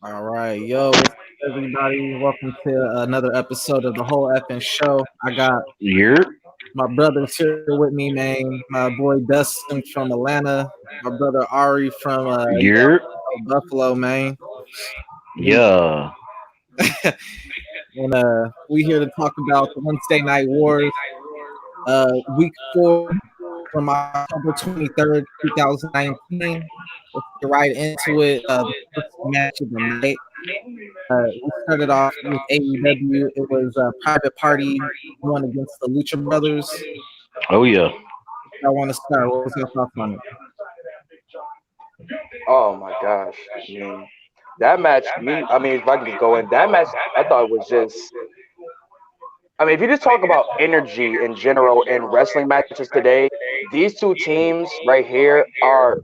All right, yo, what's up, everybody? Welcome to another episode of the whole effing show. I got You're my brothers here with me, man. My boy Dustin from Atlanta, my brother Ari from you're Buffalo, man. We yeah. and we here to talk about the Wednesday Night Wars, week 4 from October 23rd, 2019. Let's get right into it. The first match of the night. We started off with AEW. It was a Private Party going against the Lucha Brothers. Oh yeah. I want to start. What was your thoughts on it? Oh my gosh. That match, if I can just go in, that match I thought was just if you just talk about energy in general in wrestling matches today, these two teams right here are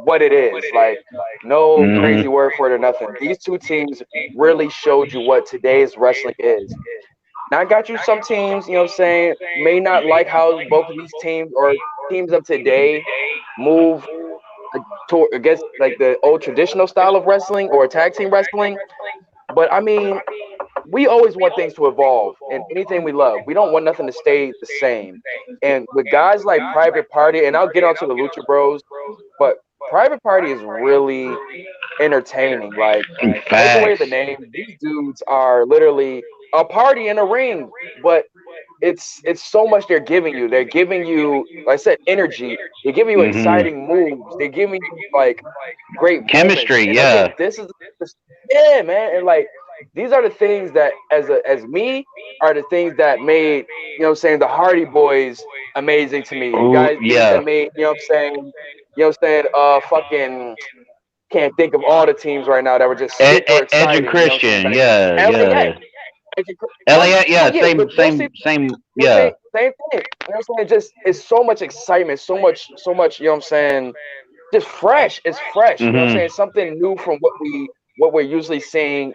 what it is. Like, no hmm crazy word for it or nothing. These two teams really showed you what today's wrestling is. Now I got you some teams, may not like how both of these teams or teams of today move against like the old traditional style of wrestling or tag team wrestling. But we always want things to evolve in anything we love. We don't want nothing to stay the same. And with guys like Private Party, and I'll get onto the Lucha Bros, but Private Party is really entertaining. Like, take away the Facts. name, these dudes are literally a party in a ring, but it's so much they're giving you. They're giving you, like I said, energy. They're giving you hmm exciting moves. They're giving you like great moments. Chemistry. And I Yeah. think yeah, man. And like these are the things that as me are the things that made, the Hardy Boys amazing to me. The Oh guys things that yeah. made, fucking can't think of all the teams right now that were just super Edge and exciting. Christian. Yeah. LAX. Yeah. Elliot. Oh Yeah. yeah, Same. but those Same. teams, Same. same Yeah. same thing. Just it's so much excitement, so much. Just fresh. It's fresh. hmm Something new from what we're usually seeing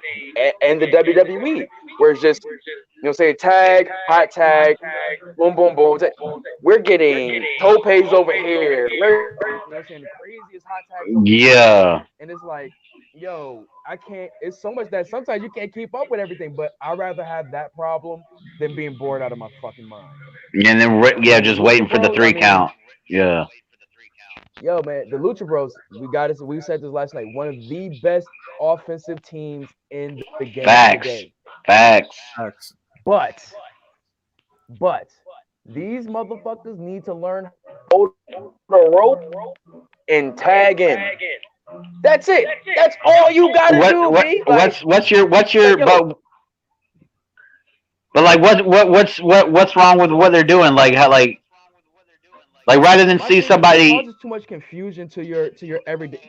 in the WWE, where it's just tag, hot tag, boom, boom, boom. We're getting topes over here. The craziest hot tags over here, Yeah. and it's like, yo, I can't. It's so much that sometimes you can't keep up with everything. But I'd rather have that problem than being bored out of my fucking mind. And then yeah, And the just waiting Lucha for the Bros, 3 count. Yeah. yo, man, the Lucha Bros, we got this. We said this last night. One of the best offensive teams in the game today. Facts. Facts. Facts. But, but these motherfuckers need to learn how to hold the rope and tag in. That's it. That's all you gotta do, B. What's your Like, yo, but like what's wrong with what they're doing? Like how like rather than my see thing is it somebody. causes too much confusion to your everyday.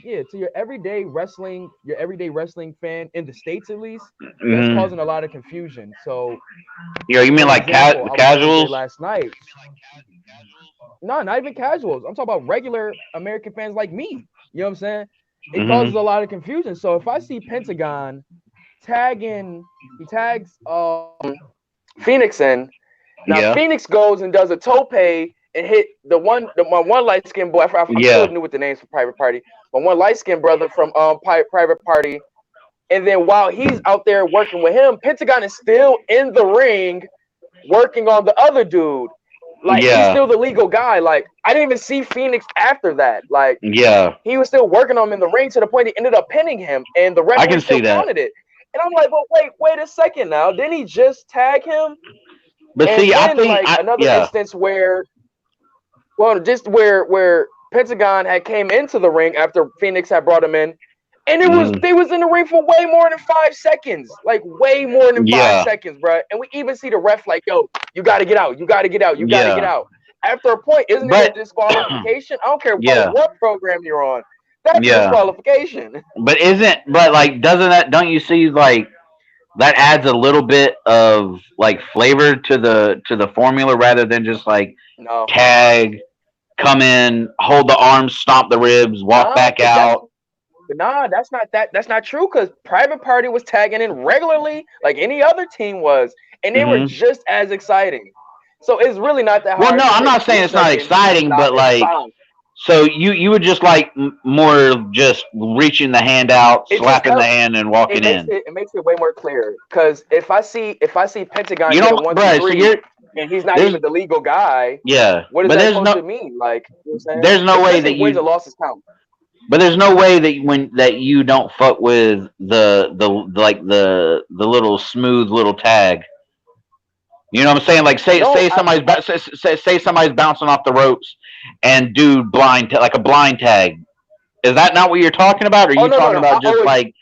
Yeah, to your everyday wrestling fan in the States at least, that's hmm causing a lot of confusion. So, You mean for like example, I was telling Jay casuals? last night, no, not even casuals. I'm talking about regular American fans like me. You know what I'm saying? It causes hmm a lot of confusion. So if I see Pentagon he tags Phoenix in. Now Yeah. Phoenix goes and does a tope and hit my one light skinned boy. I'm still Yeah. new with the names for Private Party. My one light skinned brother from Private Party. And then while he's out there working with him, Pentagon is still in the ring working on the other dude. Like, he's Yeah. still the legal guy. Like, I didn't even see Phoenix after that. Like, Yeah. he was still working on him in the ring to the point he ended up pinning him, and the I referee can still see that. counted it. And I'm like, but wait a second now. Didn't he just tag him? But And see, I then think like I another yeah. instance where, well, just where Pentagon had came into the ring after Phoenix had brought him in, and hmm they was in the ring for way more than 5 seconds, like way more than five Yeah. seconds, bro. And we even see the ref like, yo, you got to get out, you got to get out, you got to get Yeah. out. After a point, isn't it a But disqualification? I don't care about yeah. what program you're on. That's a Yeah. disqualification. But like doesn't that don't you see like that adds a little bit of like flavor to the formula rather than just like No, tag, come in, hold the arms, stomp the ribs, walk nah, back because out. that's not true. Because Private Party was tagging in regularly, like any other team was, and they were hmm just as exciting. So it's really not that Well, hard no, to I'm not saying it's not research and exciting, stop but and like find. So you would just like more just reaching the hand out, It just slapping the helps. hand, and walking in. It makes it way more clear. Because if I see Pentagon You get know, a one two bro. So three, you're and he's not there's even the legal guy, yeah, what is but that supposed to mean? Like, you know what I'm saying? there's no way Especially that if wins you and losses count. but there's no way that that you don't fuck with the like the little smooth little tag. You know what I'm saying? Like No, say somebody's bouncing off the ropes and dude like a blind tag. Is that not what you're talking about? Or are oh you no, no, talking no. about just like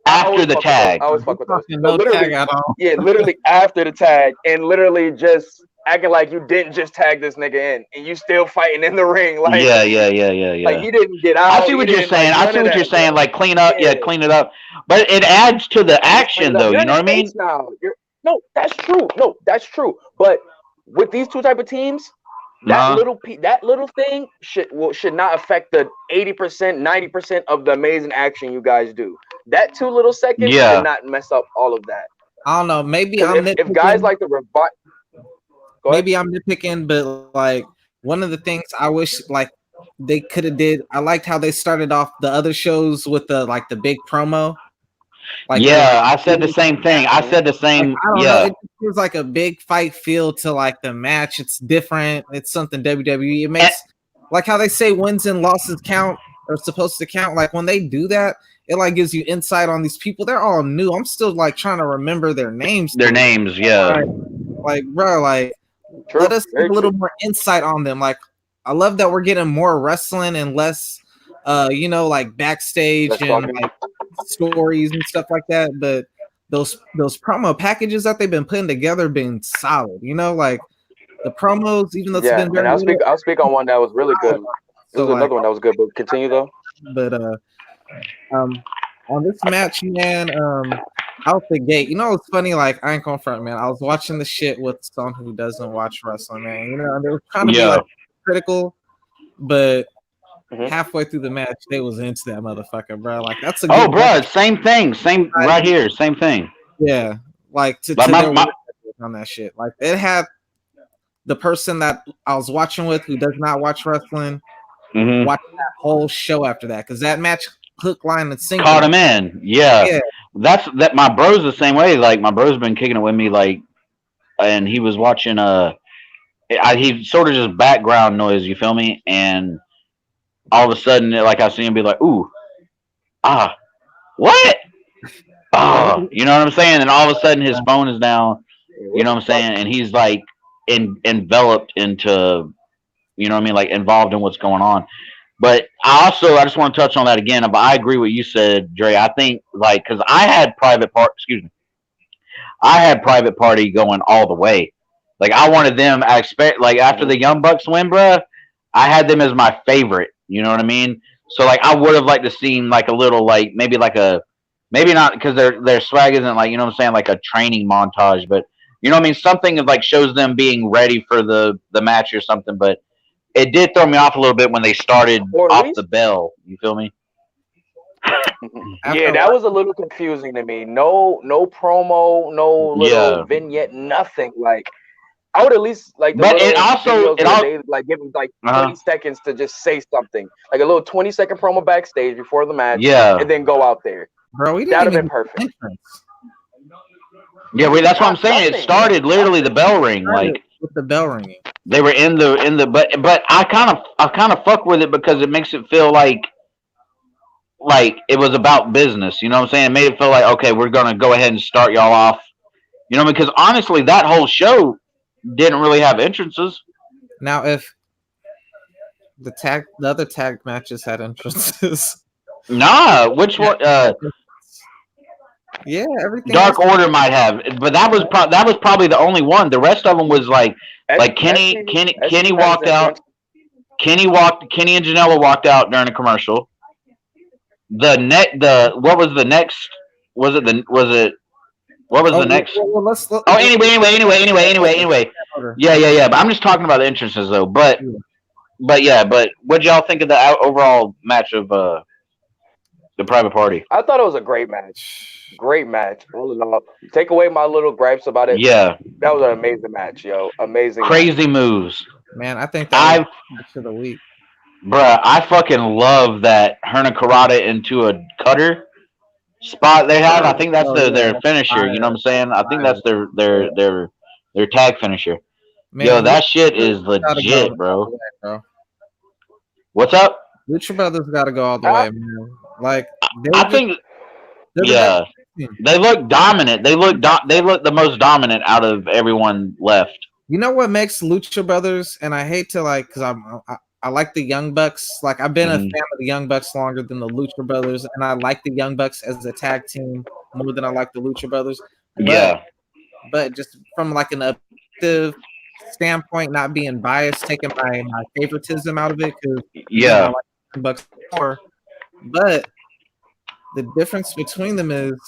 I after always the fuck with those. tag? I always You fuck with those. talking But no tag literally, at all? yeah, literally after the tag, and literally just acting like you didn't just tag this nigga in, and you still fighting in the ring, Yeah, like yeah. he didn't get I out, see he what you're didn't saying. like I none see of what you're that, saying. bro. Like clean up, yeah, Yeah, clean it up. But it adds to the just clean action, it up. though. You're You in know his what I mean? face now. You're no, that's true. No, that's true. But with these two type of teams, Uh-huh. that little thing should not affect the 80%, 90% of the amazing action you guys do. That 2 little seconds should Yeah. not mess up all of that. I don't know. Maybe Because I'm if guys nitpicking. like to revive, go ahead. Maybe I'm nitpicking, but like one of the things I wish like they could have did. I liked how they started off the other shows with the like the big promo, like they're like Yeah, I said the same thing. I Mhm. said the like same. I don't know. Yeah. It just feels like a big fight feel to like the match. It's different. It's something WWE. It And, makes like how they say wins and losses count are supposed to count. Like when they do that, it like gives you insight on these people. They're all new. I'm still like trying to remember their names their still. names, yeah. Right. Like bro, like let True, us get very a little true. more insight on them. Like I love that we're getting more wrestling and less like backstage Let's and talk. like stories and stuff like that. But those promo packages that they've been putting together been solid. Like the promos, even though it's Yeah, been and very little, I'll speak on one that was really good. This so is like another one that was good, but continue though. but um on this match, man, out the gate, it's funny, like I ain't gonna front, man. I was watching the shit with someone who doesn't watch wrestling, man. And they were trying to be Yeah. like critical, but Hmm. halfway through the match, they was into that motherfucker, bro. Like that's a Oh, good match. bro, same thing. Same right here. Same thing. Yeah, like to Like their work my ethic on that shit. Like it had the person that I was watching with who does not watch wrestling mhm. watch that whole show after that because that match hook, line, and Caught sinker. him in. Yeah. Yeah, That's that my bro's the same way. Like my bro's been kicking it with me like and he was watching he sort of just background noise, you feel me? And all of a sudden like I see him be like, "Ooh, ah, what?" yeah, You know what I'm saying? And all of a sudden his phone is down, Yeah, you what know the what I'm fuck? saying? And he's like enveloped into, you know what I mean, like involved in what's going on. But I just want to touch on that again. But I agree with you said, Dre. I think like because I had Private Party going all the way. Like I wanted them. I expect like after Hmm. the Young Bucks win, bruh, I had them as my favorite. You know what I mean? So like I would have liked to seen like a little like maybe not because their swag isn't like you know what I'm saying like a training montage, but you know what I mean something that like shows them being ready for the match or something. But it did throw me off a little bit when they started Or at off the least, bell. You feel me? yeah, after that was a little confusing to me. No, no promo, no little Yeah, vignette, nothing. Like I would at least like the but it little also videos it where all they like give them like uh 20 seconds to just say something, like a little 20-second promo backstage before the match, yeah. and then go out there. bro, we didn't That'd have even been get perfect. the entrance. Yeah, that's what I'm saying. It Nothing, started literally the bell ring. Started Like with the bell ringing. they were in the but I kind of fuck with it because it makes it feel like it was about business. You know what I'm saying? It made it feel like okay, we're gonna go ahead and start y'all off. You know, because honestly, that whole show didn't really have entrances. Now, if the other tag matches had entrances, Nah, which one? yeah, everything else. Dark Order might have, but that was probably the only one. The rest of them was like Kenny SCU had his walked out. entrance. Kenny and Janela walked out during a commercial. The what was the next? Was it what was Oh, the next? let's Oh, anyway. order. Yeah. But I'm just talking about the entrances though. But what y'all think of the overall match of the Private Party? I thought it was a great match. Great match. All in all, take away my little gripes about it. Yeah, That was an amazing match, yo. Amazing match. crazy moves. Man, I think that was I match of the week. Bruh, I fucking love that Herna Karada into a cutter spot they have. I think that's Oh yeah, their that's finisher. You know what fire. I'm saying? I think Fire. that's their tag finisher. Yo, Man, Lucha that shit is Brothers gotta go legit, all bro. the way, bro. What's up? Lucha Brothers gotta go all the I, way, man. Like I they're just think, they're the best yeah, team. they look dominant. They look the most dominant out of everyone left. You know what makes Lucha Brothers, and I hate to like, cause I like the Young Bucks. Like I've been a Hmm. fan of the Young Bucks longer than the Lucha Brothers, and I like the Young Bucks as a tag team more than I like the Lucha Brothers. But Yeah, just from like an objective standpoint, not being biased, taking my favoritism out of it, because again, I yeah, like the Young Bucks more. But the difference between them is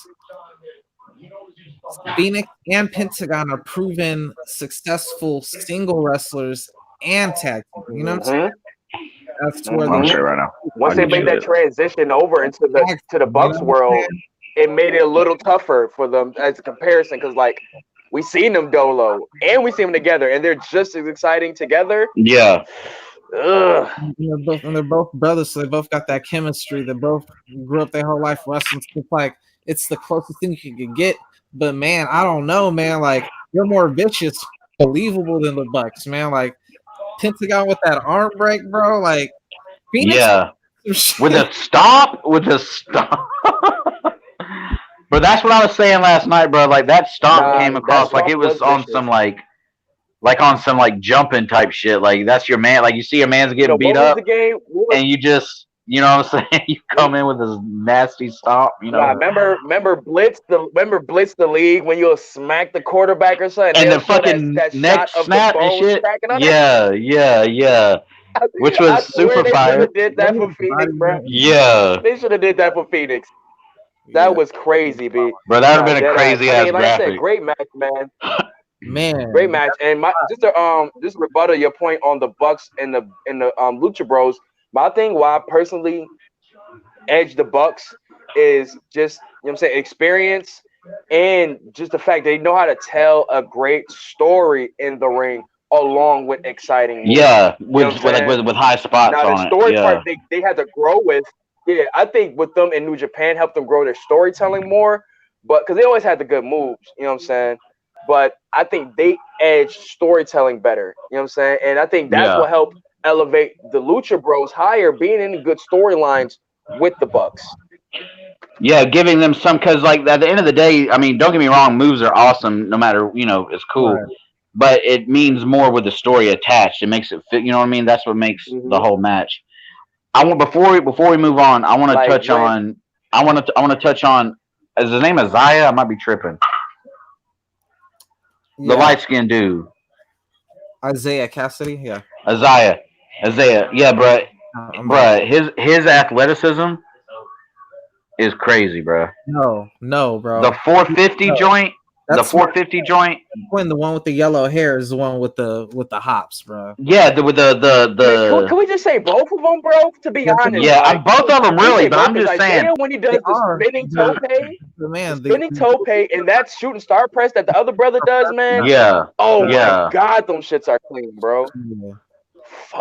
Phoenix and Pentagon are proven successful single wrestlers and tag team. You know what I'm saying? mm-hmm, That's to where I'll the mm-hmm. show you right now. Once I'll they get made you that it. transition over into the tag to the team. You know Bucks what I'm world, saying? it made it a little tougher for them as a comparison because like we seen them dolo and we see them together and they're just as exciting together. Yeah, Ugh. And they're both brothers, so they both got that chemistry. They both grew up their whole life wrestling. So it's like it's the closest thing you could get. But man, I don't know, man. Like they're more vicious, believable than the Bucks, man. Like Pentagon with that arm break, bro. Like Phoenix, yeah. With shit. a stop, with a stop. But that's what I was saying last night, bro. Like that stomp Nah, came that across like stomp it was was on vicious. some like on some like jumping type shit. Like that's your man. Like you see your man's You know getting beat what was up, the game? What was and you just you know what I'm saying. You come in with this nasty stomp. You nah? know, Remember Blitz the league when you'll smack the quarterback or something. and They'll the show fucking that neck shot of the snap and bones shit. cracking on it. Yeah, yeah, yeah. Which I was swear super they should fire. have did What that is for the Phoenix, body bro. Yeah, They should have did that for Phoenix. That Yeah, was crazy, B. bro. That would Nah, have been a dead ass. crazy I ass mean, like I said, graphic. great match, man. Great man. match. And my just rebuttal your point on the Bucks and the Lucha Bros. My thing why I personally edge the Bucks is just what I'm saying experience and just the fact they know how to tell a great story in the ring along with exciting moves. Yeah, You know what I'm with like saying? with high spots Now the on it. story part Yeah, they had to grow with. Yeah, I think with them in New Japan helped them grow their storytelling more. But because they always had the good moves, you know what I'm saying? But I think they edge storytelling better. You know what I'm saying? And I think that's yeah. what helped elevate the Lucha Bros higher, being in good storylines with the Bucks. Yeah, giving them some because like at the end of the day, I mean, don't get me wrong, moves are awesome. No matter it's cool, Right. but it means more with the story attached. It makes it fit. You know what I mean? That's what makes the Hmm. whole match. I want before we move on, I want to Like touch when on. I want to touch on. Is his name Isaiah? I might be tripping. The Yeah. light skinned dude, Isaiah Cassidy. Yeah. Isaiah. Isaiah. Yeah, I'm about bruh. His athleticism is crazy, bruh. no, The bro. 450 No. joint. The That's 450 joint. when the one with the yellow hair is the one with the hops, bro. Yeah, with man, the can we just say both of them, bro? To be Yeah, honest, yeah, I'm like both of them can we really, say but both? I'm Because just saying. Isaiah when he they does the are spinning tope, the man. spinning tope, and that shooting star press that the other brother does, man. Yeah, Oh my yeah, God, them shits are clean, bro. Yeah.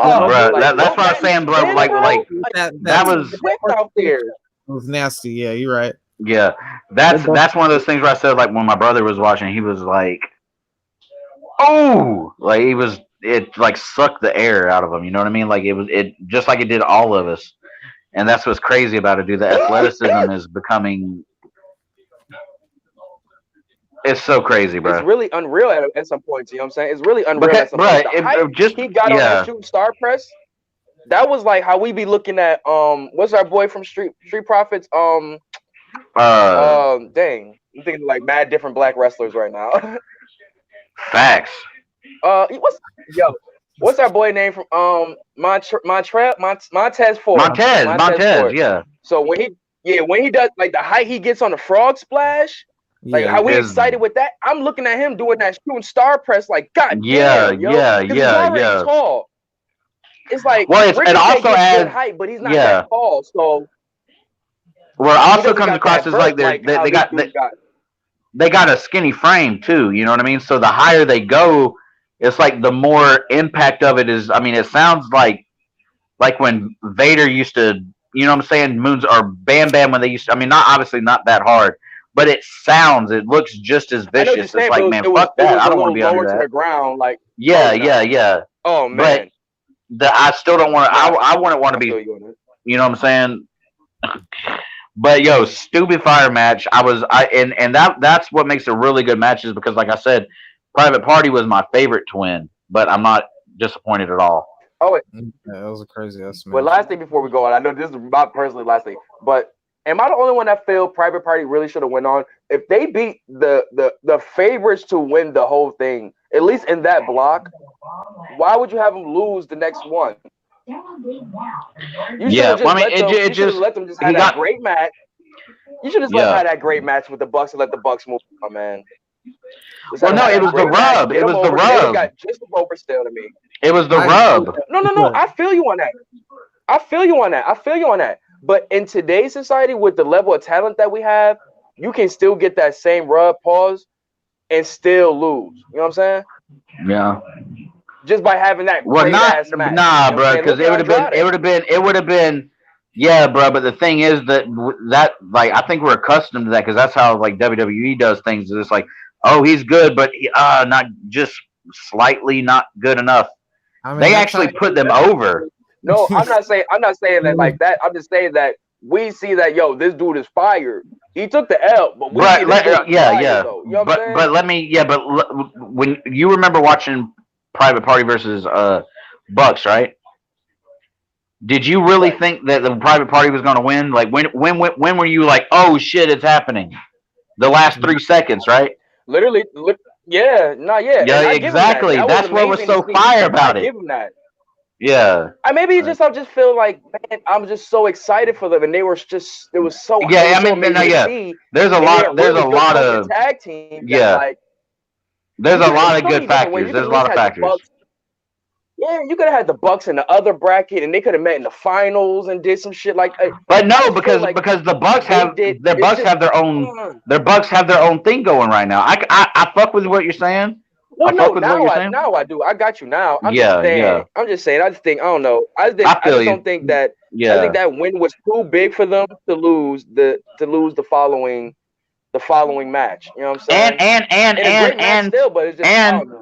The Fuck, other bro. like That's don't what I let was him saying, bro. spin, bro. Like That that he's was quick out there. was nasty. Yeah, you're right. yeah. They both That's one of those things where I said like when my brother was watching, he was like, oh, like it like sucked the air out of him. You know what I mean? Like it just like it did all of us. And that's what's crazy about it, dude. The athleticism is becoming. It's so crazy, It's bro. really unreal at some points. You know what I'm saying? It's really unreal Because, at some bro, points. The height it just he got on that yeah. shooting star press, that was like how we be looking at what's our boy from Street Profits? Uh, Dang, I'm thinking like mad different black wrestlers right now. facts. What's yo? What's our boy name from Montez Ford? Montez Montez, Ford. yeah, So when he does like the height he gets on the frog splash, like yeah. how we is excited with that. I'm looking at him doing that shooting star press, like God yeah, damn, yo, yeah, because he's yeah, already yeah. tall. It's like Well, it Ricochet also gets good adds height, but he's not that yeah. tall, so Well, it he also doesn't comes got across that as like vert like how they this got dude got. they got a skinny frame too. You know what I mean? So the higher they go, it's like the more impact of it is. I mean, it sounds like like when Vader used to, you know what I'm saying, Moons or Bam Bam when they used to, I mean, not obviously not that hard, but it looks just as I know what you're vicious. It's saying, but like, man, fuck it that. was I a don't want to little be under lower to that. the ground, like Yeah, oh yeah, no, yeah. oh But man, I still don't want to. nah, I wouldn't want to I feel be. you on that. You know what I'm saying? But yo, stupid fire match. And that's what makes a really good match is because, like I said, Private Party was my favorite to win, but I'm not disappointed at all. Oh wait, Yeah, that was a crazy ass well, match. last thing before we go on, I know this is my personally last thing, but am I the only one that feel Private Party really should have went on? If they beat the favorites to win the whole thing, at least in that block, why would you have them lose the next one? You should Yeah, have well, just I mean, let them. it You should have just let them just he have that got great match. You should just let them yeah. have that great match with the Bucks and let the Bucks move on, man. Just Well, had to no, have it that was the great match, rub. get It them was the over. They rub. got just over still to me. It was the I agree with rub. No, no, that. no. But I feel you on that. I feel you on that. I feel you on that. But in today's society, with the level of talent that we have, you can still get that same rub pause and still lose. You know what I'm saying? Yeah. Just by having that Well, great not ass match. nah, You know what I'm bro, saying? because Look at Andrade. it would have been, yeah, bro. But the thing is that like I think we're accustomed to that because that's how like WWE does things. It's like, oh, he's good, but not just slightly not good enough. I mean, They that's how. actually put them over. No, I'm not saying that like that. I'm just saying that we see that yo, this dude is fired. He took the L, but we see But this dude is yeah, fired yeah. though. You know what I'm saying? But let me yeah. But when you remember watching Private Party versus Bucks, right? Did you really Right. think that the Private Party was going to win? Like when were you like, oh shit, it's happening? The last 3 seconds, right? Literally, yeah, not yet. Yeah, And I give him that. exactly. That was That's what was amazing to so see. fire I about it. give him that. Yeah, I maybe it's just I just feel like man, I'm just so excited for them, and they were just it was yeah. I so mean, no, amazing to yeah. see, There's a and they're lot. There's really a good lot fucking of tag team that yeah. like There's you a could lot it's of so good many different ways. factors. You could There's at a lot least of had the factors. Bucks. Yeah, you could have had the Bucks in the other bracket, and they could have met in the finals and did some shit like. But I no, just feel like because the Bucks they have did. their It's Bucks just. have their own thing going right now. I fuck with what you're saying. I Well, no, fuck with what you're saying. now I do. I got you now. I'm just Yeah, saying. yeah. I'm just saying. I just think I don't know. I I feel just you. don't think that. I think Yeah. that win was too big for them to lose the following match. You know what I'm And saying? And a great match still, but it's just I and don't know.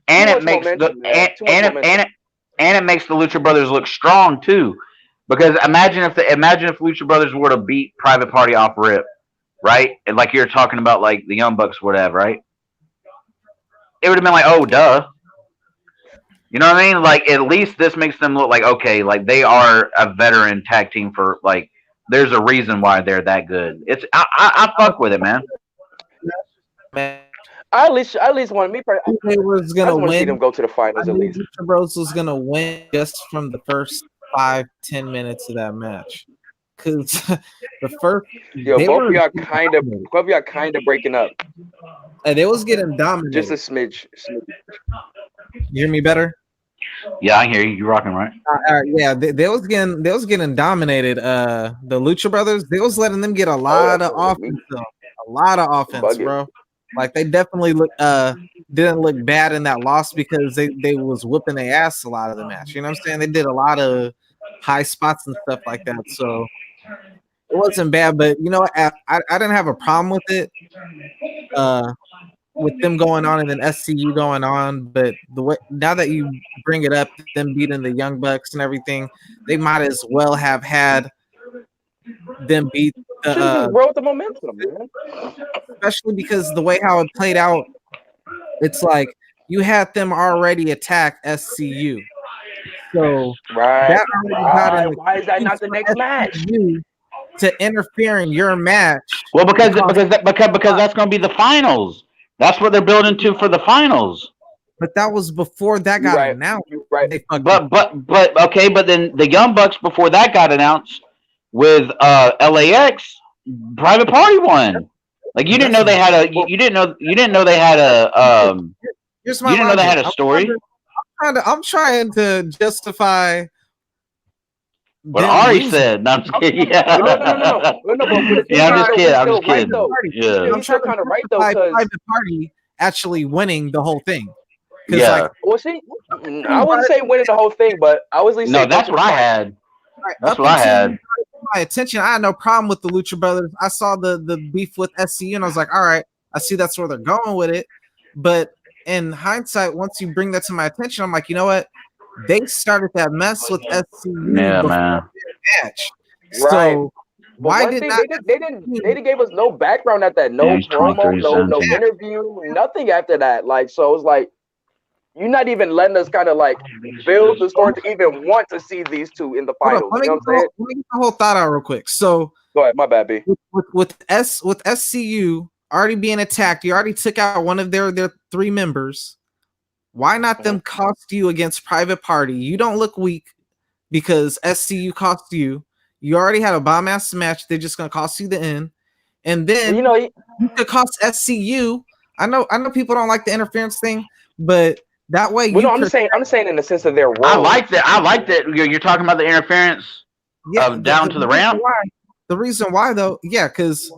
Too and it much makes the momentum, man. Too much momentum. and it makes the Lucha Brothers look strong too. Because imagine if Lucha Brothers were to beat Private Party off rip, right? And like you're talking about like the Young Bucks, whatever, right? It would have been like, oh, duh. You know what I mean? Like at least this makes them look like okay, like they are a veteran tag team for like. There's a reason why they're that good. I fuck with it, man. Man, I at least want me. who they was I gonna just want to see win. them go to the I finals at knew least. Lucha Bros was gonna win just from the first 5-10 minutes of that match, because the first Yo, they were dominated. both of y'all kind of breaking up And they was getting just a dominated. smidge. You hear me better? Yeah, I hear you. You rocking right? Yeah, they was getting dominated. The Lucha Brothers, they was letting them get a Oh, lot that's of what me offense, though. A lot of offense, bugging. bro. Like they definitely didn't look bad in that loss because they was whooping their ass a lot of the match. You know what I'm saying? They did a lot of high spots and stuff like that, so it wasn't bad. But you know what? I didn't have a problem with it. With them going on and then SCU going on, but the way now that you bring it up, them beating the Young Bucks and everything, they might as well have had them beat the Should have just rode the momentum, man. especially because the way how it played out, it's like you had them already attack SCU, so Right, that already got in right. the Why is that queue not the for next match? SCU to interfere in your match Well, and cause. because that's going to be the finals. That's what they're building to for the finals. But that was before that You got right. announced. You right. They fucked up. But okay, but then the Young Bucks before that got announced with LAX, Private Party won. Like you didn't know they had a you didn't know they had a Here's you my didn't know they logic. had a story. I'm trying to justify What them Ari losing. said. No, I'm just kidding. Yeah, No, but it's yeah, I'm just kidding. I'm still just right kidding. though. Yeah. I'm He's still trying to kind of right though, justify because Private Party actually winning the whole thing. Because Yeah. Well, see, I wouldn't say winning the whole thing, but I would at least say No, that's breaking what the I fight. had. That's up what I until had. my attention, I had no problem with the Lucha Brothers. I saw the beef with SCU, and I was like, all right, I see that's where they're going with it. But in hindsight, once you bring that to my attention, I'm like, you know what? They started that mess with SCU Yeah, before man. the match. Right. So But why one did thing not they didn't gave us no background at that, Yeah, no he's promo, 23 no cents. interview, nothing after that. Like, so it's like you're not even letting us kind of like build the story to even want to see these two in the hold up? finals. You know what I'm saying? Let me get the whole thought out real quick. So Go ahead, my bad, B. with SCU already being attacked, you already took out one of their three members. Why not them cost you against Private Party? You don't look weak because SCU cost you. You already had a bomb ass match. They're just gonna cost you the end, and then You know, you could cost SCU. I know people don't like the interference thing, but that way well, you no, I'm could. just saying in the sense of their role. I like that. I like that. You're talking about the interference Yeah, down to the ramp. The reason why though, yeah, because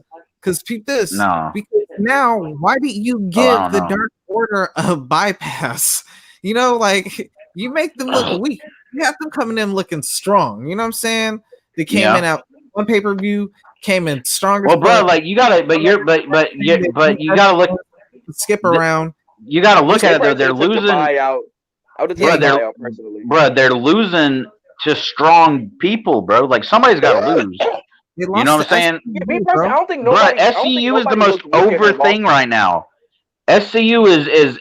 peep this. No. Because now, why did you I give don't the know. Dark Order a bypass? You know, like you make them look weak. You have them coming in looking strong. You know what I'm saying? They came in out one pay-per-view, came in stronger. Well, bro, like you gotta, but you gotta look. Skip around. You gotta look at it though. They're Took the losing. buyout. I would have taken the buyout personally. Bro, they're losing to strong people, bro. Like somebody's got to lose. You know what I'm saying? Yeah, me personally, I don't think Bro, nobody. SCU is the most over thing right now. SCU is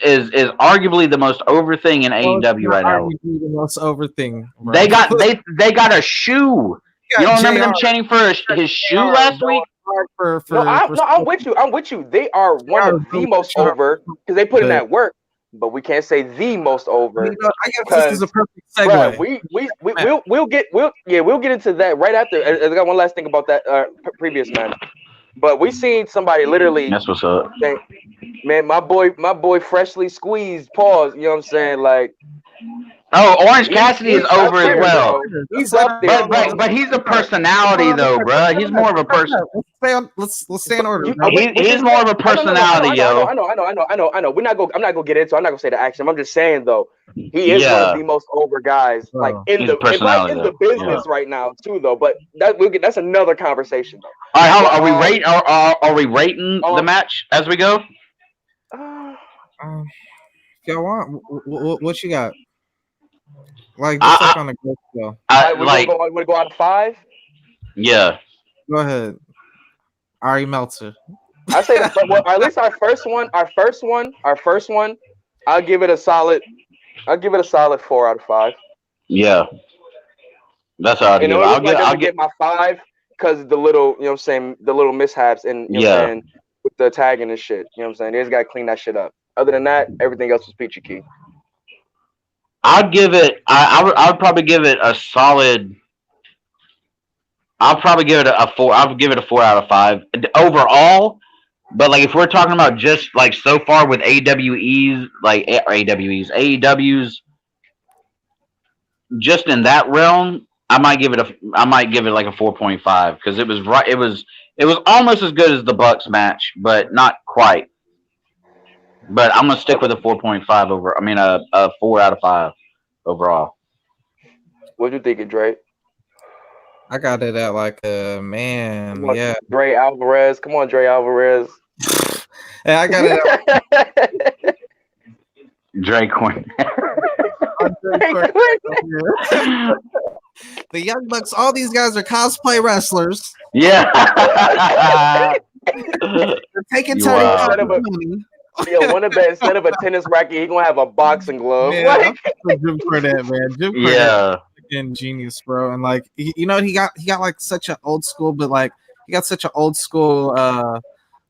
arguably the most over thing in AEW right now. The most over thing. Bro. They got a shoe. You don't remember them chanting for his shoe last week? No, I'm with you. I'm with you. They are one of the most over because they put in that work. But we can't say the most over. You know, I guess this is a perfect segue. Bro, we'll get into that right after. I got one last thing about that previous match. But we seen somebody literally. That's what's up. Say, man, my boy, freshly squeezed. Pause. You know what I'm saying? Like. Oh, Orange Cassidy is over as well. He's up there, but he's a personality though, bro. He's more of a person. Let's stay in order. He's more of a personality, yo. I know. I'm not gonna get into. I'm not gonna say the action. I'm just saying though, he is one of the most over guys, like in the business right now too, though. But that's another conversation. Though. All right, are we rating the match as we go? If y'all want, what you got? Like just like on a good show. We're go out of 5. Yeah. Go ahead. Ari Meltzer. I say at least our first one. I'll give it a solid 4 out of 5. Yeah. That's how I'll get my 5 because the little, you know what I'm saying, the little mishaps and you know what I'm saying, with the tagging and shit. You know what I'm saying? They just gotta clean that shit up. Other than that, everything else was peachy key. I'd give it. I would probably give it a solid. I'll probably give it a 4. I'll give it a 4 out of 5 overall. But like if we're talking about just like so far with AEW's, just in that realm, I might give it like a 4.5 because it was right. It was almost as good as the Bucks match, but not quite. But I'm gonna stick with a 4.5 over. I mean, a 4 out of 5 overall. What you think, Dre? I got it at like a man. Yeah, Dre Alvarez. Come on, Dre Alvarez. Hey, I got it. At Dre Quinn. The Young Bucks. All these guys are cosplay wrestlers. Yeah. They're taking Tony money. Yeah, one of the instead of a tennis racket, he gonna have a boxing glove. Yeah, Jim Cornette, man. Jim Cornette, genius, bro. And like, he got like such an old school, but like he got such an old school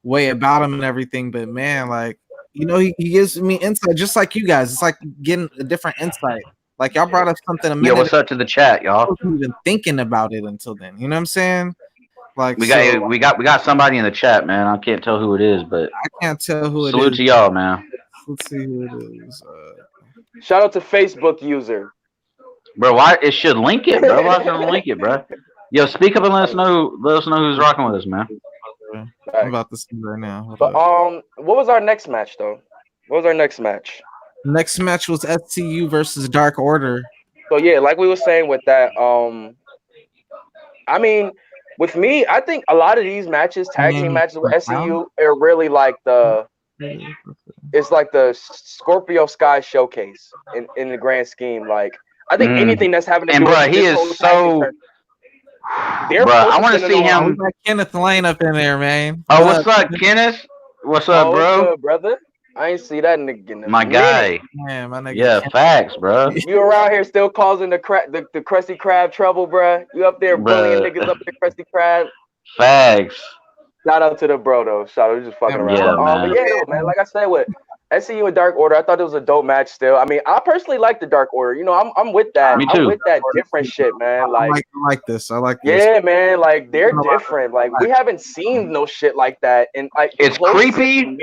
way about him and everything. But man, like he gives me insight, just like you guys. It's like getting a different insight. Like y'all brought up something a minute. Yeah, what's up to the chat, y'all? I wasn't even thinking about it until then. You know what I'm saying? Like we got somebody in the chat, man. I can't tell who it is, but I can't tell who it is. Salute to y'all, man. Let's see who it is. Shout out to Facebook user. Bro, why it should link it, bro? Why should it link it, bro? Yo, speak up and let us know who's rocking with us, man. I'm about to see right now. But what was our next match though? What was our next match? Next match was SCU versus Dark Order. So yeah, like we were saying with that, I mean, with me, I think a lot of these matches, tag team Name matches with Brown? SCU, are really like it's like the Scorpio Sky showcase in the grand scheme. Like, I think Mm. anything that's having to And do with bro, he this is whole tag team so. tournament, they're Bro, I want to focusing see Oh, we him. on. got Kenneth Lane up in there, man. Oh, What what's up, up, Kenneth? What's up, Oh, what's bro? good, brother? I ain't see that nigga in a My minute. guy. man? My nigga Yeah, Kenneth. facts, bro. You around here still causing the Krusty Krab trouble, bruh? You up there bullying Bruh, niggas up in the Krusty Krab? facts. Shout out to the bro though. Shout out, just fucking Man, around. Yeah, But man. yeah, no, man. Like I said, with SCU and Dark Order, I thought it was a dope match. Still, I mean, I personally like the Dark Order. You know, I'm with that. Me I'm too. with that different shit, man. I Like, like this. I like this. yeah, man. Like they're different. Like we haven't seen no shit like that. And like It's creepy.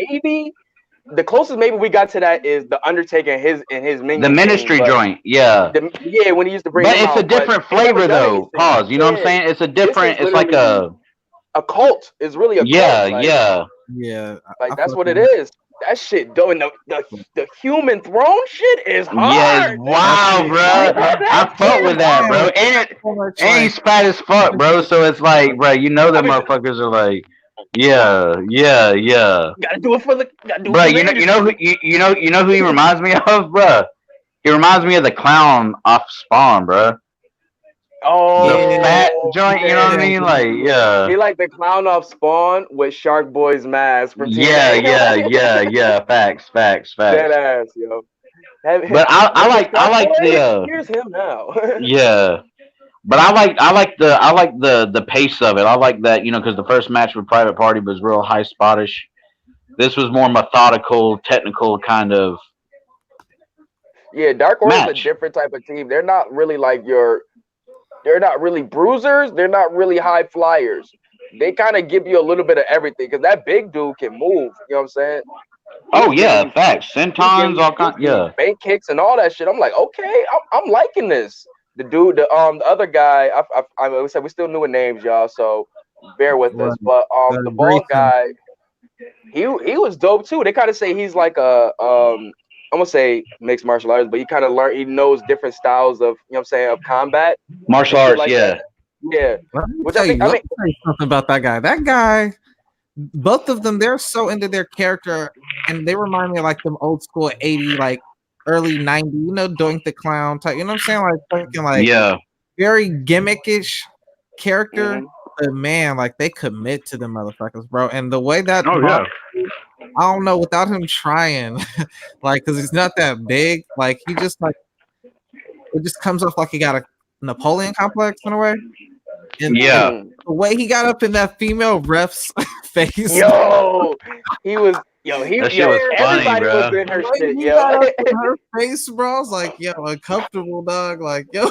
the closest maybe we got to that is the Undertaker and his The minion thing. ministry But joint, yeah. yeah, when he used to bring But them it's a out, but different they never flavor done though. anything. Pause. You know what I'm Yeah, saying? It's a this different. is It's like literally a cult. It's really a cult. yeah, Like. yeah. Yeah, Like that's what it is. That shit doing the human throne shit is Yeah, it's hard. wild, bro. I fuck with that, bro. And he's fat as fuck, bro. So it's like, bro, you know that motherfuckers are like, yeah, yeah, yeah. Gotta do it for the Bro, you know who he reminds me of, bro? He reminds me of the clown off Spawn, bro. The Oh, fat joint, you know what I yeah. mean? Like, yeah. He like the clown off Spawn with Shark Boy's mask from Yeah, TNA. yeah, yeah, yeah. Facts, facts, Dead facts. ass, yo. But I Remember like I Shark like Boy? the Here's him now. yeah. But I like the pace of it. I like that, you know, because the first match with Private Party was real high spottish. This was more methodical, technical kind of Yeah, Dark Order's a match. different type of team. They're not really like they're not really bruisers. They're not really high flyers. They kind of give you a little bit of everything because that big dude can move. You know what I'm saying? Oh He's giving yeah, you facts. Centons, all kind. Yeah, bank kicks and all that shit. I'm like, okay, I'm liking this. The dude, the other guy, we said we still new with names, y'all, so bear with us. But the bald Grayson. guy, he was dope too. They kind of say he's like I'm gonna say mixed martial arts, but he kind of learned. He knows different styles of, you know what I'm saying, of combat martial and shit arts. like Yeah, that. Yeah, Let me which tell I you, think. I let mean, me tell you something about that guy. That guy, both of them, they're so into their character, and they remind me of like them old school 80, like early 90, you know, Doink the Clown type. You know what I'm saying? Like thinking like yeah. very gimmickish character. mhm. But man, like they commit to the motherfuckers, bro. And the way that Oh yeah. I don't know, without him trying, like, because he's not that big, like he just like it just comes off like he got a Napoleon complex in a way. And Yeah. the way he got up in that female ref's face, Yo, he was. Yo, That shit was funny, everybody bro. was in her the way shit, he yo. got up in her face, bro, I was like, yo, uncomfortable, dog. Like, yo,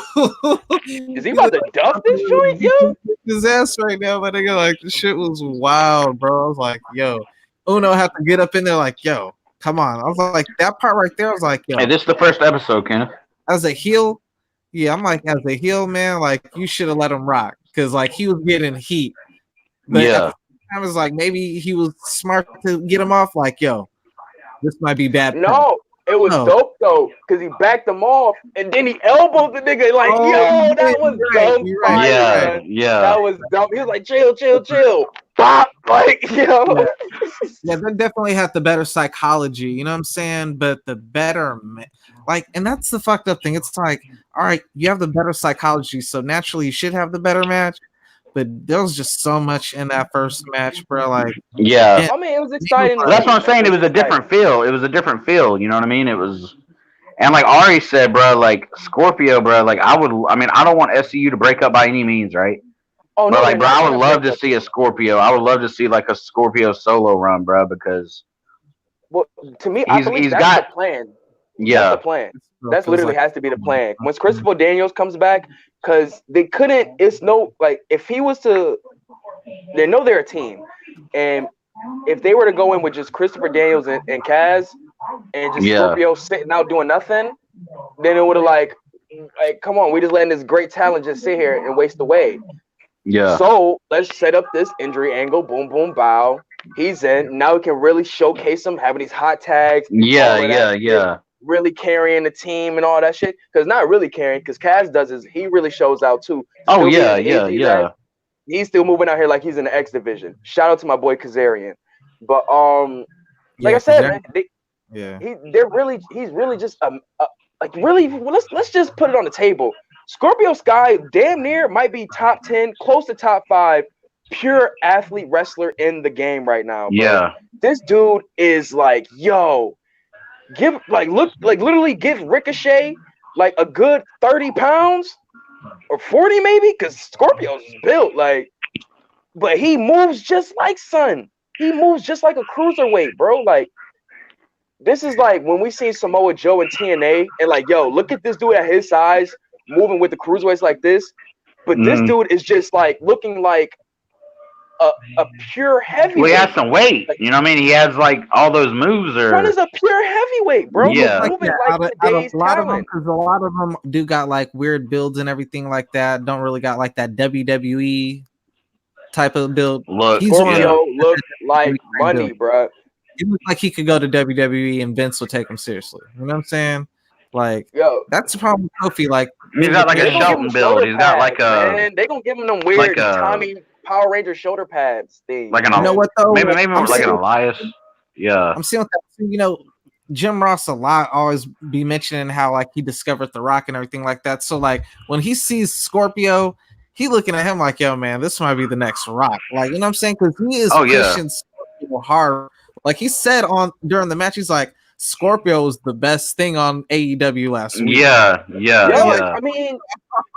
Is he about to duff this joint, yo? his ass right now, but nigga, like, the shit was wild, bro. I was like, yo, Uno had to get up in there, like, yo, come on. I was like, that part right there, I was like, yo, Hey, this is the first episode, Kenneth. as a heel, yeah, I'm like, as a heel, man, like, you should have let him rock because, like, he was getting heat. But at the Yeah. same time, it's like maybe he was smart to get him off. Like, yo, this might be bad. No, it was No. dope though, because he backed him off and then he elbowed the nigga. Like, Oh, yo, that you're was right, dumb you're right, fire, Yeah. man. Yeah. That was dumb. He was like, chill, chill, chill. Pop, like, yo. Yeah. Yeah, they definitely had the better psychology. You know what I'm saying? But the better, like, and that's the fucked up thing. It's like, all right, you have the better psychology, so naturally you should have the better match. But there was just so much in that first match, bro. Like, Yeah. I mean, it was exciting. Well, that's what I'm saying. It was a different feel. It was a different feel. You know what I mean? It was, and like Ari said, bro, like Scorpio, bro, like I mean, I don't want SCU to break up by any means, right? Oh But no, like, bro, they're not I would gonna love break to up. see a Scorpio. I would love to see like a Scorpio solo run, bro, because Well, to me, I believe he's that's got the plan. That's yeah, the plan. That's feels literally like, has to be the plan. Once Christopher Daniels comes back, because they couldn't. It's no like if he was to, they know they're a team, and if they were to go in with just Christopher Daniels and Kaz, and just Yeah. Scorpio sitting out doing nothing, then it would have like, come on, we just letting this great talent just sit here and waste away. yeah, So let's set up this injury angle. Boom, boom, bow. He's in. Now we can really showcase him having these hot tags. yeah, all of that yeah, shit. yeah. really carrying the team and all that shit. Because not really carrying, because Kaz does is he really shows out too. Oh Still yeah, being yeah, AG yeah. rap, he's still moving out here like he's in the X division. Shout out to my boy Kazarian. But like I said, man, he's really just like really. Let's just put it on the table. Scorpio Sky damn near might be top 10, close to top 5 pure athlete wrestler in the game right now, bro. Yeah. This dude is like, yo, literally give Ricochet like a good 30 pounds or 40 maybe, because Scorpio's built like, but he moves just like Son. He moves just like a cruiserweight, bro. Like, this is like when we see Samoa Joe and TNA, and like, yo, look at this dude at his size moving with the cruiserweights like this. But this dude is just like looking like a pure heavyweight. Well, he has some weight. You know what I mean? He has like all those moves. Son is a pure heavyweight, bro. Yeah. Moving like today's talent. Because a lot of them do got like weird builds and everything like that. Don't really got like that WWE type of build. Look, Scorpio look like money, bro. He looks like he could go to WWE and Vince will take him seriously. You know what I'm saying? Like, yo, that's the problem with Kofi. Like, he's got like a Shelton build. He's got like a. Man, they gonna give him them weird Tommy Power Ranger shoulder pads thing. Like an. You know what though? Maybe more like an Elias. Yeah. I'm seeing that. You know, Jim Ross a lot always be mentioning how like he discovered The Rock and everything like that. So like when he sees Scorpio, he looking at him like, yo, man, this might be the next Rock. Like, you know what I'm saying? Because he is pushing Scorpio hard. Like he said during the match, he's like, Scorpio was the best thing on AEW last week. Yeah. I mean,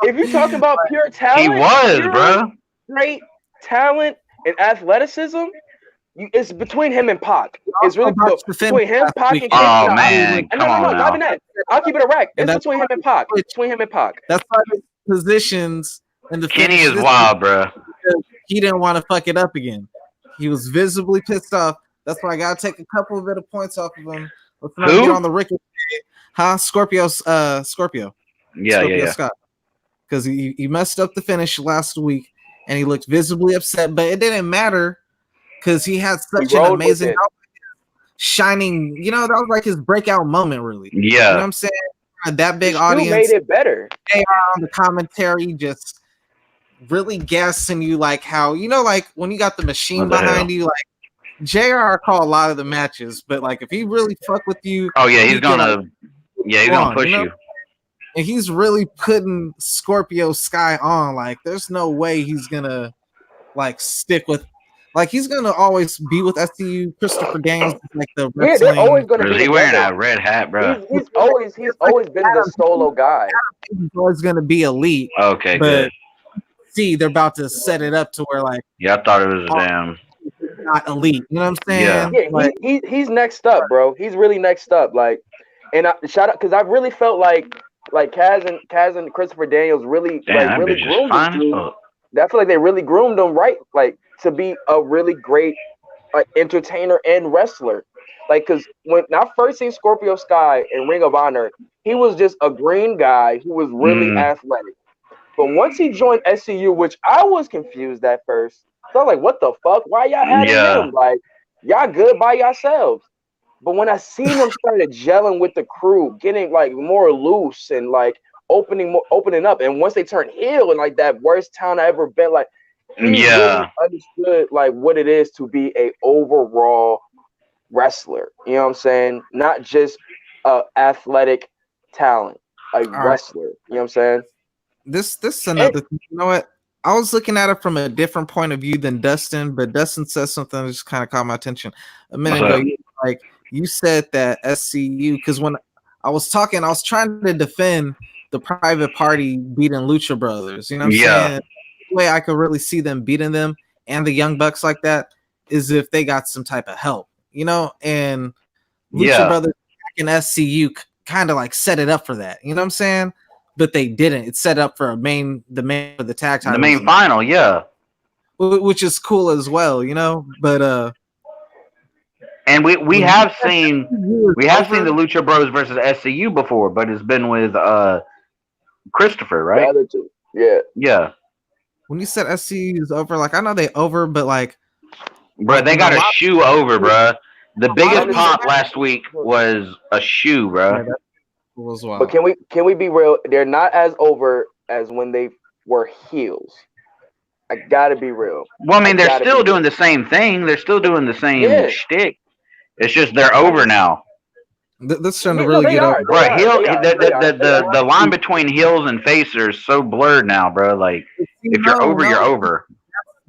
if you're talking about pure talent, he was, bro. Great talent and athleticism. It's between him and Pac. It's really between him, Pac, and Kenny. Oh man, come on now. That. I'll keep it a rack. It's between him and Pac. It's between him and Pac. That's why his positions and the Kenny is wild, bro. He didn't want to fuck it up again. He was visibly pissed off. That's why I gotta take a couple of bit of points off of him. Let's not get on the Ricochet. Scorpio. Yeah. Scott. Because he messed up the finish last week and he looked visibly upset, but it didn't matter because he had such an amazing shining, you know, that was like his breakout moment, really. Yeah. You know what I'm saying? That big audience made it better. They are on the commentary just really guessing you like how, you know, like when you got the machine behind you, like JR call a lot of the matches, but like if he really fuck with you, he's gonna push you. And he's really putting Scorpio Sky on. Like, there's no way he's gonna like stick with. Like, he's gonna always be with SCU. Christopher Daniels is like the wrestling. They're always gonna be. He wearing that red hat, bro. He's always been the solo guy. He's always gonna be elite. Okay, but good. See, they're about to set it up to where like. Yeah, I thought it was damn. Not elite, you know what I'm saying? Yeah, like, he's next up, bro. He's really next up. Like, and shout out because I really felt like Kaz and Christopher Daniels really really groomed him. I feel like they really groomed him right, like to be a really great entertainer and wrestler. Like, because when I first seen Scorpio Sky in Ring of Honor, he was just a green guy who was really athletic. But once he joined SCU, which I was confused at first. So I was like, what the fuck? Why y'all adding him? Like, y'all good by yourselves. But when I seen him started gelling with the crew, getting like more loose and like opening up, and once they turned heel and like that worst town I ever been, like he really understood like what it is to be a overall wrestler. You know what I'm saying? Not just athletic talent, a wrestler. You know what I'm saying? This is another thing. You know what? I was looking at it from a different point of view than Dustin, but Dustin said something that just kind of caught my attention a minute ago. Like you said that SCU, because when I was talking, I was trying to defend the Private Party beating Lucha Brothers. You know what I'm saying? The way I could really see them beating them and the Young Bucks like that is if they got some type of help, you know? And Lucha Brothers back in SCU kind of like set it up for that. You know what I'm saying? But they didn't. It's set up for the main of the tag title. The main final, which is cool as well, you know. But and we have seen the Lucha Bros versus SCU before, but it's been with Christopher, right? The other two, yeah. When you said SCU is over, like I know they over, but like, bro, they got a shoe over, bro. The biggest pop last week was a shoe, bro. It was But wild. can we be real? They're not as over as when they were heels. I gotta be real. Well, I I mean, they're gotta be still real. doing the same thing. They're still doing the same Yeah, shtick. It's just they're I over mean, now. This trying to no, really they get over. are, they Bro, are, heel they are, they are, they are. the line between heels and face are so blurred now, bro. Like if you're No, over, no, you're over.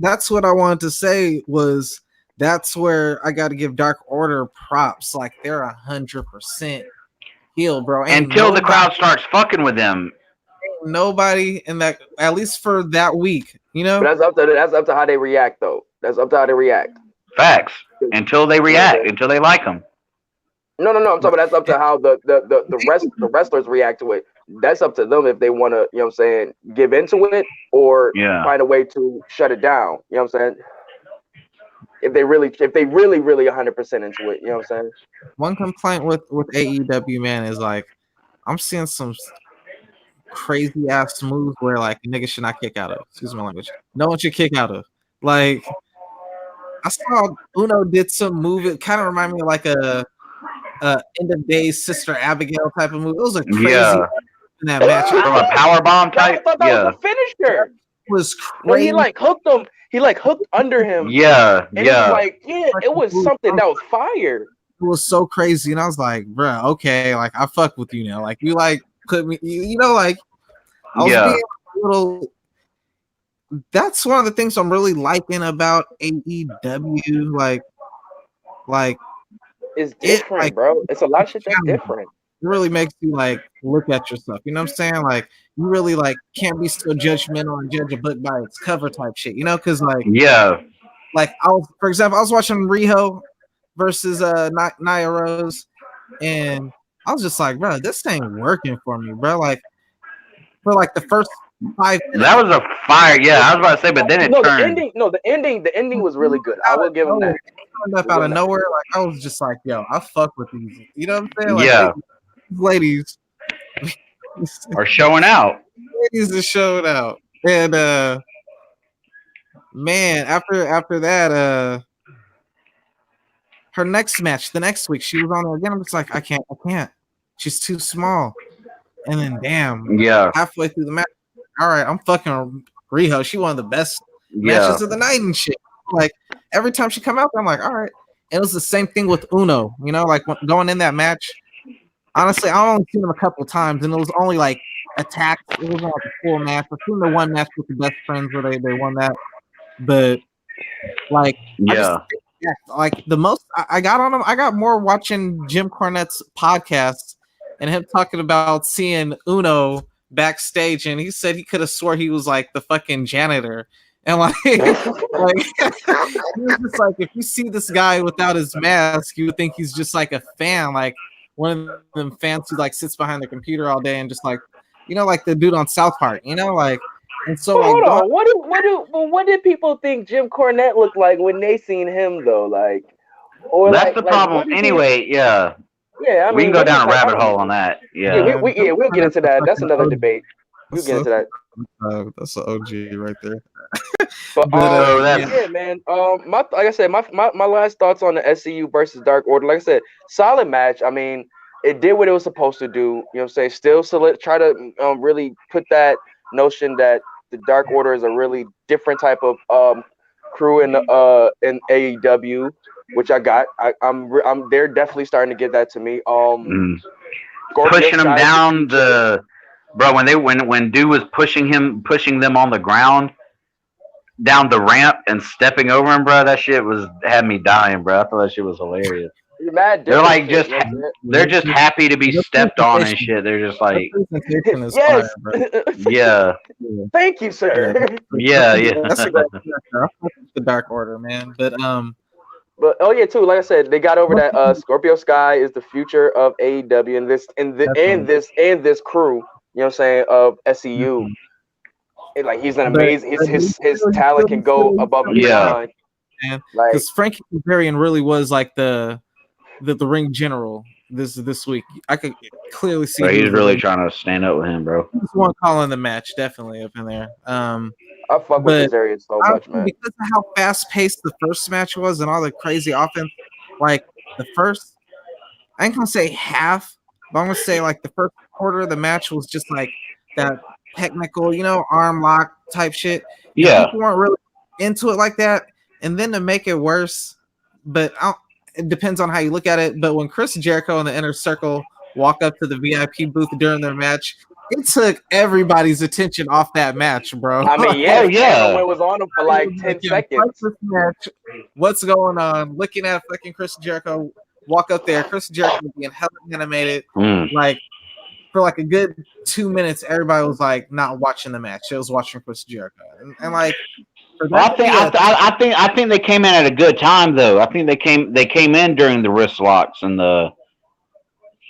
that's what I wanted to say was that's where I got to give Dark Order props. Like they're 100% healed, bro. Ain't Until the nobody, crowd starts fucking with them. nobody in that, at least for that week, you But know. that's up to how they react, though. That's up to how they react. Facts. You Until they know what I'm saying? react, until they like them. No. I'm talking Right. about that's up to how the wrestlers react to it. That's up to them if they want to, give into it or Yeah. find a way to shut it down. You know what I'm saying? If they really 100% into it, you know what I'm saying? One complaint with AEW, man, is like I'm seeing some crazy ass moves where like a nigga should not kick out of. Excuse my language. No one should kick out of. Like I saw Uno did some move. It kind of reminded me of like a end of days Sister Abigail type of move. It was a crazy Yeah. in that match. It From a power bomb I type? thought that was Yeah. the finisher was when he crazy. like hooked him. He like hooked under him, Yeah. and it was Yeah. like, yeah, it was something that was fire. It was so crazy, and I was like, "Bruh, okay, like I fuck with you now. Like you like put me, like I was being Yeah. a little." That's one of the things I'm really liking about AEW. Like It's it, different, like bro. It's a lot of shit that's challenging. different. It really makes you like look at yourself. You know what I'm saying? Like you really like can't be so judgmental and judge a book by its cover type shit. You know, because Yeah. like for example, I was watching Riho versus Nia Rose, and I was just like, bro, this ain't working for me, bro. Like for like the first 5 minutes, That was a fire. Yeah, I was about to say, but then it No, the turned. ending. No, the ending was really good. I out of will give him nowhere, that. it turned up out of nowhere. Like I was just like, yo, I fuck with these. You know what I'm saying? Like Yeah. these ladies, Are showing out. ladies are showed out, and man, after that, her next match, the next week, she was on there again. I'm just like, I can't. She's too small. And then, damn, Yeah. halfway through the match, all right, I'm fucking Riho. She one of the best Yeah. matches of the night and shit. Like every time she come out, I'm like, all right. It was the same thing with Uno. You know, like going in that match. Honestly, I only seen him a couple times, and it was only like attacks. It wasn't like a full match. I've seen the one match with the best friends where they won that, but like I just Yeah. yeah, like the most I got on him. I got more watching Jim Cornette's podcast and him talking about seeing Uno backstage, and he said he could have swore he was like the fucking janitor, and like like he was just like if you see this guy without his mask, you would think he's just like a fan, like one of them fans who like sits behind the computer all day and just like like the dude on South Park, like. And so But like hold going on, what did people think Jim Cornette looked like when they seen him though? Like, or That's like the like problem. what did people? Anyway, yeah. Yeah, I We can mean go that's just down a like I rabbit don't hole on know. that. Yeah, Yeah. we'll get into that. That's another debate. We'll That's get into that. that's an OG right there. But But So that's yeah, man. Like I said, my last thoughts on the SCU versus Dark Order. Like I said, solid match. I mean, it did what it was supposed to do. You know what I'm saying? Still solid. Try to really put that notion that the Dark Order is a really different type of crew in AEW, which I got. I'm they're definitely starting to get that to me. mm, Scorpio pushing them Sky is the down future. bro when dude was pushing them on the ground down the ramp and stepping over him, bro. That shit had me dying, bro. I thought that shit was hilarious. Mad They're different like shit. just You know what I'm saying? they're just happy to be the stepped on and presentation, shit. They're just the like, presentation is Yes. fire, bro. yeah, Yeah. Thank you, sir. yeah, That's a yeah, great character. I fuck with the Dark Order, man. But But oh yeah, too. Like I said, they got over that. Scorpio Sky is the future of AEW and definitely. this crew. You know what I'm saying of SEU. Mhm. And like he's an But, amazing. but His talent can go above and yeah. beyond. man, Like because Frankie Kazarian really was like the ring general this week. I could clearly see But he he's was the really ring. trying to stand up with him, bro. He was the one calling the match, definitely up in there. I fuck with But Kazarian so much, honestly, man. because of how fast paced the first match was and all the crazy offense, like the first, I ain't gonna say half, But I'm gonna say like the first quarter of the match was just like that technical, arm lock type shit, and Yeah. people weren't really into it like that. And then to make it worse, but it depends on how you look at it. But when Chris Jericho and the Inner Circle walk up to the VIP booth during their match, it took everybody's attention off that match, bro. I mean, Oh yeah, yeah. everyone was on him for like 10 Yeah, fuck seconds. this match. What's going on? Looking at fucking Chris Jericho walk up there, Chris Jericho being hella animated, like for like a good 2 minutes. Everybody was like not watching the match; they was watching Chris Jericho, and like for Well, that to be a I think they came in at a good time though. I think they came in during the wrist locks and the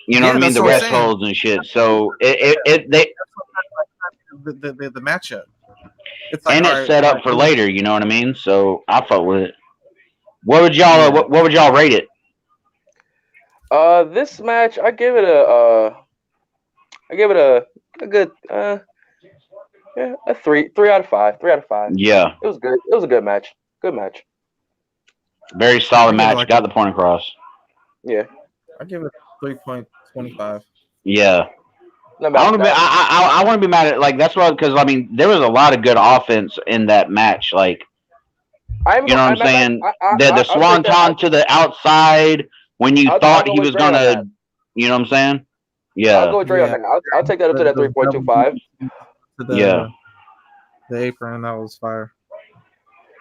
you know what yeah, I mean, that's the what I'm rest saying. holds and shit. So it they The matchup. It's like and all it's right, set up for later. You know what I mean? So I fuck with it. What would y'all yeah. what would y'all rate it? This match, I give it a good, yeah, a 3 out of 5, 3 out of 5. Yeah, It was good. It was a good match. Good match. very I solid give it match. like Got the point across. Yeah, I give it 3.25. Yeah. not bad with that. I want to be mad at like that's why because I mean there was a lot of good offense in that match. Like you know what I'm saying? The I'll take that. swanton to the outside when you I'll thought go he with was Dre on gonna, that. you know what I'm saying? I'll Yeah, go with Dre on Yeah, that. I'll take that up to that the double 3.25. to yeah. the apron, that was fire.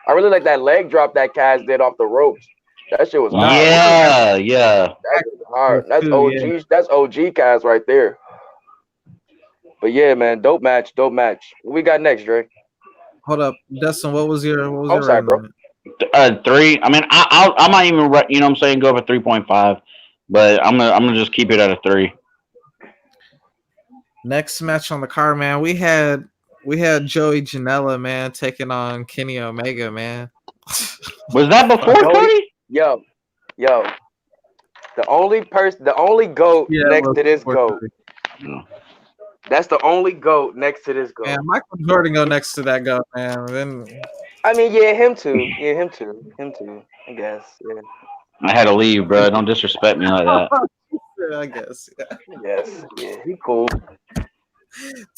I really like that leg drop that Cass did off the ropes. That shit was hard. Yeah, yeah. That was hard. That's Too, yeah. OG. That's OG Cass right there. But yeah, man, dope match, dope match. What we got next, Dre? Hold up, Dustin. What was your I'm sorry, rating bro. on it? 3. I mean, I might even you know what I'm saying go for 3.5, but I'm gonna just keep it at a 3. Next match on the card, man. We had Joey Janela, man, taking on Kenny Omega, man. Was that before Cody? Yo, the only goat Yeah, it next was to this before goat. Cody. That's the only goat next to this goat. Man, Michael Jordan go next to that goat, man. Then I mean, yeah, him too. Yeah, him too. I guess. Yeah. I had to leave, bro. Don't disrespect me like that. I guess. Yeah. Yes. Yeah. He cool.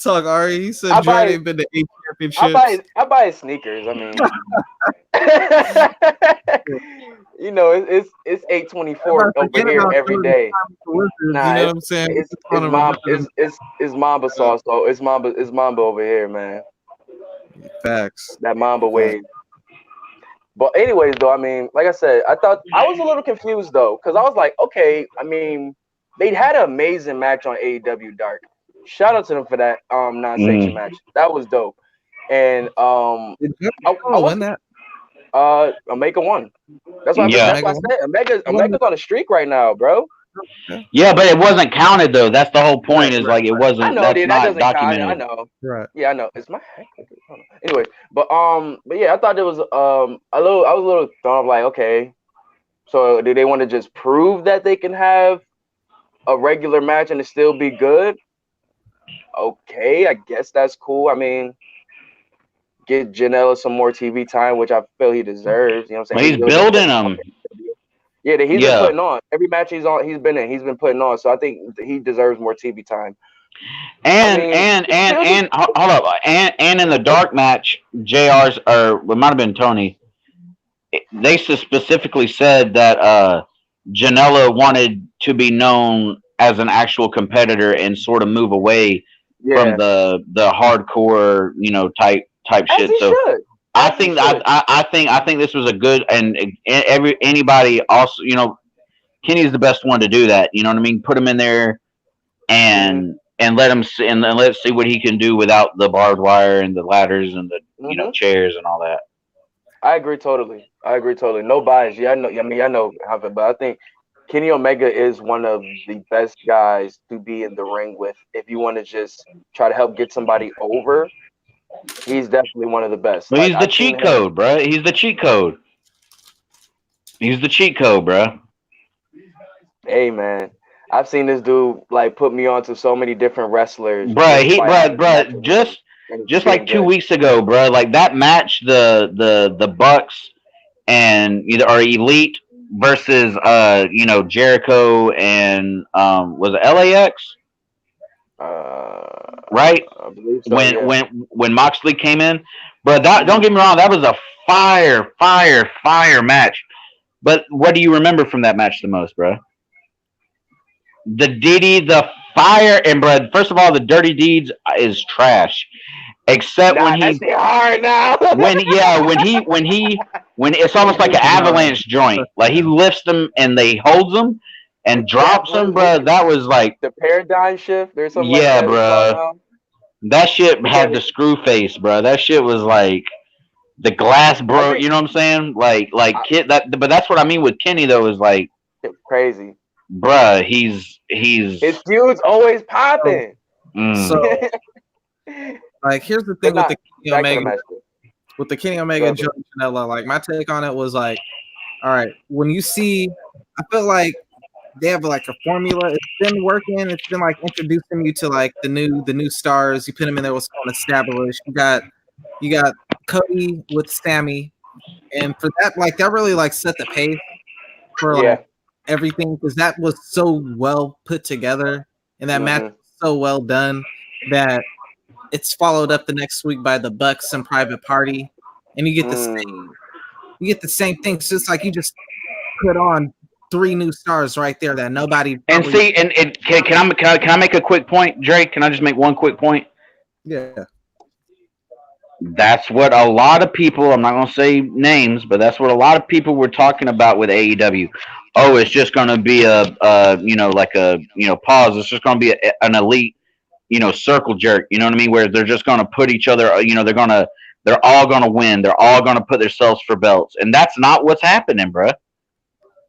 Talk Ari. He said I Jordan buy- ain't been to 8 championships. I buy his sneakers. I mean, you know, it's 824 over here every day. Wizards, Nah, you know what I'm saying? it's On a Mamba it's Mamba sauce. So it's Mamba over here, man. facts. That Mamba wave. But anyways, though, I mean, like I said, I was a little confused though, because I was like, okay, I mean, they had an amazing match on AEW Dark. Shout out to them for that non-sanction match. That was dope. And Did you I win that? Omega won. That's why Yeah. I said Omega's on a streak right now, bro. Yeah, but it wasn't counted though. That's the whole point. Is like it wasn't. I know, that's dude. That not doesn't count. documented. I know. Right. Yeah, I know. It's my anyway. But yeah, I thought it was I was a little thrown off. Like, okay, so do they want to just prove that they can have a regular match and it still be good? Okay, I guess that's cool. I mean, get Janela some more TV time, which I feel he deserves. You know what I'm Well, saying? he's building them. Yeah, he's been putting on every match he's been putting on. So I think he deserves more TV time. And hold up, and in the dark match, JR's or it might have been Tony. They specifically said that Janela wanted to be known as an actual competitor and sort of move away from the hardcore, you know, type shit. So should. I think this was a good and anybody also, you know, Kenny's the best one to do that. You know what I mean? Put him in there and let him and let's see what he can do without the barbed wire and the ladders and the you know chairs and all that. I agree totally. No bias. Yeah, I know. I mean, I know, but I think Kenny Omega is one of the best guys to be in the ring with. If you want to just try to help get somebody over, he's definitely one of the best. But he's the cheat code, bro. He's the cheat code. He's the cheat code, bro. Hey, man. I've seen this dude like put me onto so many different wrestlers. Bro, just like 2 weeks ago, bro. Like that match, the Bucks and either or Elite versus Jericho and was it LAX, right? I believe so. when Yeah. when when Moxley came in, but that, don't get me wrong, that was a fire match. But what do you remember from that match the most, bro? The Diddy, the fire, and bro. First of all, the Dirty Deeds is trash. Except when Nah, that he, shit hard now. when it's almost like an avalanche joint. Like he lifts them and they holds them and Yeah, drops them, bro. That was like, the paradigm shift. There's something like yeah, that it's called bro. now. That shit Yeah, had the screw face, bro. That shit was like the glass I bro. think You know what I'm saying? Like kid. That, but that's what I mean with Kenny though. Is like, it's crazy. bruh, he's. His feud's always So, popping. Mm. so like, here's the But thing with the not Kenny back to the Omega, match. and Though. Joey Janela. Like, my take on it was like, all right, when you see, I feel like they have like a formula. It's been working. It's been like introducing you to like the new stars. You put them in there, what's called established. You got Cody with Sammy, and for that, like that really like set the pace for like Yeah. everything, because that was so well put together and that match Hmm. was so well done that it's followed up the next week by the Bucks and Private Party, and Mm. you get the same thing. So it's like you just put on three new stars right there that nobody And probably. see, and can I make a quick point, Drake? Can I just make one quick point? Yeah. That's what a lot of people, I'm not going to say names, but that's what a lot of people were talking about with AEW. Oh, it's just going to be like a, pause. It's just going to be an elite, circle jerk. You know what I mean? Where they're just going to put each other, they're all going to win. They're all going to put themselves for belts. And that's not what's happening, bruh.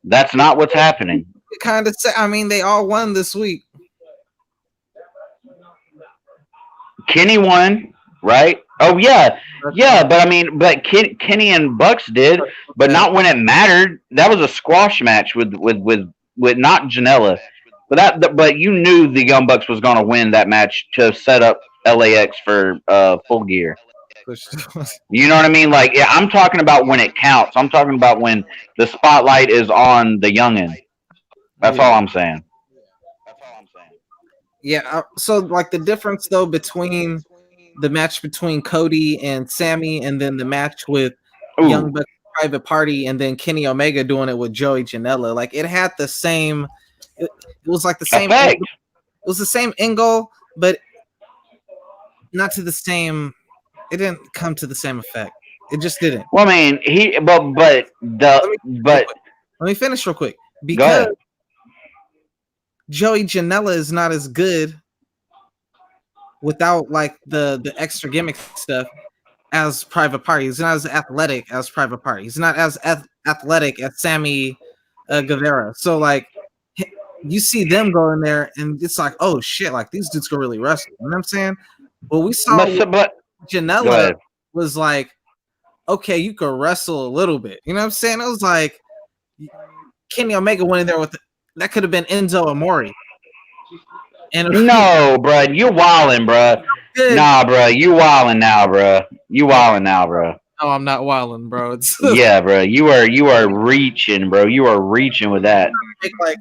That's not what's happening. Kind of. I mean, they all won this week. Kenny won, right? Oh yeah, but I mean, but Kenny and Bucks did, but not when it mattered. That was a squash match with not Janela, but you knew the Young Bucks was going to win that match to set up LAX for Full Gear. You know what I mean? Like, yeah, I'm talking about when it counts. I'm talking about when the spotlight is on the youngin. That's all I'm saying. Yeah. So like the difference though between the match between Cody and Sammy, and then the match with Ooh, Young Bucks Private Party, and then Kenny Omega doing it with Joey Janela. Like it had the same. It was like the same. effect. It was the same angle, but not to the same. It didn't come to the same effect. It just didn't. Well, I mean, Let me finish real quick, go because ahead. Joey Janela is not as good without like the extra gimmick stuff as Private Party. He's not as athletic as Private Party. He's not as athletic as Sammy Guevara. So like you see them go in there and it's like, oh shit, like these dudes can really wrestle. You know what I'm saying? What we saw with But go Janela ahead. was like, okay, you could wrestle a little bit. You know what I'm saying? It was like Kenny Omega went in there with that could have been Enzo Amore. And No, bro, you wildin', bro. good. Nah, bro, you wildin' now, bro. You wildin' now, bro. No, I'm not wilding, bro. It's Yeah, bro, you are reaching, bro. You are reaching with that, like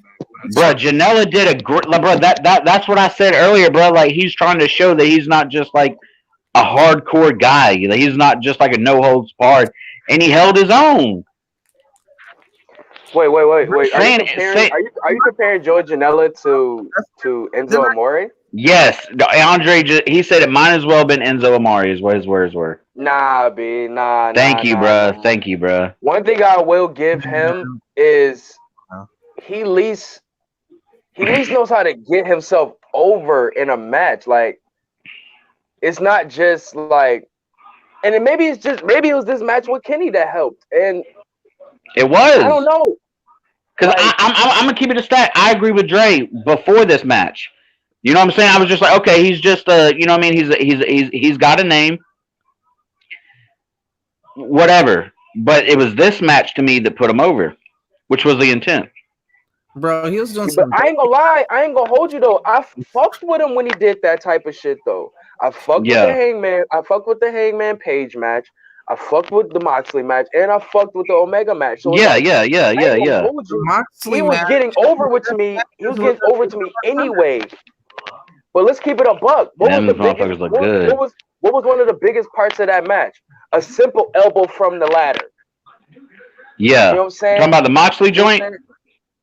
bro. Janela did a great, bro. That's what I said earlier, bro. Like he's trying to show that he's not just like a hardcore guy. He's not just like a no holds barred, and he held his own. Wait. Are you Saying- comparing? say- Are you comparing Joey Janela to Enzo Amore? Yes, Andre. He said it might as well have been Enzo Amore, is what his words were. Nah, B. Nah. Thank you, nah, bro. nah. Thank you, bro. One thing I will give him is he at least knows how to get himself over in a match. Like it's not just like, and then maybe it was this match with Kenny that helped, and It was. I don't know. Because Like- I'm gonna keep it a stat. I agree with Dre before this match. You know what I'm saying? I was just like, okay, he's just you know what I mean? He's got a name, whatever. But it was this match to me that put him over, which was the intent. bro, he was doing But some. I ain't gonna lie, I ain't gonna hold you though. I fucked with him when he did that type of shit though. I fucked with Yeah. the Hangman. I fucked with the Hangman Page match. I fucked with the Moxley match, and I fucked with the Omega match. So Yeah, like, yeah, yeah, I yeah, ain't gonna yeah. hold you. Moxley He was match. getting over with to me. He was getting over to me anyway. But let's keep it a buck. What was Them the biggest? motherfuckers look good. What was one of the biggest parts of that match? A simple elbow from the ladder. Yeah. You know what I'm saying? Talking about the Moxley joint?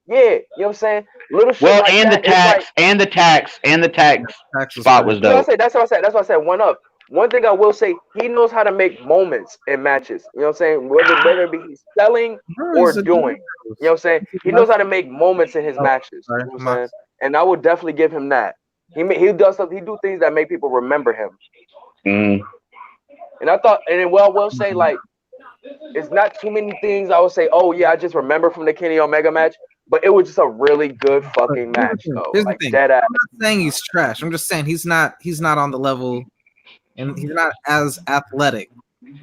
Yeah, you know what I'm saying? Little shit Well, like and that. the tax, and the tax, and the tax spot was You know what I dope. say? That's what I said. That's what I said. One up. One thing I will say, he knows how to make moments in matches. You know what I'm saying? Whether it be he's selling or doing. You know what I'm saying? He knows how to make moments in his matches. You know what I'm saying? And I would definitely give him that. He does something. He do things that make people remember him. Mm. And I thought, and then I will say, like, it's not too many things I would say, oh yeah, I just remember from the Kenny Omega match, but it was just a really good fucking match though. Here's like the thing. dead ass. I'm not saying he's trash. I'm just saying he's not on the level, and he's not as athletic.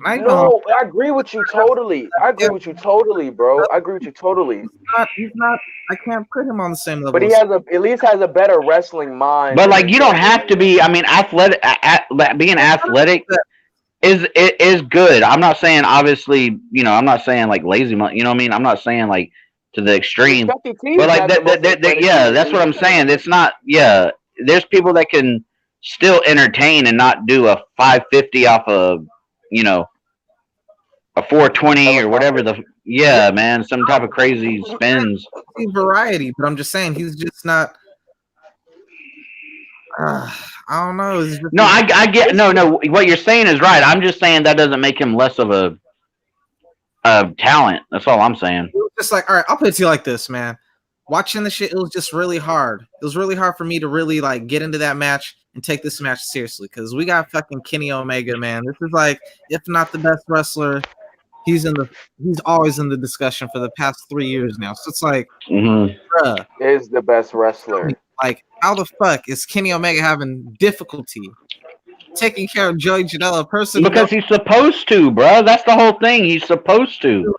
No, I agree with you totally. I agree with you totally, bro. I agree with you totally. He's not. I can't put him on the same level. But he at least has a better wrestling mind. But like, you don't have to be. I mean, athletic. Being athletic is good. I'm not saying, obviously, you know, I'm not saying like lazy. You know what I mean? I'm not saying like to the extreme. But like yeah, that's what I'm saying. It's not. Yeah, there's people that can still entertain and not do a 550 off of, you know, a 420 or whatever man, some type of crazy spins. He's variety, but I'm just saying he's just not. I don't know. No, I get no. What you're saying is right. I'm just saying that doesn't make him less of a talent. That's all I'm saying. It was just like, all right, I'll put it to you like this, man. Watching the shit, it was just really hard. It was really hard for me to really like get into that match and take this match seriously, because we got fucking Kenny Omega, man. This is like, if not the best wrestler, he's always in the discussion for the past 3 years now. So it's like, bruh, is the best wrestler. Like, how the fuck is Kenny Omega having difficulty taking care of Joey Janela personally? Because he's supposed to, bro. That's the whole thing. He's supposed to.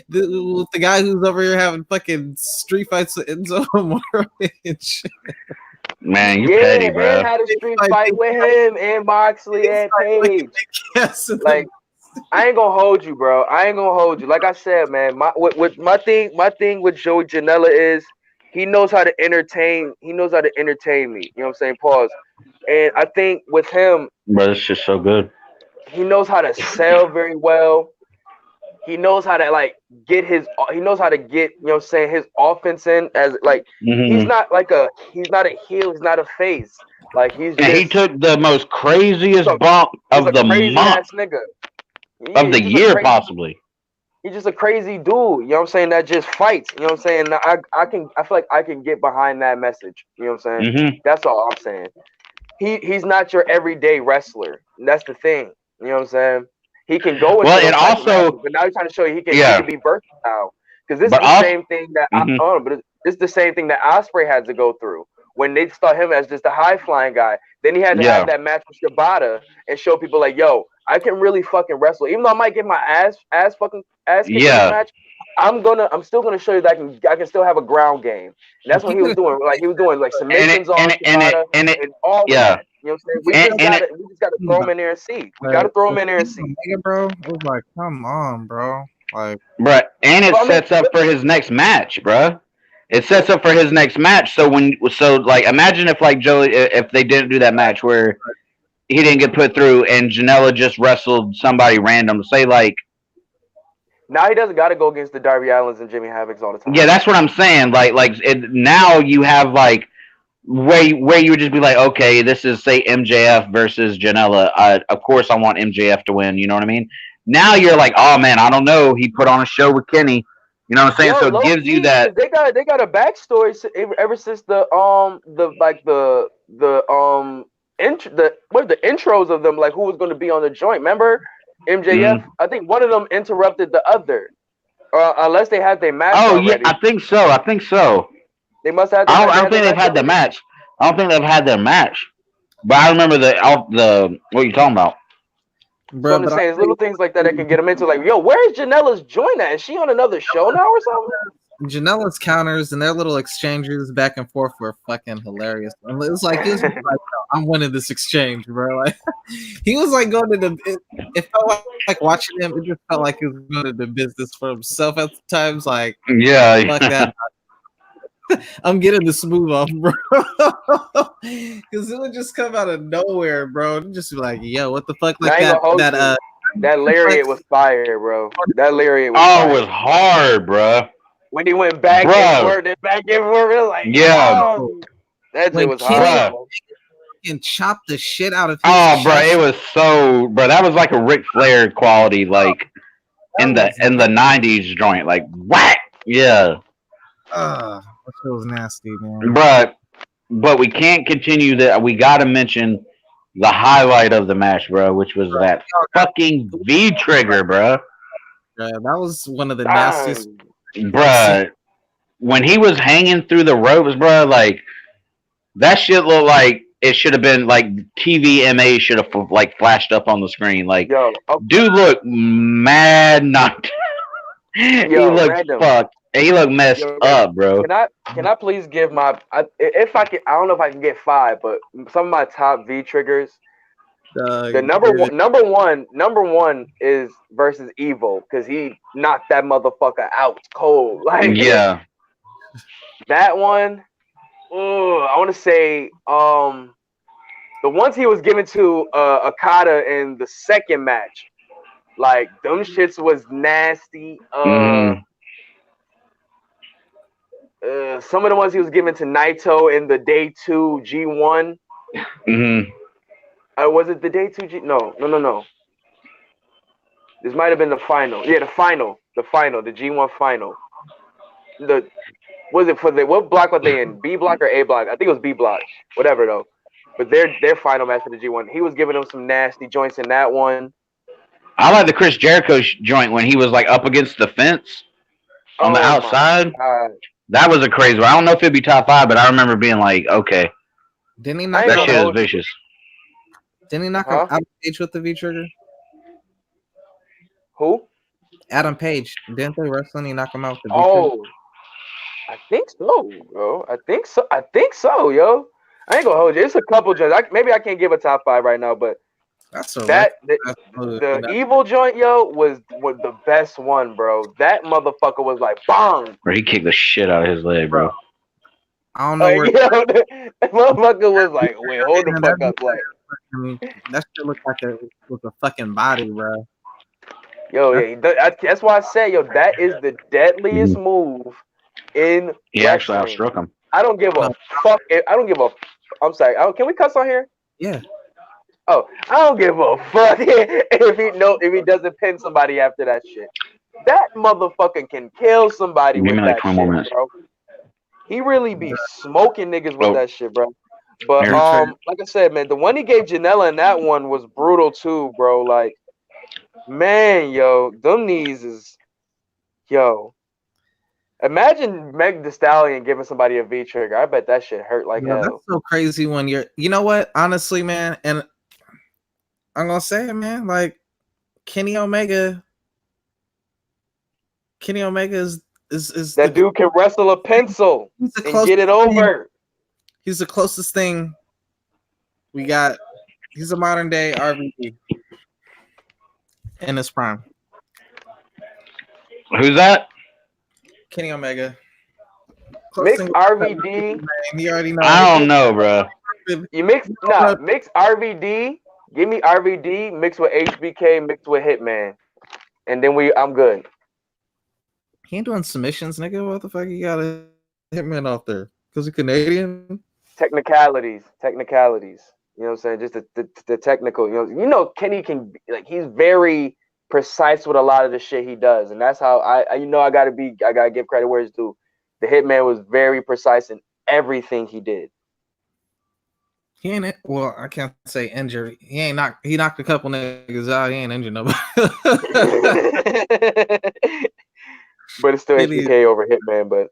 the guy who's over here having fucking street fights with Enzo Amore and shit. Man, you petty, bro. And had a street fight with him and Moxley and Page. Like, I ain't gonna hold you, bro. I ain't gonna hold you. Like I said, man, my thing with Joey Janela is he knows how to entertain. He knows how to entertain me. You know what I'm saying? Pause. And I think with him, bro, it's just so good. He knows how to sell very well. He knows how to like get he knows how to get, you know what I'm saying, his offense in, as like he's not a heel, he's not a face. Like he took the most craziest bump of the month, nigga. Of the year, possibly. He's just a crazy dude, you know what I'm saying, that just fights. You know what I'm saying? I feel like I can get behind that message. You know what I'm saying? That's all I'm saying. He's not your everyday wrestler. That's the thing. You know what I'm saying? He can go into and also, but now he's trying to show you he can be versatile. Because this is the same thing that it's the same thing that Ospreay had to go through when they saw him as just a high flying guy. Then he had to have that match with Shibata and show people like, yo, I can really fucking wrestle. Even though I might get my ass kicked in this match, I'm still gonna show you that I can still have a ground game. And that's what he was doing. Like he was doing like submissions on Shibata and all that. You know what I'm saying? We just gotta throw him in there and see. We gotta throw him in there and see. Bro, it was like, come on, bro. Like, bro, and it sets up for his next match, bro. It sets up for his next match. So like, imagine if like Joey, if they didn't do that match where he didn't get put through and Janela just wrestled somebody random. Say like, now he doesn't got to go against the Darby Allins and Jimmy Havocs all the time. Yeah, that's what I'm saying. Now you have like where you would just be like, okay, this is say MJF versus Janela. Of course, I want MJF to win. You know what I mean? Now you're like, oh man, I don't know. He put on a show with Kenny. You know what I'm saying? So it gives you that. They got a backstory ever since the intros of them, like who was going to be on the joint. Remember MJF? I think one of them interrupted the other, unless they had their match. Oh already. Yeah, I think so. They must have. I don't think they've had the match. I don't think they've had their match. But I remember the what are you talking about? Bro, so I'm just saying, little things like that can get them into like, yo, where's Janela's joint at? Is she on another show now or something? Janela's counters and their little exchanges back and forth were fucking hilarious. And it was like I'm winning this exchange, bro. Like he was like going to it felt like watching him. It just felt like he was going to the business for himself at times. Like Yeah. fuck that. I'm getting the smooth off, bro. Because it would just come out of nowhere, bro. It'd just be like, yo, what the fuck? Like that lariat was fire, bro. That lariat was Oh, fire. it was hard, bro. When he went back and forth and back and forth, it was like, yeah, that shit was Kenny hard. and chopped the shit out of his oh, bro, it was so, bro. That was like a Ric Flair quality, like in the '90s joint, like whack. Yeah. That shit was nasty, man. But we can't continue that. We got to mention the highlight of the match, bro, which was that fucking V trigger, bro. Yeah, that was one of the nastiest. Bruh, when he was hanging through the ropes, bro, like that shit looked like it should have been like TVMA should have like flashed up on the screen. Like, dude looked mad knocked. He looked fucked. He looked messed up, bro. Can I please give my if I can? I don't know if I can get 5, but some of my top V triggers. The number one is versus Evil because he knocked that motherfucker out cold. Like that one. I want to say the ones he was given to Okada in the second match, like them shits was nasty. Some of the ones he was given to Naito in the Day 2 G1. Was it the Day 2 G? No. This might have been the final. Yeah, the final, the G1 final. What block were they in? B block or A block? I think it was B block. Whatever though. But their final match for the G1, he was giving them some nasty joints in that one. I like the Chris Jericho joint when he was like up against the fence on the outside. That was a crazy one. I don't know if it'd be top 5, but I remember being like, okay. Didn't he knock that shit is vicious. Didn't he knock him out of Page with the V trigger? Who? Adam Page. Didn't they wrestling? He knocked him out with the V trigger? I think so, bro. I think so, yo. I ain't gonna hold you. It's a couple joints. Maybe I can't give a top 5 right now, but the Evil joint, yo, was the best one, bro. That motherfucker was like bong. Bro, he kicked the shit out of his leg, bro. I don't know where that motherfucker was like, wait, hold the fuck up, like that shit looked like it was a fucking body, bro. Yo, that's why I say, yo, that is the deadliest move in. He actually outstruck him. I don't give a fuck. I'm sorry. Can we cuss on here? Yeah. Oh, I don't give a fuck if he doesn't pin somebody after that shit. That motherfucker can kill somebody with that shit, bro. He really be smoking niggas with that shit, bro. But like I said, man, the one he gave Janela in that one was brutal too, bro. Like, man, yo, them knees is, yo. Imagine Meg Thee Stallion giving somebody a V trigger. I bet that shit hurt like hell. That's so crazy when you're. You know what? Honestly, man, and I'm gonna say it, man. Like Kenny Omega is that dude can wrestle a pencil and get it over. He's the closest thing we got. He's a modern day RVD in his prime. Who's that? Kenny Omega. Mix RVD. You already know. I don't know, bro. You mix RVD. Give me RVD mixed with HBK mixed with Hitman, and then I'm good. He ain't doing submissions, nigga. What the fuck you got a Hitman off there? Because he's Canadian. Technicalities. You know what I'm saying? Just the technical. You know, Kenny can he's very precise with a lot of the shit he does, and that's how I gotta give credit where it's due. The Hitman was very precise in everything he did. He ain't I can't say injured. He knocked a couple niggas out. He ain't injured nobody. But it's still HBK over Hitman. But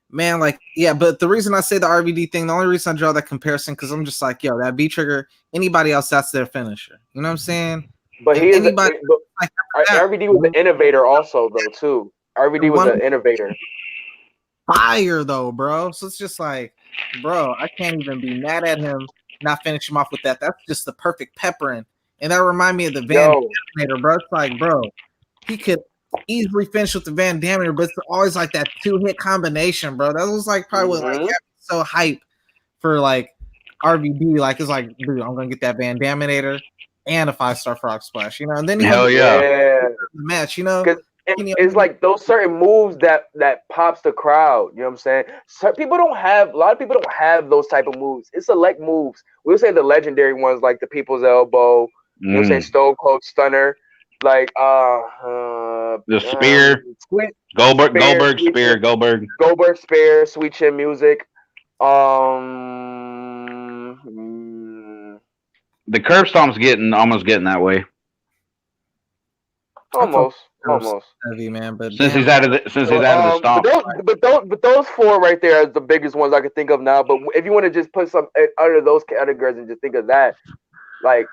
man, but the reason I say the RVD thing, the only reason I draw that comparison, because I'm just like, yo, that B trigger, anybody else, that's their finisher. You know what I'm saying? But RVD was an innovator also, though, too. RVD was an innovator. Fire though, bro. So it's just like, bro, I can't even be mad at him not finishing him off with that. That's just the perfect peppering. And that remind me of the Van Daminator, bro. It's like, bro, he could easily finish with the Van Daminator, but it's always like that 2-hit combination, bro. That was like probably what like got me so hype for like RVD. Like it's like, dude, I'm gonna get that Van Daminator and a 5-star Frog Splash, you know. And then he had the match, you know. It's like those certain moves that pops the crowd. You know what I'm saying? A lot of people don't have those type of moves. It's select moves. We'll say the legendary ones like the People's Elbow. You know what I'm saying? Stone Cold Stunner. Like the Spear. Goldberg Spear. Sweet Chin Music. The curb stomp's almost getting that way. Almost heavy, man. But since he's out of the stomp. But those four right there are the biggest ones I can think of now. But if you want to just put some under those categories and just think of that, like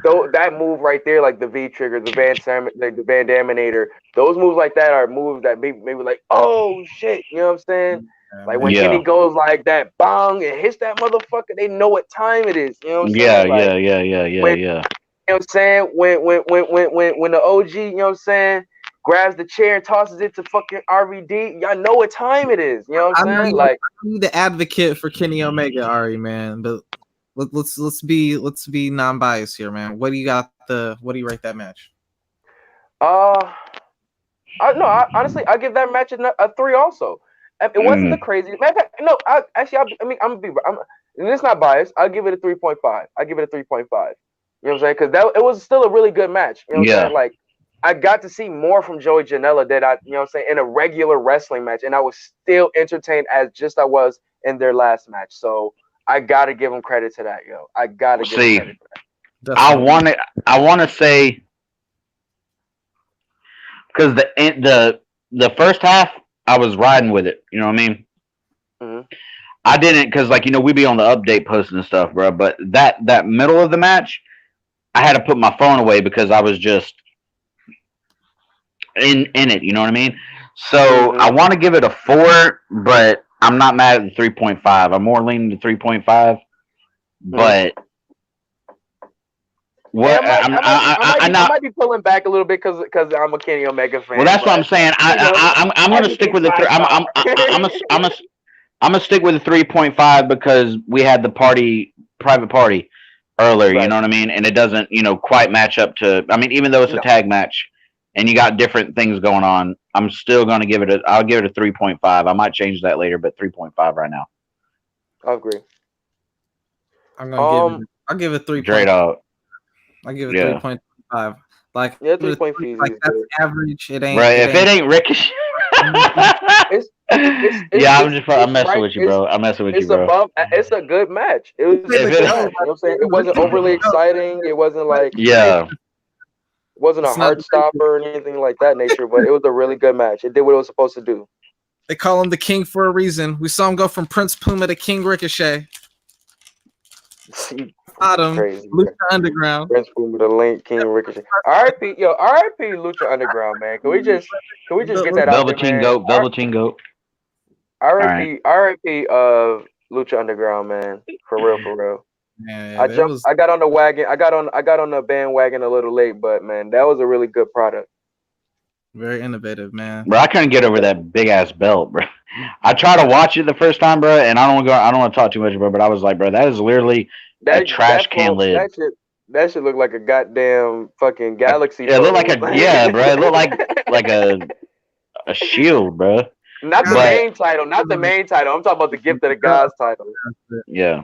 that move right there, like the V trigger, the Van Daminator, those moves like that are moves that maybe like, oh shit, you know what I'm saying? Like when Kenny goes like that, bong, and hits that motherfucker, they know what time it is. You know what I'm saying? Yeah. You know what I'm saying? When the OG, you know what I'm saying, grabs the chair and tosses it to fucking RVD, y'all know what time it is. You know what I'm saying? Like, I'm the advocate for Kenny Omega, Ari, man. But let's be non-biased here, man. What do you rate that match? Honestly, I give that match a 3 also. It wasn't the craziest. And it's not biased. I'll give it a 3.5. I give it a 3.5. You know what I'm saying? Because it was still a really good match. You know what I'm saying? Like, I got to see more from Joey Janela than you know what I'm saying, in a regular wrestling match. And I was still entertained as I was in their last match. So I got to give them credit to that, yo. I got to give them credit for that. I want to say, because the first half, I was riding with it. You know what I mean? Mm-hmm. I didn't, because like, you know, we be on the update posting and stuff, bro. But that middle of the match, I had to put my phone away because I was just in it. You know what I mean? So I want to give it a 4, but I'm not mad at the 3.5. I'm more leaning to 3.5. But what I might be pulling back a little bit because I'm a Kenny Omega fan. Well, that's what I'm saying. I'm going to stick with the 3. I'm gonna stick with the 3.5 because we had the private party earlier. Right. You know what I mean? And it doesn't, you know, quite match up to. I mean, even though it's a tag match, and you got different things going on, I'm still gonna give it I'll give it a 3.5. I might change that later, but 3.5 right now. I agree. I'll give it 3. Straight up. I'll give it 3.5. Like 3.5. Like that's average. It ain't. Right. If it ain't Ricochet. I'm messing with you, bro. I'm messing with you, bro. It's a good match. It was a good match. You know what I'm saying? It wasn't overly exciting. It wasn't like it wasn't a heart stopper or anything like that nature, but it was a really good match. It did what it was supposed to do. They call him the King for a reason. We saw him go from Prince Puma to King Ricochet. Crazy, Lucha Underground. Prince Puma to Link King Ricochet. R.I.P. Lucha Underground, man. Can we just get that out there, man? Velveteen Goat. R.I.P. Lucha Underground, man. For real. Man, I got on the wagon. I got on the bandwagon a little late, but man, that was a really good product. Very innovative, man. Bro, I couldn't get over that big ass belt, bro. I tried to watch it the first time, bro, and I don't want to talk too much, bro. But I was like, bro, that is literally a trash can lid. That should look like a goddamn fucking galaxy. It looked like bro. It looked like a shield, bro. Not the main title. I'm talking about the Gift of the Gods title. Yeah.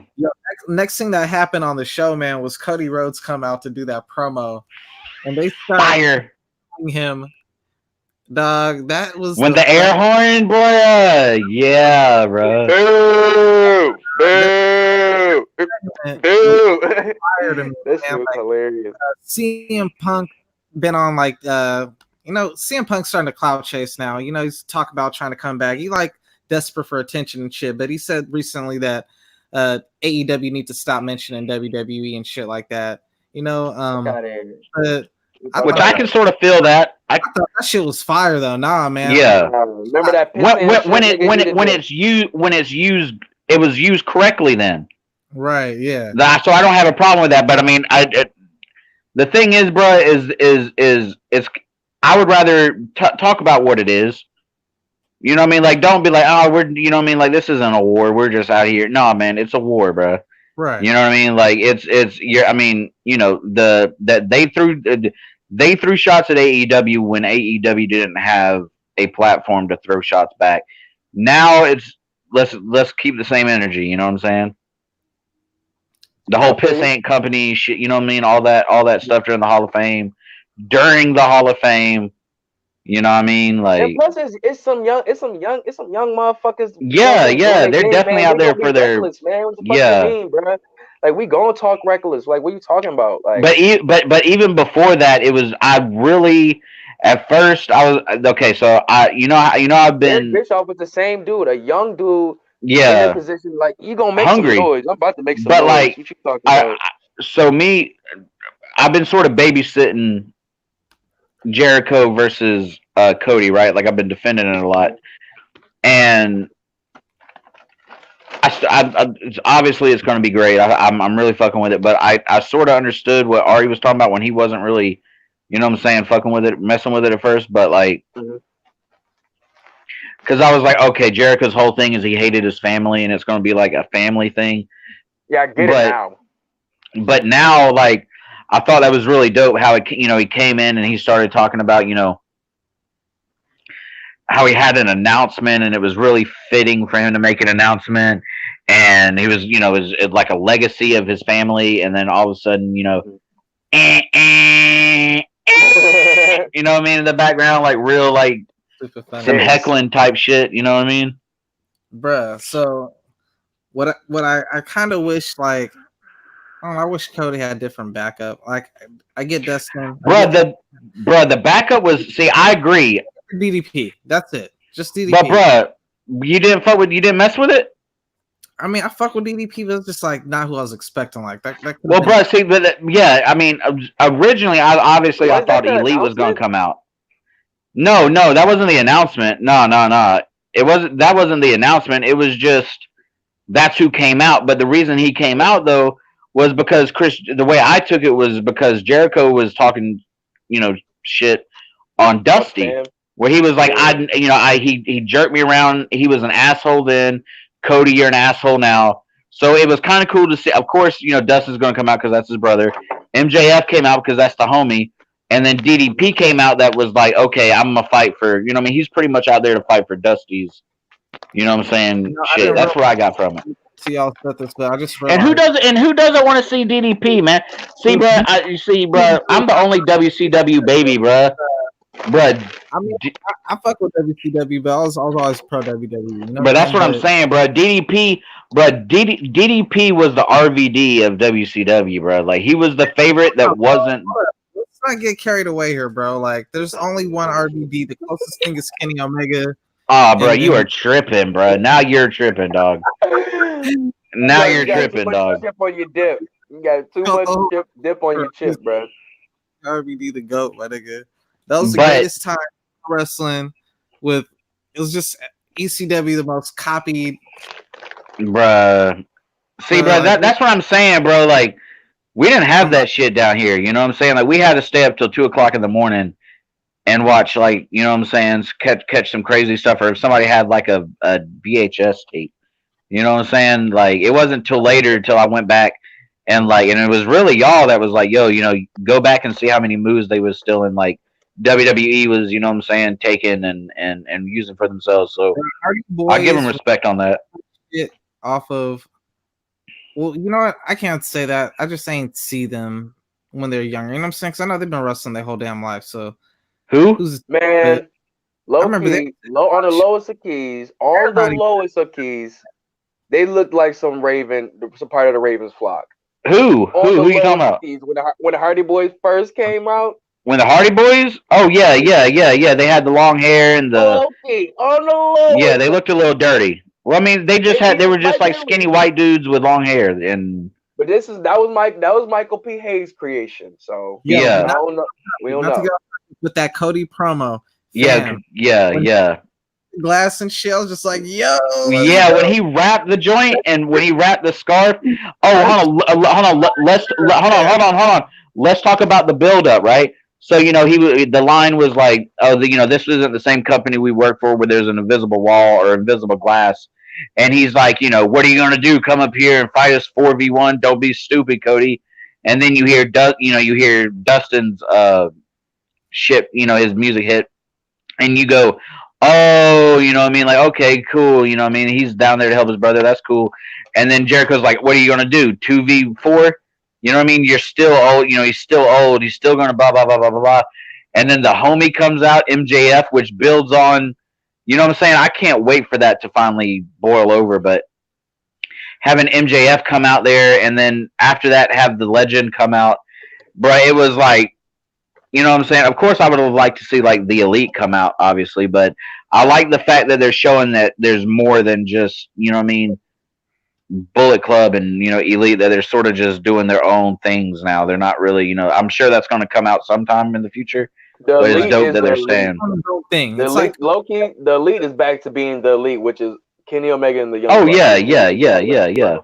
Next thing that happened on the show, man, was Cody Rhodes come out to do that promo, and they started him. Dog, that was when the air horn, boy. Yeah, bro. Boo! This was hilarious. CM Punk been on like CM Punk's starting to clout chase now. You know, he's talking about trying to come back. He like desperate for attention and shit. But he said recently that AEW need to stop mentioning WWE and shit like that. You know, which I can sort of feel that. I thought that shit was fire though. Nah, man. Yeah. Remember that When it's used, it was used correctly then. Right. Yeah. So I don't have a problem with that. But I mean, the thing is, bro, is I would rather talk about what it is. You know what I mean? Like, don't be like, oh, you know what I mean? Like, this isn't a war. We're just out here. No, man, it's a war, bro. Right. You know what I mean? Like, I mean, you know, they threw shots at AEW when AEW didn't have a platform to throw shots back. Now it's let's keep the same energy. You know what I'm saying? The whole piss ain't company shit. You know what I mean? All that stuff during the Hall of Fame, during the Hall of Fame. You know what I mean? Like, and plus, it's some young motherfuckers. Yeah, they're definitely out there for their reckless, man. What the fuck you mean, bro? Like, we gonna talk reckless. Like, what are you talking about? Like, but even before that, it was at first I was okay. So I've been Bischoff was the same dude, a young dude. Yeah, in a position like you gonna make hungry. some noise. I'm about to make some but noise. Like, what you talking about? I've been sort of babysitting Jericho versus Cody, right? Like, I've been defending it a lot, and obviously it's going to be great. I'm really fucking with it, but I sort of understood what Ari was talking about when he wasn't really, you know what I'm saying, fucking with it, messing with it at first, but like, because I was like, okay, Jericho's whole thing is he hated his family, and it's going to be like a family thing. Yeah, I get it now. But now, like, I thought that was really dope how he came in and he started talking about, you know, how he had an announcement, and it was really fitting for him to make an announcement, and he was, you know, it was like a legacy of his family, and then all of a sudden, you know, you know what I mean, in the background, like real, like some heckling type shit, you know what I mean, bruh. So what I kind of wish, like, I don't know, I wish Cody had different backup. Like, I get Dustin, the backup was, see, I agree. DDP. That's it. Just DDP. But you didn't mess with it? I mean, I fuck with DDP, but it's just like not who I was expecting. Like that well, bro, see, but yeah, I mean, originally, I thought Elite was going to come out. No, that wasn't the announcement. No. That wasn't the announcement. It was just that's who came out. But the reason he came out though was because the way I took it was because Jericho was talking, you know, shit on Dusty. Where he was like, he jerked me around. He was an asshole then. Cody, you're an asshole now. So it was kind of cool to see. Of course, you know, Dustin's going to come out because that's his brother. MJF came out because that's the homie. And then DDP came out that was like, okay, I'm going to fight for, you know what I mean? He's pretty much out there to fight for Dusty's, you know what I'm saying? Shit, that's where I got from it. See, y'all said this, but I just realized. And who doesn't want to see DDP, man? See, bro, I'm the only WCW baby, bro. Bruh, I mean, I fuck with WCW, but I was always pro WWE. You know but that's what I'm saying, bro. DDP was the RVD of WCW, bro. Like, he was the favorite that wasn't. Let's not get carried away here, bro. Like, there's only one RVD. The closest thing is Kenny Omega. Oh, bro, you are tripping, bro. Now you're tripping, dog. Now you're tripping, dog. Chip on your dip. You got too much dip on your chip, bro. RVD the GOAT, my nigga. That was the greatest time wrestling. It was just ECW, the most copied. Bruh. See, bro, that's what I'm saying, bro. Like, we didn't have that shit down here. You know what I'm saying? Like, we had to stay up till 2:00 in the morning and watch, like, you know what I'm saying, catch some crazy stuff. Or if somebody had like a VHS tape, you know what I'm saying? Like, it wasn't till later till I went back and it was really y'all that was like, yo, you know, go back and see how many moves they was still in, like, WWE was, you know what I'm saying, taking and using for themselves. So I give them respect on that. Off of, well, you know what? I can't say that. I just ain't see them when they're younger. You know what I'm saying? Because I know they've been wrestling their whole damn life. So who's man? Low key, on the lowest of keys, they looked like some part of the Ravens flock. Who you talking about? When the Hardy Boys first came out. When the Hardy Boys? Oh, yeah. They had the long hair and the... Yeah, they looked a little dirty. Well, I mean, they were just like skinny white dudes with long hair. But that was Michael P. Hayes' creation. So, yeah. we don't know. with that Cody promo. Yeah, Fam, yeah, when yeah. Glass and shit, I was just like, yo, let's Yeah, when go. he wrapped the joint and when he wrapped the scarf. Oh, hold on, hold on. Hold on. Let's talk about the build up, right? So the line was like, oh, this isn't the same company we work for where there's an invisible wall or invisible glass, and he's like, what are you gonna do? Come up here and fight us 4v1? Don't be stupid, Cody. And then you hear Dustin's ship, his music hit, and you go, oh, you know what I mean? Like, okay, cool. You know what I mean? He's down there to help his brother. That's cool. And then Jericho's like, what are you going to do? 2v4? You know what I mean? You're still old. He's still old. He's still going to blah, blah, blah, blah, blah, blah. And then the homie comes out, MJF, which builds on, you know what I'm saying? I can't wait for that to finally boil over. But having MJF come out there and then after that have the legend come out, bro, it was like, you know what I'm saying? Of course, I would have liked to see like the Elite come out, obviously, but I like the fact that they're showing that there's more than just, you know what I mean, Bullet Club and Elite. That they're sort of just doing their own things now. They're not really, I'm sure that's going to come out sometime in the future. The But it's Elite dope is that the they're Elite. saying. Thing. The It's Elite, like low-key, the Elite is back to being the Elite, which is Kenny Omega and the Young Oh Bucks. yeah.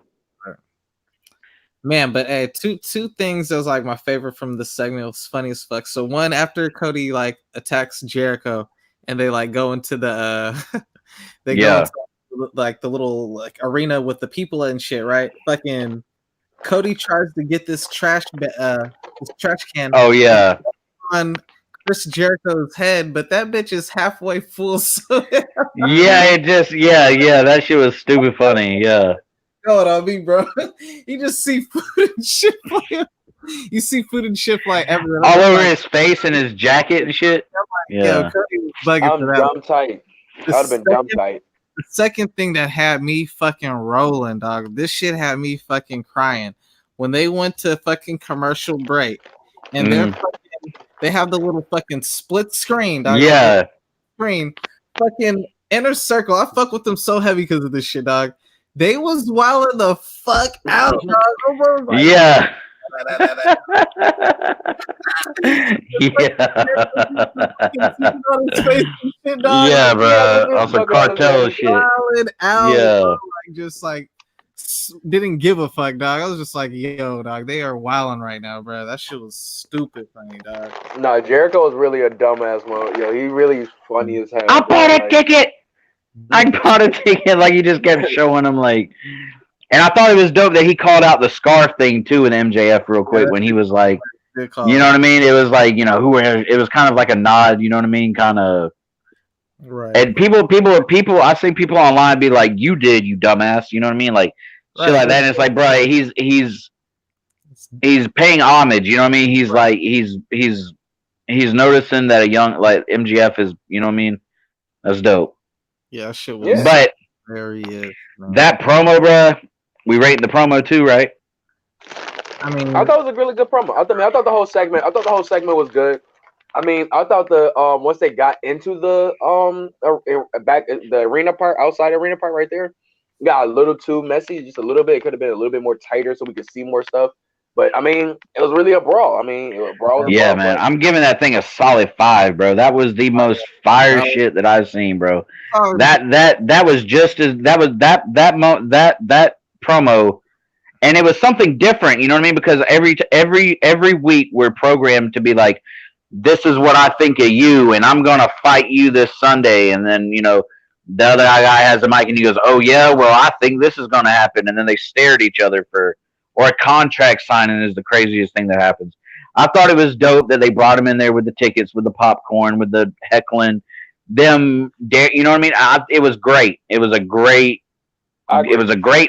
man, but hey, two things that was like my favorite from the segment. It was funny as fuck. So one, after Cody like attacks Jericho and they like go into the they go Yeah. into like the little like arena with the people and shit, right? Fucking Cody tries to get this trash can Oh yeah. on Chris Jericho's head, but that bitch is halfway full. So Yeah, that shit was stupid funny. Yeah. going on me, bro. You just see food and shit fly. You see food and shit fly everywhere. All over his face and his jacket and shit. Yo, Yeah. Cody was bugging I'm for that. dumb tight. The I would have been dumb second- tight. The second thing that had me fucking rolling, dog. This shit had me fucking crying when they went to fucking commercial break, and they have the little fucking split screen, dog. Yeah. Screen, fucking Inner Circle. I fuck with them so heavy because of this shit, dog. They was wilding the fuck out, dog. Like, Yeah. Yeah, bro. On some cartel shit. Out, Yeah. bro. Like, just like didn't give a fuck, dog. I was just like, yo, dog, they are wilding right now, bro. That shit was stupid funny, dog. No, Jericho is really a dumbass mode. Yo, he really is funny as hell. I bought a ticket. I bought a ticket. Like he just kept showing him like, and I thought it was dope that he called out the scarf thing too with MJF real quick when he was like, Good call. you know what I mean? It was like it was kind of like a nod. You know what I mean? Kind of. Right. And people. I've seen people online be like, "You did, you dumbass." You know what I mean? Like shit like that. And it's like, bro, he's paying homage. You know what I mean? He's like he's noticing that a young like MGF is. You know what I mean? That's dope. Yeah, that shit was. But there he is. Man. that promo, bro, we rate the promo too, right? I mean, I thought it was a really good promo. I thought the whole segment was good. I mean, I thought the once they got into the back the arena part, outside arena part right there, got a little too messy, just a little bit. It could have been a little bit more tighter so we could see more stuff. But I mean, it was really a brawl. I mean, Yeah, man. I'm giving that thing a solid 5, bro. That was the most fire shit that I've seen, bro. That was just as that promo, and it was something different. You know what I mean? Because every week we're programmed to be like, this is what I think of you, and I'm gonna fight you this Sunday, and then the other guy has the mic and he goes, oh yeah, well I think this is gonna happen, and then they stare at each other or a contract signing is the craziest thing that happens. I thought it was dope that they brought him in there with the tickets, with the popcorn, with the heckling, you know what I mean? It was great. It was a great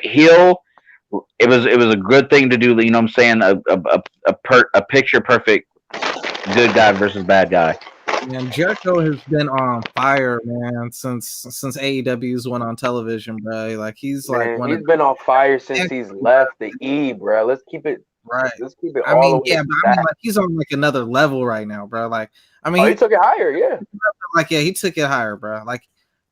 heel. It was a good thing to do. You know what I'm saying? A picture perfect good guy versus bad guy. Man, Jericho has been on fire, man, since AEW's went on television, bro. Like he's been on fire since he's left the E, bro. Let's keep it right. Let's keep it. I mean, yeah, but I mean, like he's on like another level right now, bro. Like, I mean, he took it higher, yeah. Like, yeah, he took it higher, bro. Like,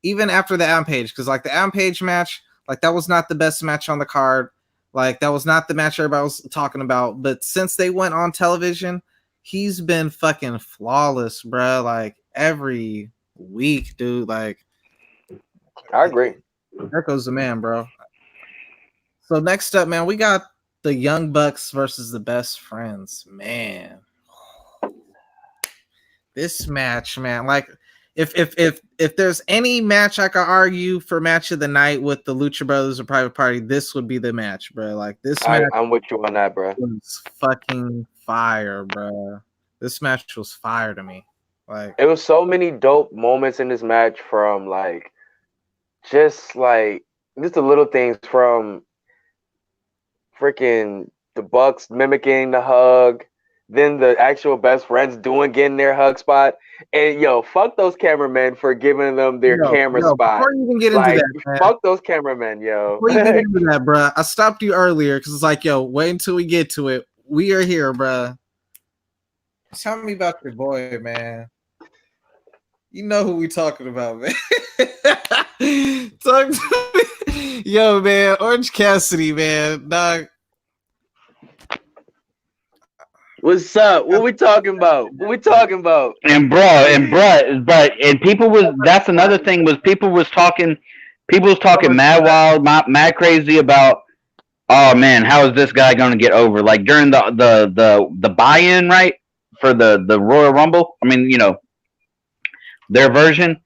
even after the Adam Page, because like the Adam Page match, like that was not the best match on the card. Like that was not the match everybody was talking about. But since they went on television, he's been fucking flawless, bro. Like every week, dude. Like, I agree. there goes the man, bro. So next up, man, we got the Young Bucks versus the Best Friends. Man, this match, man, like if there's any match I could argue for match of the night with the Lucha Brothers or Private Party, this would be the match, bro. Like this match I'm with you on that, bro. was fucking fire, bro. This match was fire to me. Like It was so many dope moments in this match from just the little things from freaking the Bucks mimicking the hug, then the actual Best Friends getting their hug spot. And yo, fuck those cameramen for giving them their camera spot. Before you even get into that, man, fuck those cameramen, yo. before you get into that, bro, I stopped you earlier because it's like, yo, wait until we get to it. We are here, bro. Tell me about your boy, man. You know who we talking about, man. Talk to me. Yo, man, Orange Cassidy, man, dog. What's up? What we talking about? What we talking about? And people was that's another thing was people was talking mad wild, mad crazy about, oh man, how is this guy gonna get over? Like during the buy-in, right? For the Royal Rumble. I mean, their version.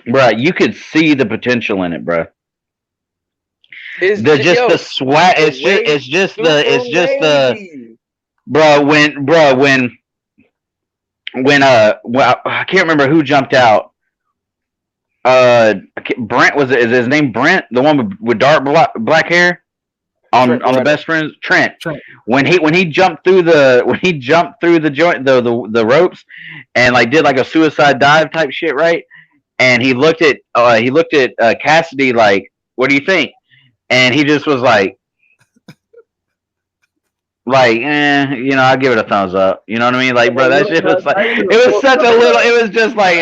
Bruh, you could see the potential in it, bruh. The swag. It's just the when I can't remember who jumped out. Brent is his name Brent, the one with dark black hair on the Best Friends. Trent. When he jumped through the joint the ropes and like did like a suicide dive type shit, right? And he looked at Cassidy like, what do you think? And he just was like, I'll give it a thumbs up. You know what I mean? Like, bro, that shit was like, it was such a little, it was just like,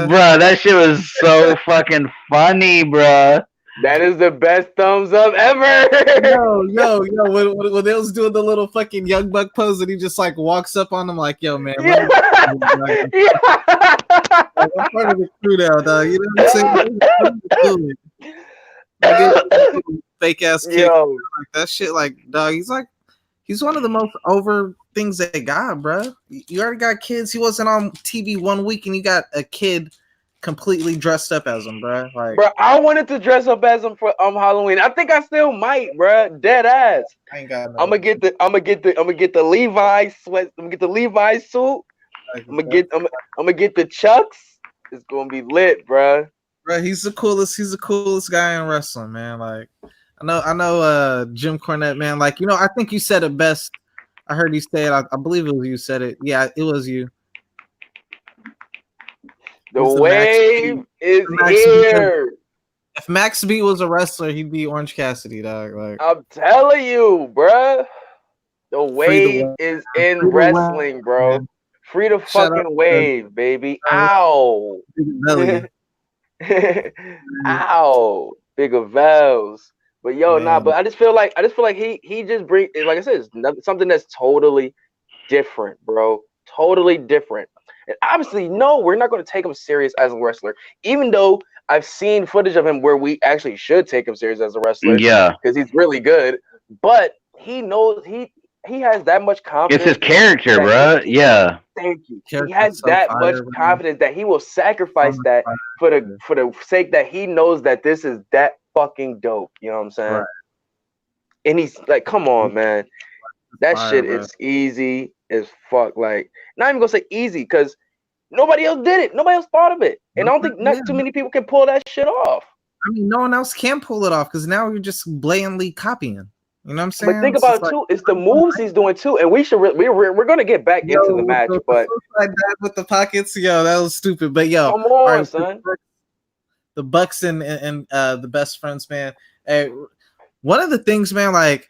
bro, that shit was so fucking funny, bro. That is the best thumbs up ever. Yo, when they was doing the little fucking Young Buck pose and he just like walks up on them like, yo, man. Yeah. I'm part of the crew now, dog. You know what I'm saying? Fake ass kick. Like that shit, like, dog, he's one of the most over things they got, bro. You already got kids. He wasn't on TV 1 week and you got a kid completely dressed up as him, bro. Like, bro, I wanted to dress up as him for Halloween. I think I still might, bro. Dead ass. I ain't got no. I'm gonna get the Levi sweat. I'm gonna get the Levi suit. I'm gonna get the Chucks. It's gonna be lit, bro. Bro, he's the coolest guy in wrestling, man. Like, I know Jim Cornette, man. Like, I think you said it best. I heard you say it. I believe it was you said it. Yeah, it was you. The wave is here. If Max B was a wrestler, he'd be Orange Cassidy, dog. Like, I'm telling you, bro. The wave is in wrestling, bro. Free the fucking wave, baby. Ow. Ow. Bigger valves. But yo, but I just feel like he just brings, like I said, it's something that's totally different, bro. Totally different. And obviously, no, we're not going to take him serious as a wrestler, even though I've seen footage of him where we actually should take him serious as a wrestler. Yeah. Because he's really good. But he knows he has that much confidence. It's his character, bro. Yeah. Thank you. He has that much confidence that he will sacrifice that for the sake that he knows that this is that fucking dope. You know what I'm saying? Right. And he's like, come on, man. That shit is easy as fuck. Like, not even gonna say easy because nobody else did it. Nobody else thought of it. And I don't think not too many people can pull that shit off. I mean, no one else can pull it off because now you're just blatantly copying. You know what I'm saying? But think about it too. It's the moves he's doing too, and we're gonna get back into the match. But with the pockets, that was stupid. But come on, son. The Bucks and the Best Friends, man. Hey, one of the things, man, like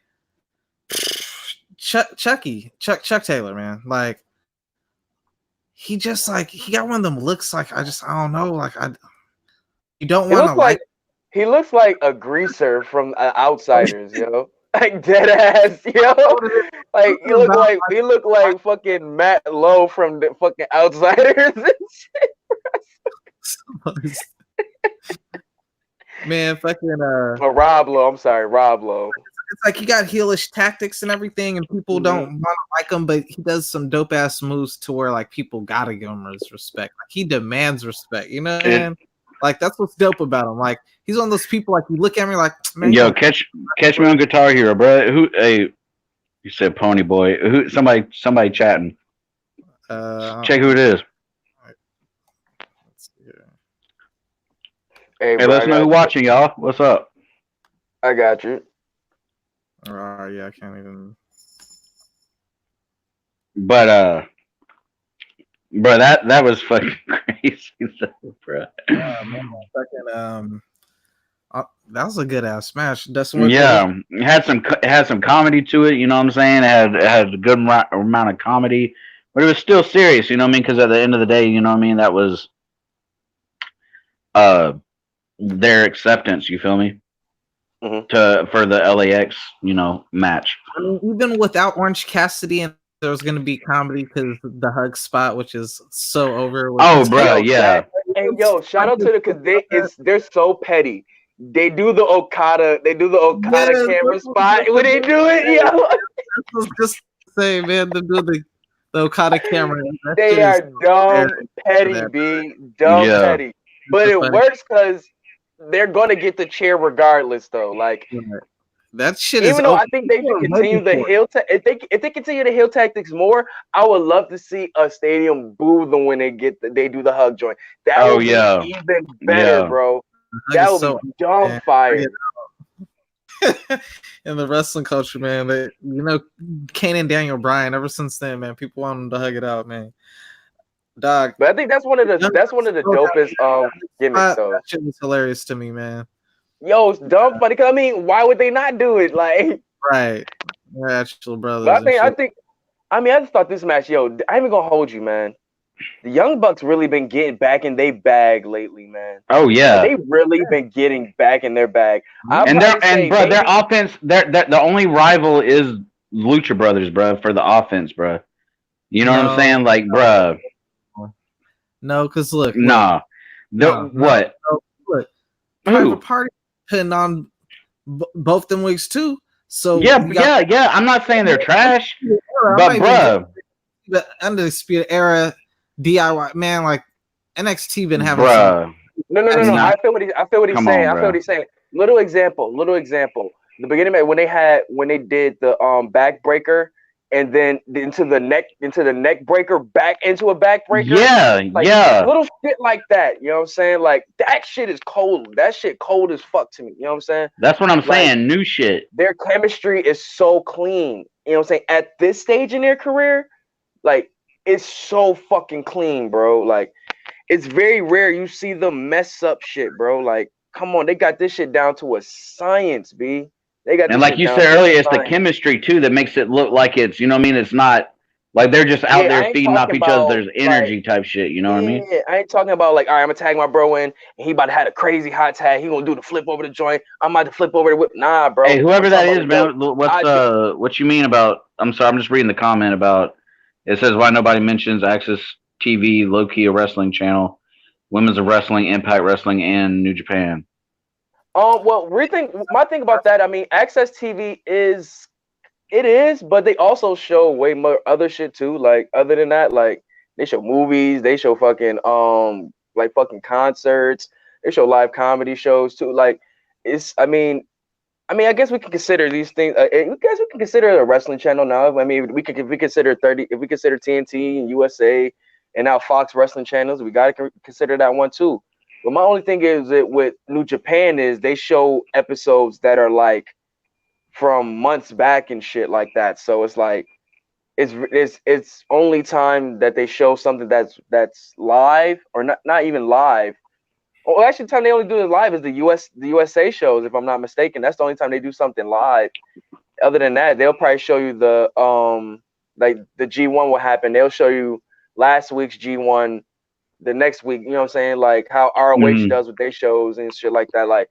Chuck Taylor, man, like he just like he got one of them looks like I don't know, like you don't want to like. He looks like a greaser from Outsiders, yo. Like dead ass, yo. Like he look like fucking Matt Lowe from the fucking Outsiders. Man, fucking Rob Lowe. I'm sorry, Rob Lowe. it's like he got heelish tactics and everything, and people don't want to like him, but he does some dope ass moves to where like people gotta give him his respect. Like he demands respect, you know, man. Like that's what's dope about him. Like he's one of those people. Like you look at me like, man, yo, catch me on Guitar Hero, bro. Who? Hey, you said Pony Boy. Who? Somebody chatting. Check who it is. Hey, bro, let us know who's watching, y'all. What's up? I got you. Yeah, I can't even. But bro, that was fucking crazy, though, bro. Man, fucking that was a good ass match. Yeah, it had some comedy to it. You know what I'm saying? It had a good amount of comedy, but it was still serious. You know what I mean? Because at the end of the day, you know what I mean, that was their acceptance. You feel me? For the LAX, match. I mean, even without Orange Cassidy, and there was going to be comedy because the hug spot, which is so over. Oh, bro, yeah. And yo, shout out to them because they're so petty. They do the Okada camera spot when they do it. Yeah, I was just saying, man, they do the Okada camera. They are dumb petty, B. Dumb petty. But it works because they're gonna get the chair regardless, though. Like that shit. Even though I think they should continue the heel, if they continue the heel tactics more, I would love to see a stadium boo them when they do the hug joint. That would be even better, bro. That would be dumb fire. In the wrestling culture, man, Kane and Daniel Bryan. Ever since then, man, people want them to hug it out, man. Dog. But I think that's one of the dopest gimmicks, though. That shit was hilarious to me, man. Yo, it's dumb funny. Cause I mean, why would they not do it? Like, right? They're actual brothers. But I just thought this match, yo, I ain't even gonna hold you, man. The Young Bucks really been getting back in their bag lately, man. Oh yeah, they really been getting back in their bag. Bro, their offense, the only rival is Lucha Brothers, bro, for the offense, bro. You know what I'm saying? Like, bro. No, because look. What? Look. Private Party putting on both them weeks too. So yeah. I'm not saying they're trash, but bro, the Undisputed Era DIY, man, like NXT been having. No. I feel what he's saying. I feel what he's saying. Little example. The beginning when they did the backbreaker and then into the neck breaker back into a backbreaker. Yeah. Little shit like that. You know what I'm saying? Like that shit is cold. That shit cold as fuck to me. You know what I'm saying? That's what I'm saying. New shit. Their chemistry is so clean. You know what I'm saying? At this stage in their career, like it's so fucking clean, bro. Like it's very rare you see them mess up shit, bro. Like, come on, they got this shit down to a science, B. They got, and like you said earlier, it's the chemistry too that makes it look like it's, you know what I mean? It's not like they're just out there feeding off each other's energy type shit. You know what I mean? Yeah, I ain't talking about like, all right, I'm gonna tag my bro in, and he about to have a crazy hot tag. He gonna do the flip over the joint. I'm about to flip over the whip. Nah, bro. Hey, whoever that is, man. What you mean about? I'm sorry, I'm just reading the comment about. It says why nobody mentions Access TV, low key a wrestling channel, Women's of Wrestling, Impact Wrestling, and New Japan. Well, my thing about that, I mean, Access TV is, but they also show way more other shit too. Like, other than that, like they show movies, they show fucking like fucking concerts, they show live comedy shows too. Like, I mean, I guess we can consider these things. I guess we can consider it a wrestling channel now. I mean, if we consider TNT and USA and now Fox wrestling channels, we gotta consider that one too. But my only thing is that with New Japan is they show episodes that are like from months back and shit like that. So it's like it's only time that they show something that's live or not even live. Well, actually, the time they only do it live is the USA shows, if I'm not mistaken. That's the only time they do something live. Other than that, they'll probably show you the like the G1 will happen. They'll show you last week's G1 the next week. You know what I'm saying? Like how ROH does with their shows and shit like that. Like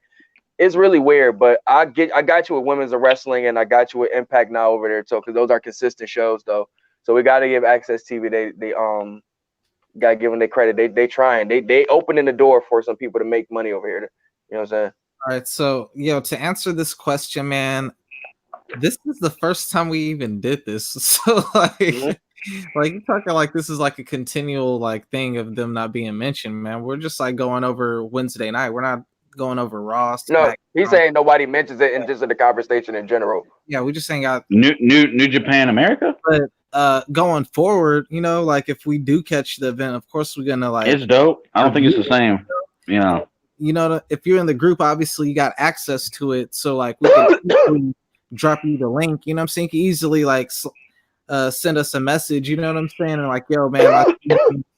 it's really weird. But I got you with women's wrestling, and I got you with Impact now over there too, because those are consistent shows though. So we got to give Access TV they gotta give them their credit. They trying. They opening the door for some people to make money over here. You know what I'm saying? All right, so to answer this question, man, this is the first time we even did this. So like, like you're talking like this is like a continual like thing of them not being mentioned, man. We're just like going over Wednesday night. We're not going over Raw. No, he's saying nobody mentions it in just in the conversation in general. Yeah, we just ain't got New Japan America. But going forward, like if we do catch the event, of course we're gonna like. It's dope. I don't think it's the same. If you're in the group, obviously you got access to it. So like we can drop you the link. You know what I'm saying? You can easily like send us a message. You know what I'm saying? And like, yo, man,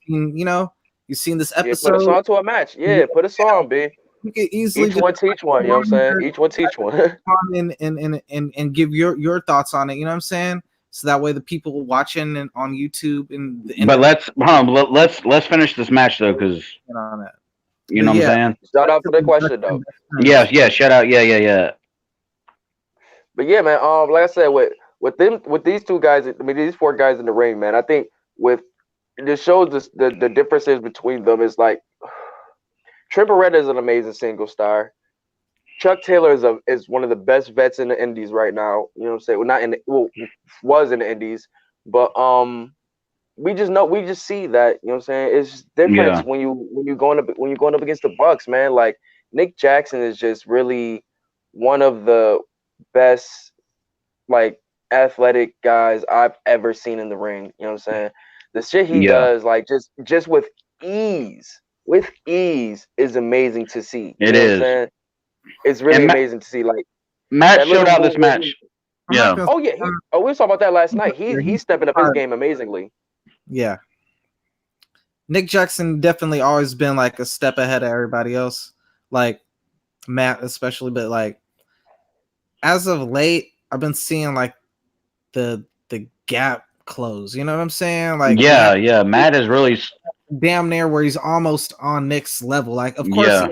you seen this episode? Put us on to a match. Yeah, put us on, B. You can easily each one teach one. You know what I'm saying? Each one teach one. and give your thoughts on it. You know what I'm saying? So that way the people watching and on YouTube and the but let's finish this match though, because you know what I'm saying. Shout out for the question though. Yeah. Shout out. Yeah. But yeah, man. Like I said, with these two guys, I mean these 4 guys in the ring, man. I think with it shows the differences between them is like Trent Beretta is an amazing single star. Chuck Taylor is one of the best vets in the Indies right now. You know what I'm saying? Well, not in the, was in the Indies, but we just see that. You know what I'm saying? It's different when you're going up against the Bucks, man. Like Nick Jackson is just really one of the best like athletic guys I've ever seen in the ring. You know what I'm saying? The shit he does, like just with ease is amazing to see. It is. It's really amazing to see. Like Matt showed out this match. Yeah. Oh yeah. We were talking about that last night. He's stepping up his game amazingly. Yeah. Nick Jackson definitely always been like a step ahead of everybody else, like Matt especially. But like as of late, I've been seeing like the gap close. You know what I'm saying? Like Matt is really damn near where he's almost on Nick's level. Like of course,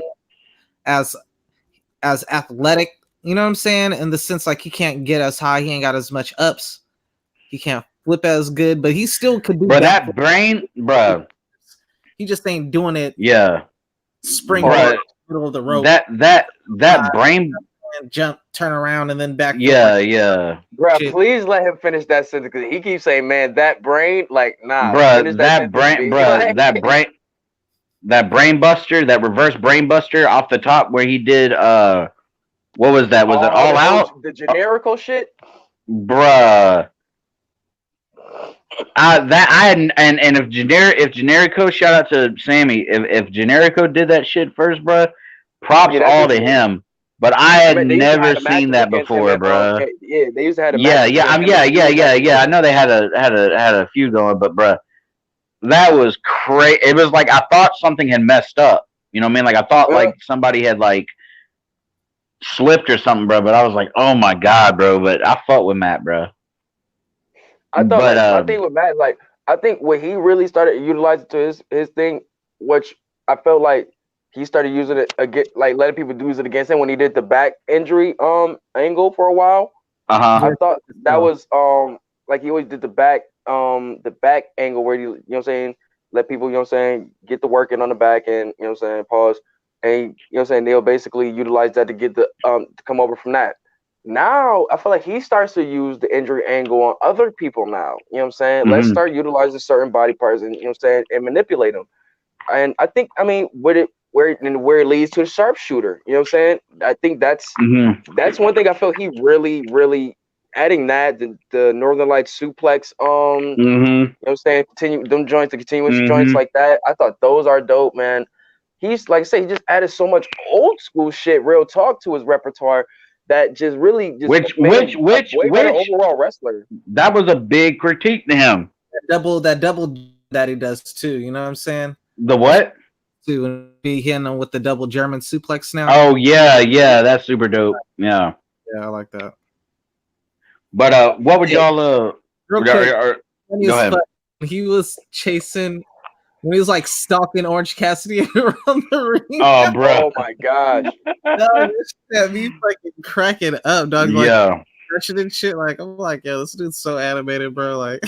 as athletic, you know what I'm saying? In the sense like he can't get as high, he ain't got as much ups, he can't flip as good, but he still could do that brain, bro. He just ain't doing it. Yeah. Spring middle of the road. That brain jump, turn around, and then back. Yeah. Bro, please let him finish that sentence because he keeps saying, "Man, that brain, like, nah." Bro, that brain buster, that reverse brain buster off the top where he did. What was that? Was it All Out? The generical shit, bruh. And if Generico, shout out to Sammy. If Generico did that shit first, bruh, props all to him. But I had never seen that before, bruh. Yeah, they used to have a match. Yeah. I know they had a few going, but bruh, that was crazy. It was like I thought something had messed up. You know what I mean? Like I thought like somebody had like slipped or something, bro. But I was like, oh my god, bro. But I fought with Matt, bro. I think with Matt, like I think when he really started utilizing to his thing, which I felt like he started using it again, like letting people use it against him when he did the back injury angle for a while. I thought that was like he always did the back angle where he, you know what I'm saying, let people, you know what I'm saying, get the work in on the back end, you know what I'm saying, pause. And you know what I'm saying, they'll basically utilize that to get the to come over from that. Now I feel like he starts to use the injury angle on other people now. You know what I'm saying? Let's start utilizing certain body parts and you know what I'm saying, and manipulate them. And I think, I mean, where it leads to a sharpshooter. You know what I'm saying? I think that's one thing I felt he really, really adding that, the Northern Lights suplex, you know what I'm saying, continue them joints, the continuous joints like that. I thought those are dope, man. He's like I say, he just added so much old school shit, real talk to his repertoire that just really just which overall wrestler. That was a big critique to him. That double that he does too. You know what I'm saying? The what? To be hitting him with the double German suplex now. Oh yeah, that's super dope. Yeah, I like that. But what would y'all real quick, go ahead. He was chasing when he was like stalking Orange Cassidy around the ring. Oh, bro. Oh my gosh. Dog, this shit had me fucking cracking up, dog. Like, Yeah. stretching and shit. Like, I'm like, yo, this dude's so animated, bro. Like,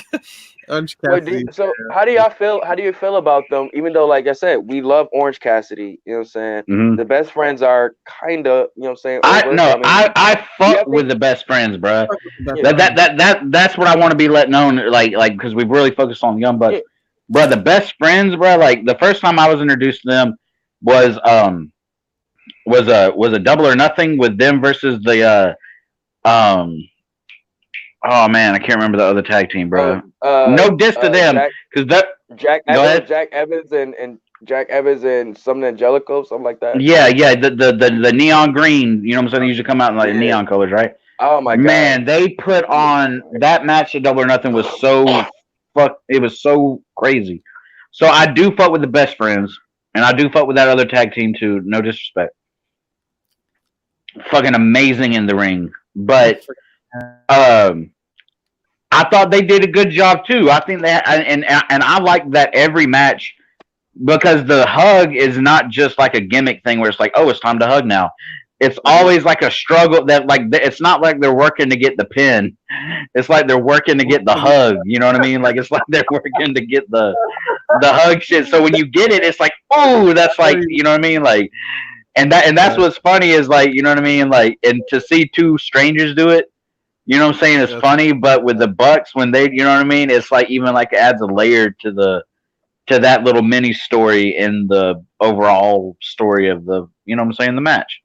Orange But Cassidy. so how do y'all feel? How do you feel about them? Even though, like I said, we love Orange Cassidy. You know what I'm saying? Mhm. The best friends are kind of, you know what I'm saying, over. I fuck think- with the best friends, bro. Yeah. That's what I want to be let known. Like because we've really focused on Young Bucks, Yeah. bro. The best friends, bro. Like the first time I was introduced to them was a Double or Nothing with them versus the oh man, I can't remember the other tag team, bro. No diss to them because that. Jack Go Evans, ahead. Jack Evans and Jack Evans and something Angelico, something like that. Yeah, the neon green. You know what I'm saying? They usually come out in like neon colors, right? Oh my god, man, they put on that match at Double or Nothing was so it was so crazy. So I do fuck with the best friends, and I do fuck with that other tag team too. No disrespect, fucking amazing in the ring, but I thought they did a good job too. I think that, and I like that every match because the hug is not just like a gimmick thing where it's like, oh, it's time to hug now. It's always like a struggle that like it's not like they're working to get the pin. It's like they're working to get the hug. You know what I mean? Like it's like they're working to get the hug shit. So when you get it, it's like, oh, that's like, you know what I mean? Like, and that's what's funny is like, you know what I mean? Like, and to see two strangers do it, you know what I'm saying? It's funny, but with the Bucks when they, you know what I mean? It's like even like it adds a layer to that little mini story in the overall story of the, you know what I'm saying, the match.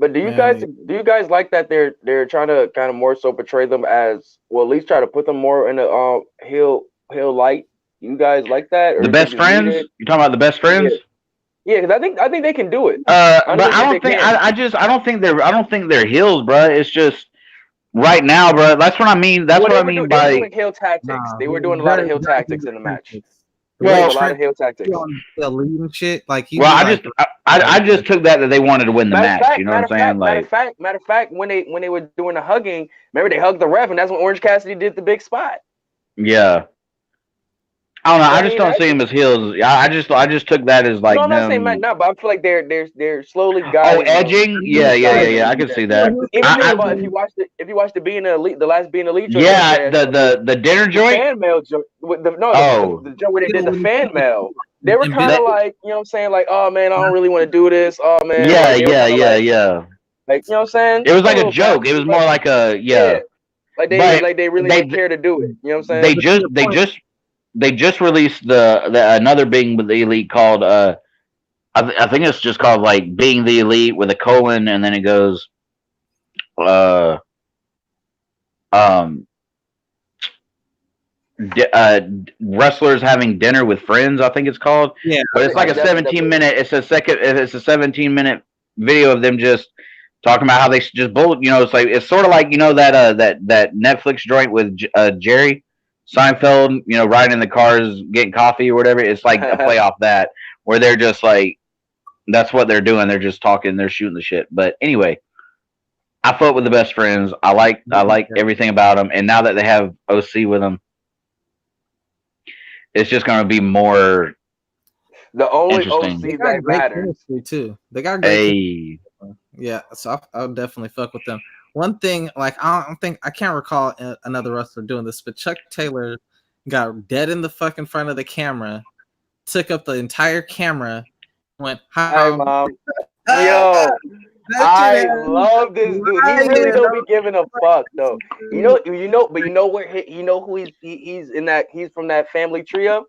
But do you guys like that they're trying to kind of more so portray them as, well, at least try to put them more in a heel light? You guys like that? Or the best friends? You talking about the best friends? Yeah, because I think they can do it. But I don't think they're heels, bro. It's just right now, bro. That's what I mean. That's what I mean by they were doing heel tactics. They were doing a lot of heel tactics in the match. Well, a lot of heel tactics. The lead and shit. Like, I just took that they wanted to win the match. You know what I'm saying? Matter of fact, when they were doing the hugging, remember they hugged the ref, and that's when Orange Cassidy did the big spot. Yeah. I don't know. I just don't see him as heels. I just took that as like. No, I'm not saying but I feel like they're slowly guiding. Oh, edging? Yeah. I can see that. If you watched the Being Elite, the last Being Elite. Yeah, the dinner joint. Fan mail joint. The joint where they did the fan mail. They were kind of like, you know what I'm saying, like, oh man, I don't really want to do this. Oh man. Yeah. Like, you know what I'm saying? It was like a joke. It was more like a Like they really didn't care to do it. You know what I'm saying? They just released the another Being with the Elite called I think it's just called like Being the Elite with a colon and then it goes wrestlers having dinner with friends, I think it's called. Yeah, but it's like a 17-minute. It's a 17-minute video of them just talking about how they just bullet. You know, it's sort of like, you know, that Netflix joint with Jerry Seinfeld. You know, riding in the cars getting coffee or whatever. It's like a play off that where they're just like, that's what they're doing. They're just talking. They're shooting the shit. But anyway, I fought with the best friends. I like everything about them. And now that they have OC with them, it's just going to be more. The only OC that matters too. They got great. Yeah, so I'll definitely fuck with them. One thing, like I can't recall another wrestler doing this, but Chuck Taylor got dead in the fucking front of the camera, took up the entire camera, went, "Hi, Mom." Yo, I love this dude. He really don't be giving a fuck though. You know where you know who he's in that. He's from that family trio.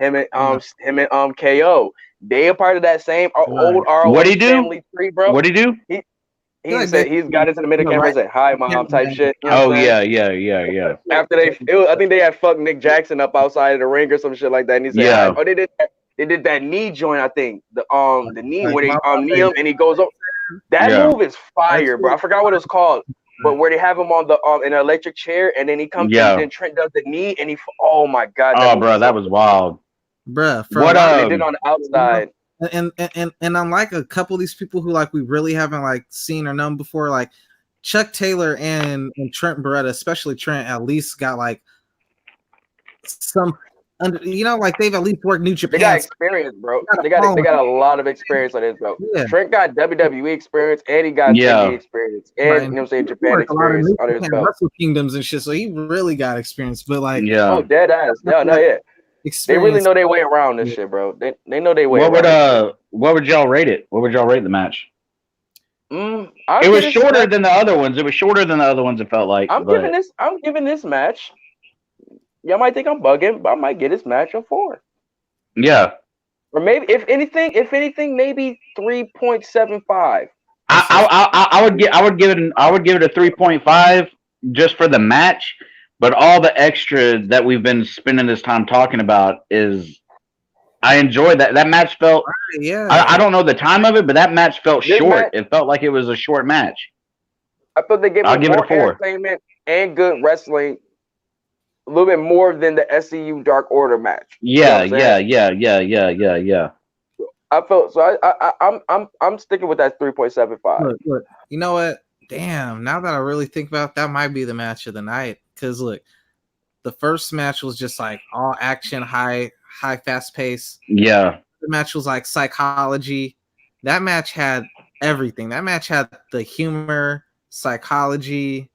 Him and KO. They are part of that same old ROH family tree, bro. What'd he do? He said he's got into the middle camera and said, "Hi, Mom," type shit. You know yeah. After I think they had fucked Nick Jackson up outside of the ring or some shit like that. And he said, "Oh, they did that knee joint. I think the knee where they knee him and he goes up. That move is fire, bro. I forgot what it's called, but where they have him on the in an electric chair and then he comes in and Trent does the knee and oh my god. Oh, bro, that was wild, bro. What they did on the outside. And unlike a couple of these people who like we really haven't like seen or known before, like Chuck Taylor and Trent Beretta, especially Trent, at least got like some like they've at least worked New They got Japan. experience, bro. They They got a got a lot of experience on this, bro. Yeah. Trent got WWE experience and he got Yeah. indie experience and Right. you know what I'm saying, He Japan worked a lot of experience New under his Japan belt. Wrestle Kingdoms and shit, so he really got experience. But like, Yeah. Oh, dead ass. No, yeah. They really experience. know their way around this shit, bro. They know their way What would around. what would y'all rate it? What would y'all rate the match? It It was shorter than the other ones. It was shorter than the other ones. It felt like. I'm giving this match. Y'all might think I'm bugging, but I might get this match a 4. Yeah. Or maybe if anything, maybe 3.75. I would give it a 3.5 just for the match, but all the extra that we've been spending this time talking about is I enjoyed that. That match felt Yeah. I don't know the time of it, but that match felt short. It felt like it was a short match. I thought they gave me more entertainment and good wrestling, a little bit more than the SCU Dark Order match. Yeah. I felt so. I'm sticking with that 3.75. Look, you know what? Damn. Now that I really think about it, that might be the match of the night. Because look, the first match was just like all action, high, fast pace. Yeah. The match was like psychology. That match had everything. That match had the humor, psychology,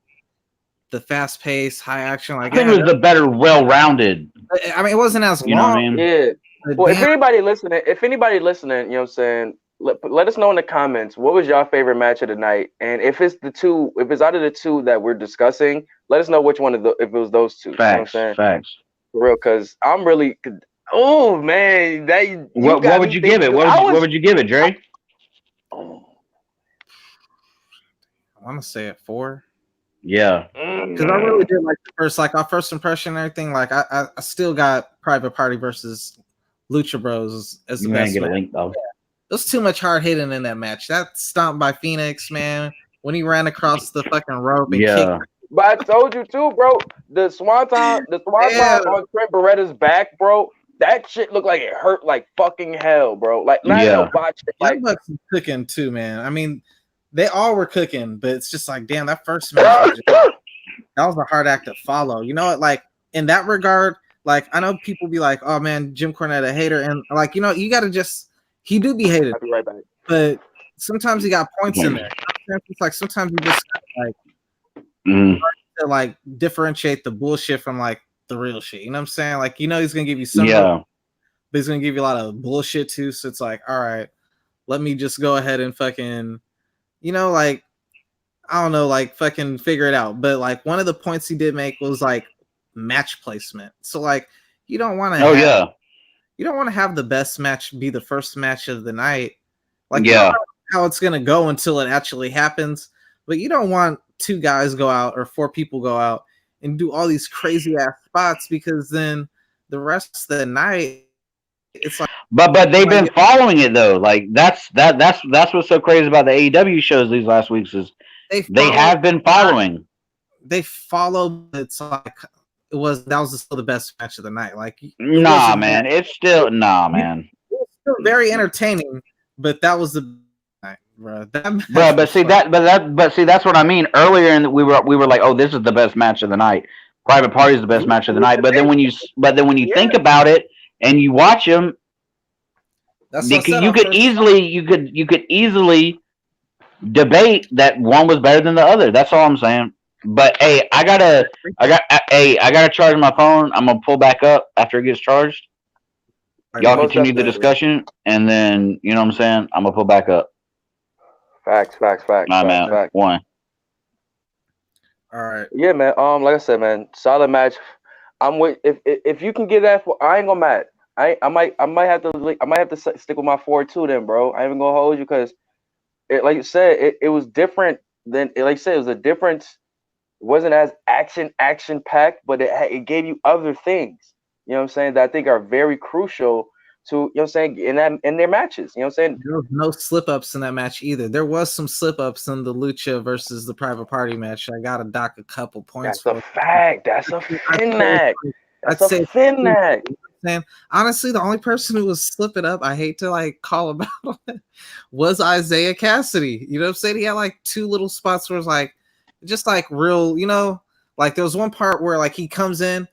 the fast pace, high action. Like I think it was the better, well-rounded. I mean, it wasn't as long. You know what I mean? Yeah. Well, if anybody listening, you know what I'm saying, let us know in the comments what was your favorite match of the night, and if it's out of the two that we're discussing, let us know which one if it was those two. Facts, you know what I'm saying? Facts. For real, because I'm really. Oh man, what would you give it? What would you give it, Dre? I want to say it 4. Yeah, because I really did like the first, like our first impression and everything. Like I still got Private Party versus Lucha Bros as the best. Get a link though. It was too much hard hitting in that match. That stomp by Phoenix, man, when he ran across the fucking rope and kicked. But I told you too, bro. The swanton on Trent Beretta's back, bro. That shit looked like it hurt like fucking hell, bro. Like not no botch. Young Bucks was cooking too, man. I mean, they all were cooking, but it's just like, damn, that first match that was a hard act to follow. You know what? Like in that regard, like I know people be like, "Oh man, Jim Cornette a hater," and like you know, you got to he do be hated. I'll be right back. But sometimes he got points in there. It's like sometimes you just like to like differentiate the bullshit from like the real shit. You know what I'm saying? Like you know he's gonna give you some, but he's gonna give you a lot of bullshit too. So it's like, all right, let me just go ahead and fucking, you know, like I don't know, like fucking figure it out. But like one of the points he did make was like match placement. So like you don't want to. You don't want to have the best match be the first match of the night. Like, you don't know how it's going to go until it actually happens. But you don't want 2 guys go out or 4 people go out and do all these crazy ass spots because then the rest of the night, it's like. But they've been following it though. Like that's what's so crazy about the AEW shows these last weeks is they have been following. They follow. It's like. That was still the best match of the night. Like, nah, man, it's still man. It was still very entertaining, but that was the night, bro. But see that's what I mean. Earlier, we were like, oh, this is the best match of the night. Private Party is the best match of the night. But then when you think about it and you watch them, you could easily debate that one was better than the other. That's all I'm saying. But hey, I gotta charge my phone. I'm gonna pull back up after it gets charged. Y'all continue the discussion, and then you know what I'm saying. I'm gonna pull back up. Facts. Man, one. All right. Yeah, man. Like I said, man, solid match. I'm with if you can get that for. I ain't gonna mad. I might have to stick with my 4 too. Then, bro, I ain't even gonna hold you because, like you said, it was different than like you said. It was a difference. It wasn't as action packed, but it gave you other things, you know what I'm saying, that I think are very crucial to, you know what I'm saying, in their matches. You know what I'm saying? There was no slip ups in that match either. There was some slip ups in the Lucha versus the Private Party match. I gotta dock a couple points. That's a fact. That's a Finnack. That's a Finnack. Man, honestly, the only person who was slipping up, I hate to like call him out on it, was Isaiah Cassidy. You know what I'm saying? He had like 2 little spots where it's like just like real, you know, like there was one part where like he comes in,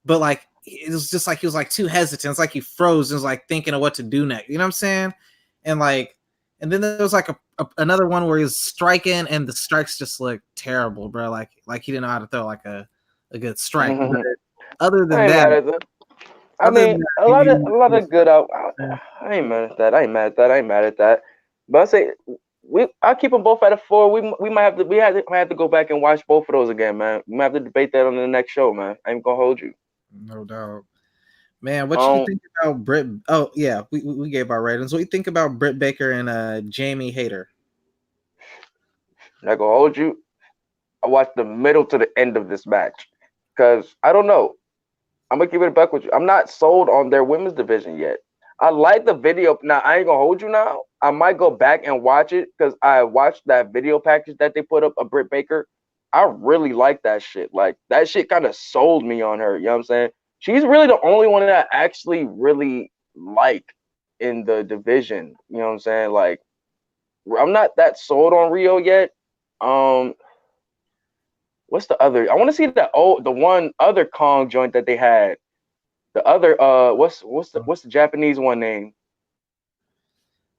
but like it was just like he was like too hesitant. It's like he froze and was like thinking of what to do next. You know what I'm saying? And like, and then there was like another one where he was striking and the strikes just looked terrible, bro. Like he didn't know how to throw like a good strike. But other I than ain't that, mad at that. I mean, a lot of good out. I ain't mad at that. I ain't mad at that. I ain't mad at that. But I say I'll keep them both at a 4. We might have to might have to go back and watch both of those again, man. We might have to debate that on the next show, man. I ain't gonna hold you. No doubt. Man, what you think about Britt? Oh yeah, we gave our ratings. What you think about Britt Baker and Jamie Hayter? Not gonna hold you. I watched the middle to the end of this match because I don't know. I'm gonna keep it back with you. I'm not sold on their women's division yet. I like the video. Now I ain't gonna hold you. Now I might go back and watch it because I watched that video package that they put up of Britt Baker. I really like that shit. Like that shit kind of sold me on her. You know what I'm saying? She's really the only one that I actually really like in the division. You know what I'm saying? Like I'm not that sold on Rio yet. What's the other? I want to see the one other Kong joint that they had. The other what's the Japanese one name?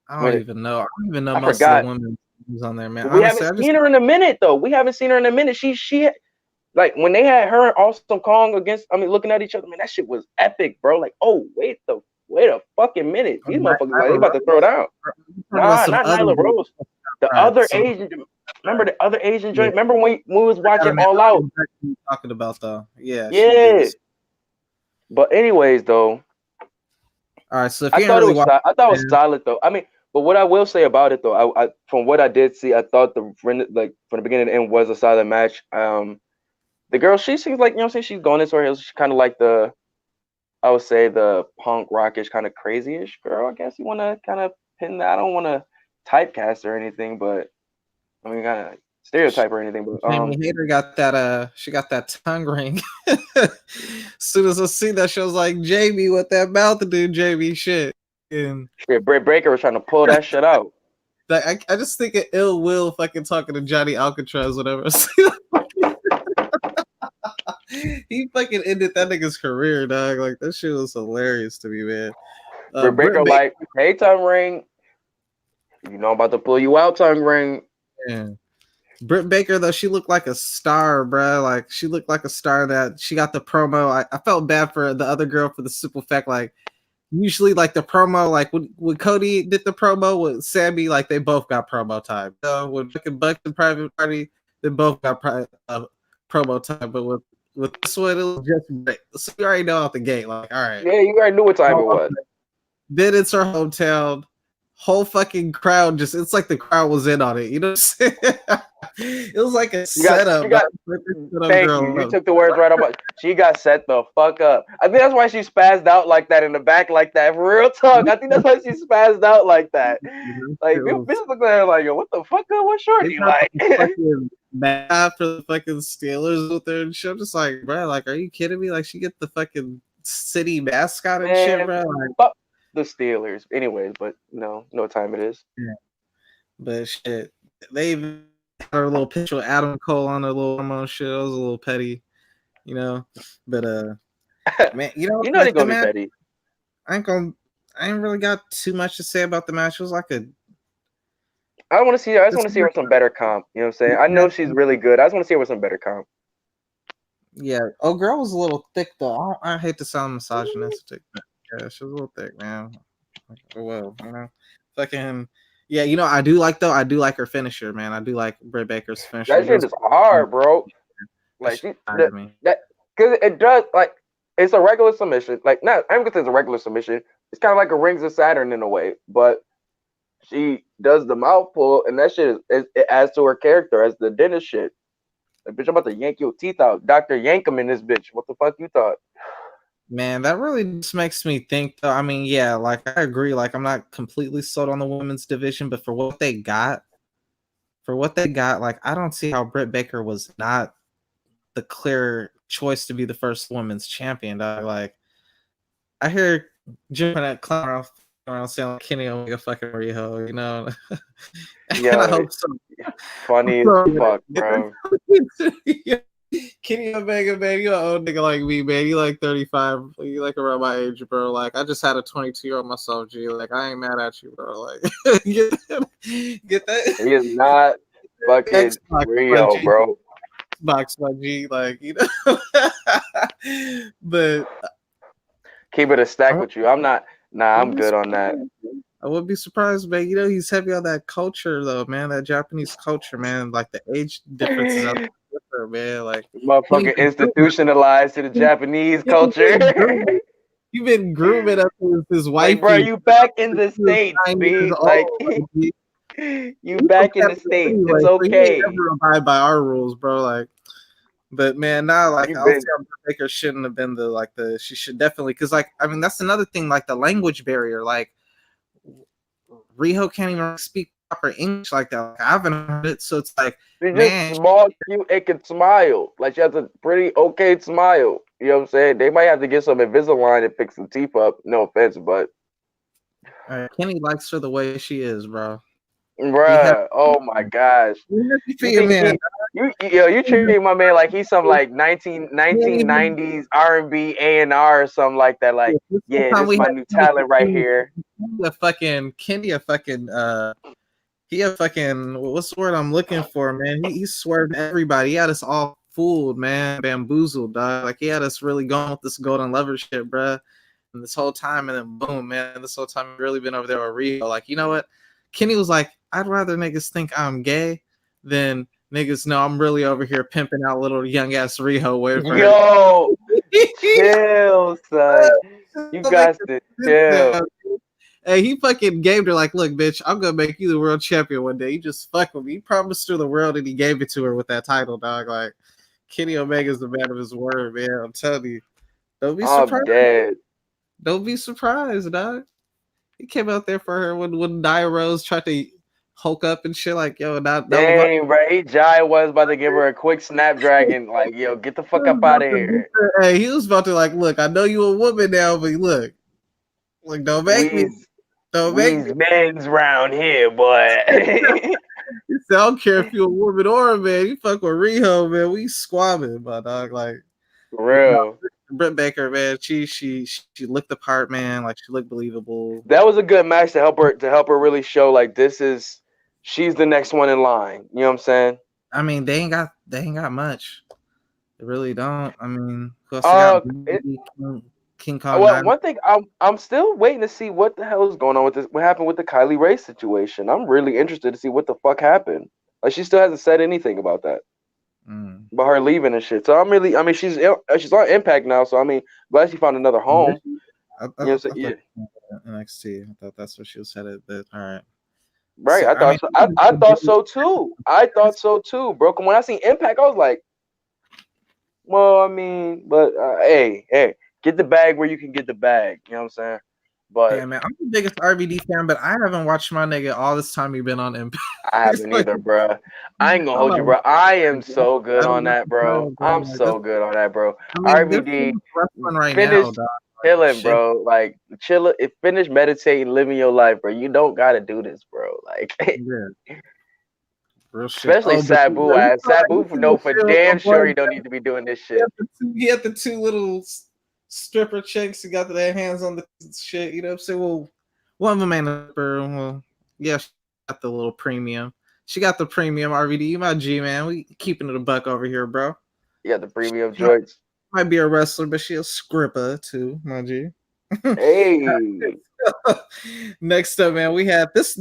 I don't even know. I don't even know I most forgot. of the women who's on there, man. We Honestly, haven't seen her in a minute though. We haven't seen her in a minute. She like when they had her and Awesome Kong against. I mean, looking at each other, man, that shit was epic, bro. Like, oh wait a fucking minute. These motherfuckers like they about to throw down. Nah, not Nyla Rose. The other Asian. Remember the other Asian joint? Remember when we was watching All Out? Talking about though, yeah. But anyways, though. All right, so if I thought it was solid though. I mean, but what I will say about it though, I from what I did see, I thought from the beginning to end was a solid match. The girl, she seems like, you know what I'm saying, she's going into her heels. She's kind of like I would say the punk rockish kind of crazy-ish girl. I guess you want to kind of pin that. I don't want to typecast or anything, but I mean, kind of stereotype or anything. But Jamie Hayter got that. She got that tongue ring. As soon as I see that, she was like, "Jamie, what that mouth to do, Jamie?" Shit. And Britt Baker was trying to pull that shit out. Like I just think of ill will fucking talking to Johnny Alcatraz, whatever. He fucking ended that nigga's career, dog. Like that shit was hilarious to me, man. Britt Baker like, hey, tongue ring. You know I'm about to pull you out, tongue ring. Yeah. Britt Baker, though, she looked like a star, bro. Like she looked like a star that she got the promo. I felt bad for the other girl for the simple fact, like usually like the promo, like when Cody did the promo with Sammy, like they both got promo time. When fucking Buck and Private Party, they both got promo time. But with this one, it was just Britt. So you already know out the gate, like, all right. Yeah, you already knew what time it was. Then it's her hometown. Whole fucking crowd it's like the crowd was in on it. You know what I'm saying? It was like a setup. Thank you. You took the words right out. She got set the fuck up. I think that's why she spazzed out like that in the back like that. Real talk. I think that's why she spazzed out like that. Like, bitches look at her like, yo, what the fuck? What shorty like? Mad after the fucking Steelers with her and shit. I'm just like, bro, like, are you kidding me? Like, she get the fucking city mascot and shit, bro. Like, the Steelers. Anyways, but no time it is. Yeah. But shit, they even had a little picture of Adam Cole on their little promo shit. It was a little petty, you know. But man, you know they're gonna be petty. I ain't really got too much to say about the match. It was like I just want to see her with some better comp. You know what I'm saying? I know she's really good. I just want to see her with some better comp. Yeah. Oh, girl was a little thick though. I hate to sound misogynistic. Yeah, she was a little thick, man. Well, you know, fucking yeah. You know, I do like her finisher, man. I do like Britt Baker's finisher. That shit is hard, bro. Like that because it does like it's a regular submission. Like not, I'm gonna say it's a regular submission. It's kind of like a Rings of Saturn in a way, but she does the mouth pull, and that shit it adds to her character as the dentist shit. Like, bitch, I'm about to yank your teeth out, Dr. Yankum in this bitch. What the fuck you thought? Man, that really just makes me think though. I mean, yeah, like I agree. Like I'm not completely sold on the women's division, but for what they got, like I don't see how Britt Baker was not the clear choice to be the first women's champion. Like I hear Jim that clown around saying like Kenny Omega fucking Riho, you know. Yeah, I hope so. Funny as fuck, bro. Kenny Omega, man, you an old nigga like me, man. You like 35. You like around my age, bro. Like, I just had a 22-year-old myself, G. Like, I ain't mad at you, bro. Like, get that? Get He is that? not fucking Xbox, my Rio, G. bro. Xbox, my G. Like, but Keep it a I stack won't with you. I'm not. Nah, I'm be good on that. surprised. I wouldn't be surprised, man. He's heavy on that culture, though, man. That Japanese culture, man. Like, the age differences out there, man. Like, Kenny Motherfucking been grooming. institutionalized to the Japanese Kenny culture. been grooming. You've been grooming up his Like, bro, wifey you back in since the he was states, 9 years B. Like, old. Like, you he's from back in the Canada states. anyway, It's so he ain't okay. ever abide by our rules, bro. Like, but man, nah, like You I'll say been. Baker shouldn't have been the she should definitely because like I mean that's another thing like the language barrier. Like Riho can't even speak proper English like that. Like, I haven't heard it, so it's like She's just man, small, cute, and can smile. Like, she has a pretty okay smile. You know what I'm saying? They might have to get some Invisalign and fix some teeth up. No offense, but Kenny likes her the way she is, bro. He has bruh, oh my gosh. for You you, think man. you treat my man like he's some like 1990s R&B A&R or something like that. Like, This whole yeah, time this is we my had new talent right here. Kenny a fucking he a fucking what's the word I'm looking for, man? He swerved everybody. He had us all fooled, man, bamboozled, dog. Like he had us really going with this golden lover shit, bruh. And this whole time, and then boom, man, this whole time really been over there with Rio. Like, you know what? Kenny was like, I'd rather niggas think I'm gay than niggas know I'm really over here pimping out little young ass Rio waiting for her. Yo, chill, son. You got to chill. Hey, he fucking gave her like, look, bitch, I'm gonna make you the world champion one day. You just fuck with me. He promised her the world and he gave it to her with that title, dog. Like Kenny Omega's the man of his word, man. I'm telling you. Don't be I'm surprised. dead. Don't be surprised, dog. He came out there for her when Nia Rose tried to hulk up and shit. Like, yo, that was my Dang, bro. Jai was about to give her a quick snapdragon. Like, yo, get the fuck up out of here. Hey, he was about to like, look, I know you a woman now, but look, don't make me. Don't make me. We's men's round here, boy. He said, I don't care if you're a woman or a man. You fuck with Riho, man. We squabbing, my dog. Like, For real. Britt Baker, man. She looked the part, man. Like she looked believable. That was a good match to help her really show like she's the next one in line. You know what I'm saying? I mean, they ain't got much. They really don't. I mean, who else they got? King Kong. Well, one thing I'm still waiting to see what the hell is going on with this. What happened with the Kylie Ray situation? I'm really interested to see what the fuck happened. Like she still hasn't said anything about that, about her leaving and shit. So I'm really, I mean, she's on Impact now. So I mean, glad she found another home. You know what I'm saying? Yeah. NXT. I thought that's what she was headed. But all right. Right. So, I thought so. I thought so too. I thought so too, bro. When I seen Impact, I was like, well, I mean, but hey, get the bag where you can get the bag. You know what I'm saying? But yeah, man, I'm the biggest RVD fan, but I haven't watched my nigga all this time you've been on Impact. I haven't either, bro. I ain't gonna hold you, bro. I am so good on that, bro. I'm so good on that, bro. RVD right finish now, chilling, bro. Like chill, finish meditating, living your life, bro. You don't gotta do this, bro. Like yeah. Real shit. Especially Sabu. Sabu know for damn sure he don't need to be doing this shit. He had the two little stripper chicks who got their hands on the shit. You know what I'm saying? Well, one of them ain't a stripper. Well, yeah, she got the little premium. She got the premium RVD. You my G, man. We keeping it a buck over here, bro. You got the premium joints. Might be a wrestler, but she a scripper too, my G. Hey. Next up, man, we have this.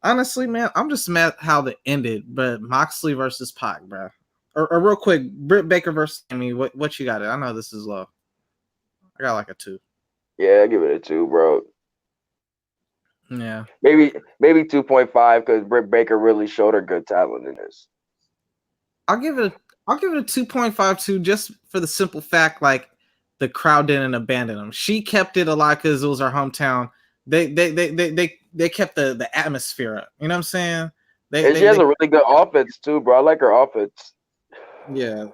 Honestly, man, I'm just mad how it ended, but Moxley versus Pac, bro. Or real quick, Britt Baker versus Amy. What you got? I know this is low. I got like a 2. Yeah, I give it a 2, bro. Yeah, maybe 2.5 because Britt Baker really showed her good talent in this. I'll give it a 2.52 just for the simple fact like the crowd didn't abandon them. She kept it alive because it was her hometown. They kept the atmosphere up. You know what I'm saying? And she has a really good offense too, bro. I like her offense. Yeah.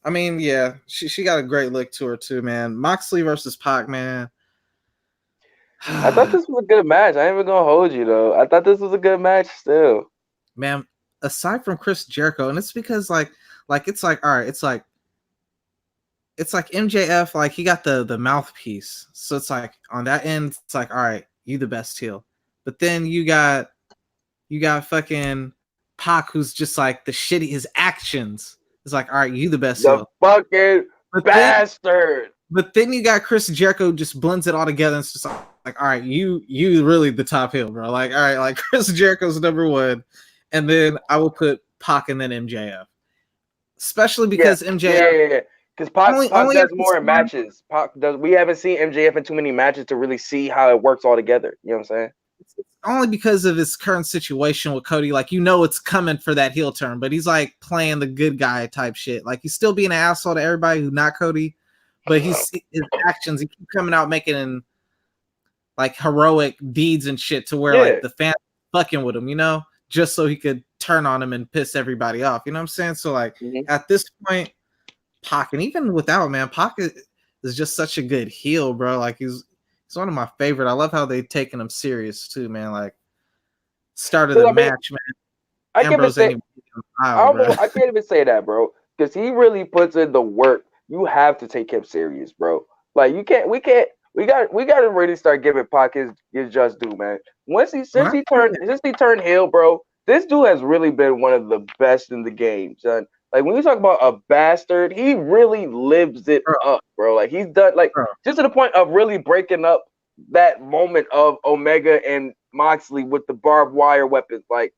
I mean, yeah, she got a great look to her too, man. Moxley versus Pac, man. I thought this was a good match. I ain't even gonna hold you though. I thought this was a good match still. Man, aside from Chris Jericho, and it's because like like it's like all right, it's like MJF, like he got the mouthpiece, so it's like on that end, it's like all right, you the best heel, but then you got fucking Pac, who's just like the shitty his actions. It's like all right, you the best The heel, fucking but then bastard. but then you got Chris Jericho just blends it all together. And it's just like all right, you really the top heel, bro. Like all right, like Chris Jericho's number one, and then I will put Pac and then MJF, especially Yeah, because MJF yeah. Because Pac only does at this more in time. matches. Pac does. We haven't seen MJF in too many matches to really see how it works all together. You know what I'm saying? It's only because of his current situation with Cody. Like it's coming for that heel turn, but he's like playing the good guy type shit. Like he's still being an asshole to everybody who's not Cody, but his actions, he keep coming out making like heroic deeds and shit to where Yeah. like the fans fucking with him, just so he could turn on him and piss everybody off. You know what I'm saying? So like at this point, Pac, and even without, man, Pac is just such a good heel, bro. Like he's one of my favorite. I love how they taking him serious too, man. Like start of the match, man. I can't even Ambrose say. ain't even wild, bro. I can't even say that, bro, because he really puts in the work. You have to take him serious, bro. Like you can't. We can't. We got to really start giving Pac his just due, man. Since he turned heel, bro, this dude has really been one of the best in the game, son. Like when you talk about a bastard, he really lives it up, bro. Like he's done, like just to the point of really breaking up that moment of Omega and Moxley with the barbed wire weapons. Like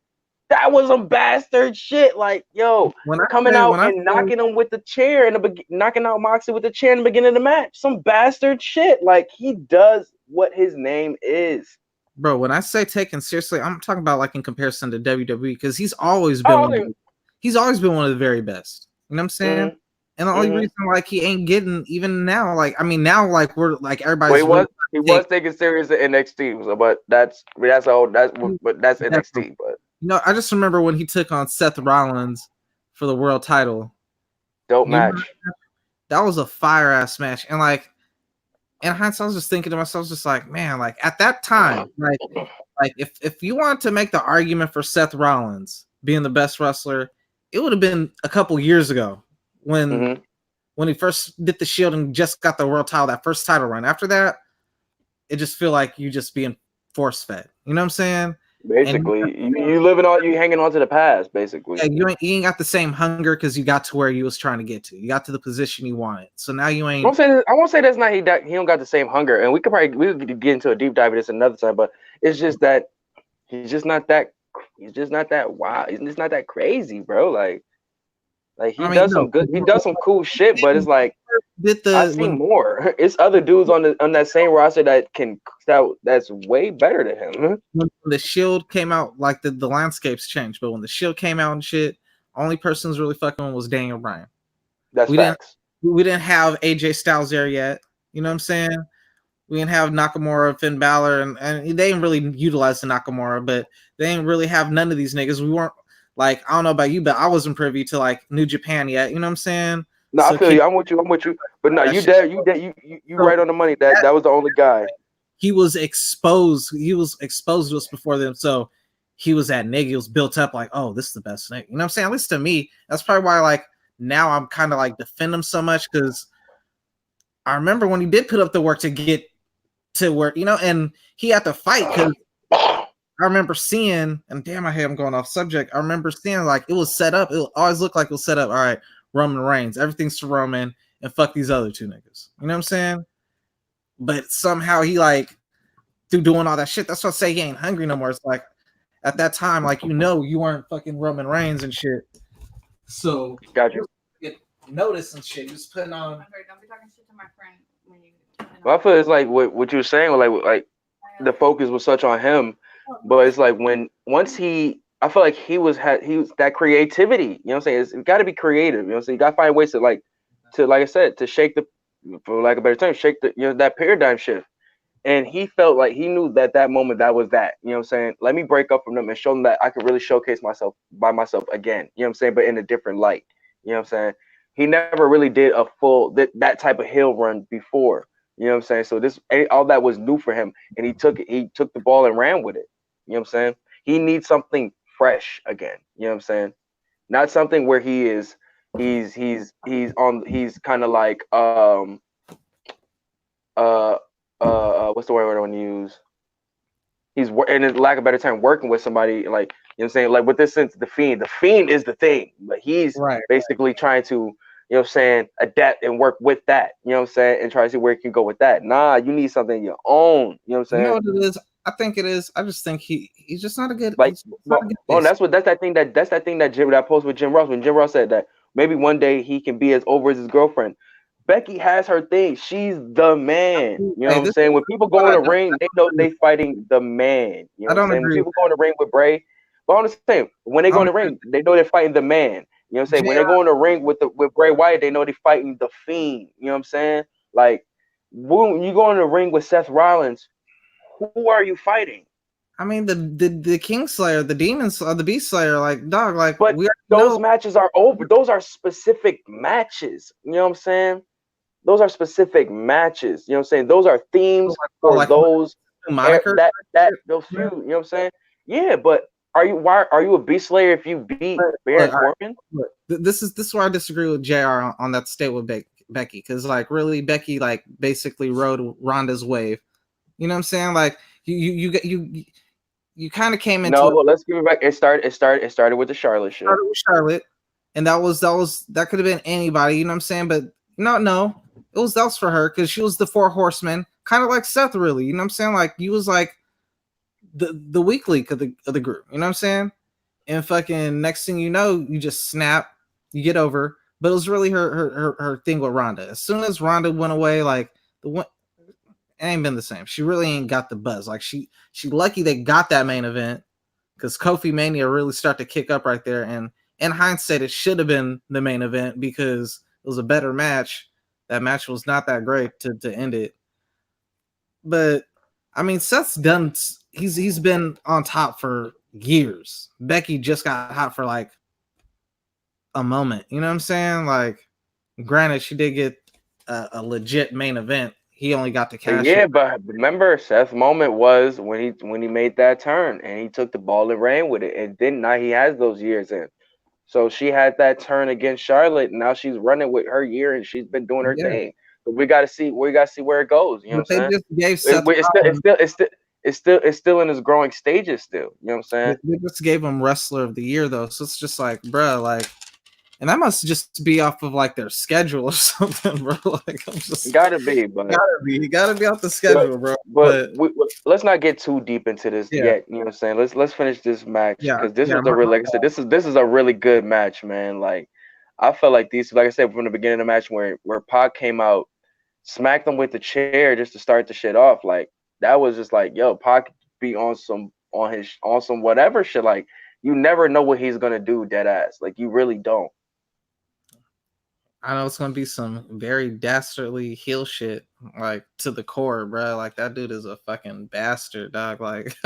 that was some bastard shit. Like yo, knocking him with the chair knocking out Moxley with the chair in the beginning of the match. Some bastard shit. Like he does what his name is. Bro, when I say taken seriously, I'm talking about like in comparison to WWE because he's always been he's always been one of the very best. You know what I'm saying? Mm-hmm. And the only reason like he ain't getting even now, like I mean now like we're like everybody's he was taken serious at NXT, so, but that's NXT. But I just remember when he took on Seth Rollins for the world title. Dope match. That was a fire ass match, and like in hindsight, I was just thinking to myself, just like man, like at that time, like if you want to make the argument for Seth Rollins being the best wrestler, it would have been a couple years ago when he first did the Shield and just got the world title, that first title run. After that, it just feel like you just being force fed. You know what I'm saying? Basically, you hanging on to the past. Basically, yeah, you ain't got the same hunger because you got to where you was trying to get to. You got to the position you wanted. So now you ain't. I won't say that's not he don't got the same hunger, and we could get into a deep dive of this another time. But it's just that he's just not that wow. He's just not that crazy, bro. Like he does some cool shit, but it's like I see more. It's other dudes on that same roster that's way better than him. When the Shield came out, like the landscapes changed, but when the Shield came out and shit, only person who's really fucking on was Daniel Bryan. That's facts. We didn't have AJ Styles there yet. You know what I'm saying? We didn't have Nakamura, Finn Balor, and they didn't really utilize the Nakamura, but they didn't really have none of these niggas. We weren't like, I don't know about you, but I wasn't privy to like New Japan yet. You know what I'm saying? No, I feel you. I'm with you. But no, you right on the money. That was the only guy. He was exposed. He was exposed to us before them. So he was that nigga. He was built up like, oh, this is the best nigga. You know what I'm saying? At least to me, that's probably why like now I'm kind of like defend him so much because I remember when he did put up the work to get to where, and he had to fight because I remember seeing, and damn, I'm going off subject. I remember seeing like it was set up. It always looked like it was set up. All right, Roman Reigns, everything's to Roman, and fuck these other two niggas. You know what I'm saying? But somehow he like through doing all that shit. That's what I say he ain't hungry no more. It's like at that time, like you weren't fucking Roman Reigns and shit. So got you. Get notice and shit. He was putting on. I'm sorry, don't be talking shit to my friend when you. Well, I feel it's like what you were saying, like the focus was such on him, but it's like I feel like he was that creativity. You know what I'm saying? It's got to be creative. You know what I'm saying? You got to find ways to like I said, to shake for lack of a better term, shake that paradigm shift. And he felt like he knew that moment that was that. You know what I'm saying? Let me break up from them and show them that I could really showcase myself by myself again. You know what I'm saying? But in a different light. You know what I'm saying? He never really did a full that type of heel run before. You know what I'm saying? So all that was new for him, and he took the ball and ran with it. You know what I'm saying? He needs something fresh again. You know what I'm saying? Not something where he is he's kind of like uh what's the word I want to use? In his lack of a better term, working with somebody like, you know what I'm saying, like with this sense, the fiend. The fiend is the thing, but he's Right. basically trying to, you know what I'm saying, adapt and work with that. You know what I'm saying, and try to see where he can go with that. Nah, you need something your own. You know what I'm You know saying? what it is? I think it is. I just think he's just not a good. Like, He's not a good face. that's that thing that Jim that post with Jim Ross when Jim Ross said that maybe one day he can be as over as his girlfriend. Becky has her thing. She's the man. You know Hey, what I'm this saying? is When people what go in I the don't. ring, they know they fighting the man. You know I what I'm don't saying? When agree with people go in the ring with Bray, but I'm just saying, when they that. I go in don't the agree ring, they know they're fighting the man. You know what I'm saying? with When they JR. go in the ring with Bray Wyatt, they know they're fighting the fiend. You know what I'm saying? Like when you go in the ring with Seth Rollins, who are you fighting? I mean, the Kingslayer, the Demons, the Beast Slayer, like dog, like But we already those know. matches are over. Those are specific matches. You know what I'm saying? Those are specific matches. You know what I'm saying? Those are themes for Like those moniker. that those few. You know what I'm saying? Yeah, but are you a beast slayer if you beat Baron Look, all right, Corbin? look, this is where I disagree with JR on that state with Becky, because like really Becky like basically rode Ronda's wave. You know what I'm saying? Like you kind of came No, into it let's give it back. It started with the Charlotte shit. started with Charlotte, and that could have been anybody. You know what I'm saying? But no, that was for her because she was the four horsemen, kind of like Seth. Really, you know what I'm saying? Like you was like the weak link of the group. You know what I'm saying? And fucking next thing you know, you just snap, you get over. But it was really her thing with Ronda. As soon as Ronda went away, like the one, it ain't been the same. She really ain't got the buzz. Like she lucky they got that main event because Kofi Mania really start to kick up right there. And in hindsight, it should have been the main event because it was a better match. That match was not that great to end it. But I mean, Seth's done. He's been on top for years. Becky just got hot for like a moment. You know what I'm saying? Like, granted, she did get a legit main event. He only got to cash it. Yeah, but remember, Seth's moment was when he made that turn and he took the ball and ran with it, and then now he has those years in. So she had that turn against Charlotte, and now she's running with her year, and she's been doing her Yeah, thing. But we got to see where it goes. You know but what they I'm just gave saying? Seth It's still, it's Rollins. still, it's still, it's still in its growing stages. Still, you know what I'm saying? They just gave him Wrestler of the Year though, so it's just like, bro, like, and that must just be off of like their schedule or something, bro. Like, I'm just Gotta be, but gotta be off the but schedule, bro. but But let's not get too deep into this yeah, yet. You know what I'm saying? Let's finish this match yeah, because this yeah. was a real, like I said, this is a really good match, man. Like I felt like these, like I said from the beginning of the match, where Pac came out, smacked him with the chair just to start the shit off. Like that was just like, yo, Pac be on some whatever shit. Like you never know what he's gonna do, dead ass. Like you really don't. I know it's gonna be some very dastardly heel shit, like to the core, bro. Like that dude is a fucking bastard, dog. Like,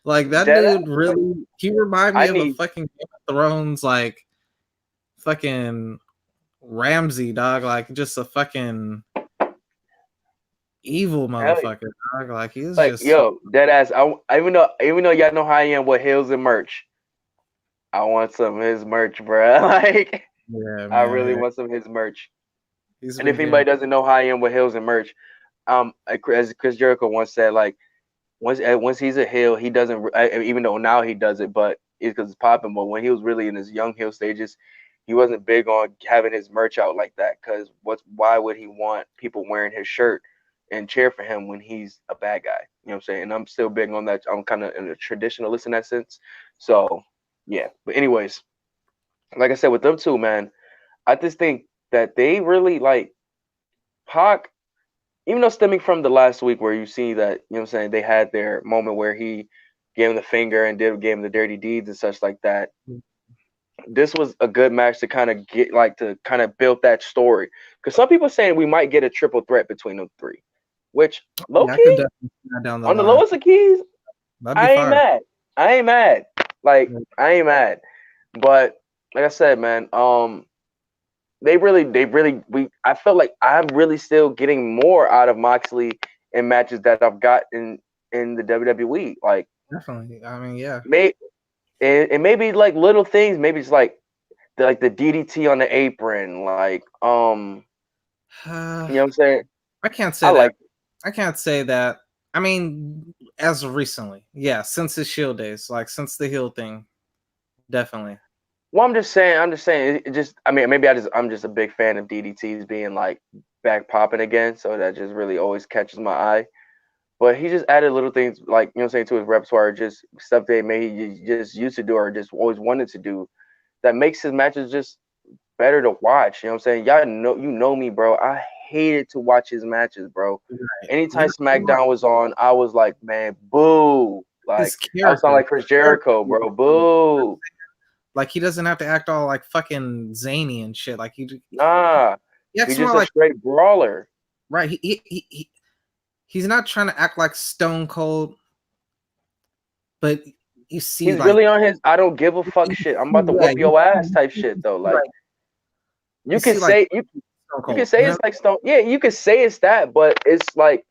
like that Dead dude ass. Like really. He remind me I of a need fucking Game of Thrones, like fucking Ramsey, dog. Like just a fucking evil hell motherfucker, dog. Like he's like just yo, dead ass. Even though y'all know how I am with heels and merch, I want some of his merch, bro. Like yeah, I man. really Yeah. want some of his merch. He's And been if getting anybody doesn't know how I am with heels and merch, as Chris Jericho once said, like once he's a heel, he doesn't. Even though now he does it, but it's because it's popping. But when he was really in his young heel stages, he wasn't big on having his merch out like that. Because why would he want people wearing his shirt and cheer for him when he's a bad guy? You know what I'm saying? And I'm still big on that. I'm kind of in a traditionalist in that sense. So yeah. But anyways, like I said, with them two, man, I just think that they really like Pac, even though stemming from the last week where you see that, you know what I'm saying, they had their moment where he gave him the finger and gave him the dirty deeds and such like that. This was a good match to kind of build that story. Because some people saying we might get a triple threat between them three, which low yeah, I could key definitely see that down the on the line. lowest of keys, That'd be I ain't fire. mad. I ain't mad. Like I ain't mad. But like I said, man, they really I felt like I'm really still getting more out of Moxley in matches that I've got in the WWE. Like Definitely. I mean, yeah. may and maybe like little things, maybe it's like like the DDT on the apron, like you know what I'm saying? I can't I say that. like. I can't say that. I mean, as of recently, yeah, since his Shield days, like since the heel thing, definitely. Well, I'm just saying. I'm just saying. It just. I mean, maybe I'm just a big fan of DDTs being like back popping again. So that just really always catches my eye. But he just added little things like you know what I'm saying to his repertoire, just stuff that maybe he just used to do or just always wanted to do that makes his matches just better to watch. You know what I'm saying? Y'all know you know me, bro. I hated to watch his matches, bro. Right. Anytime Yeah, SmackDown was on, I was like, man, boo. his Like I was sound character, like Chris Jericho, bro. Boo. like he doesn't have to act all like fucking zany and shit. Like Nah. he acts He's more just a like straight brawler. right. He's not trying to act like Stone Cold, but you see He's like really on his I don't give a fuck shit. I'm about to yeah, whoop your ass type shit though. Like right. you You can see like say Stone you can Cold. say You know? it's like Stone. Yeah, you can say it's that, but it's like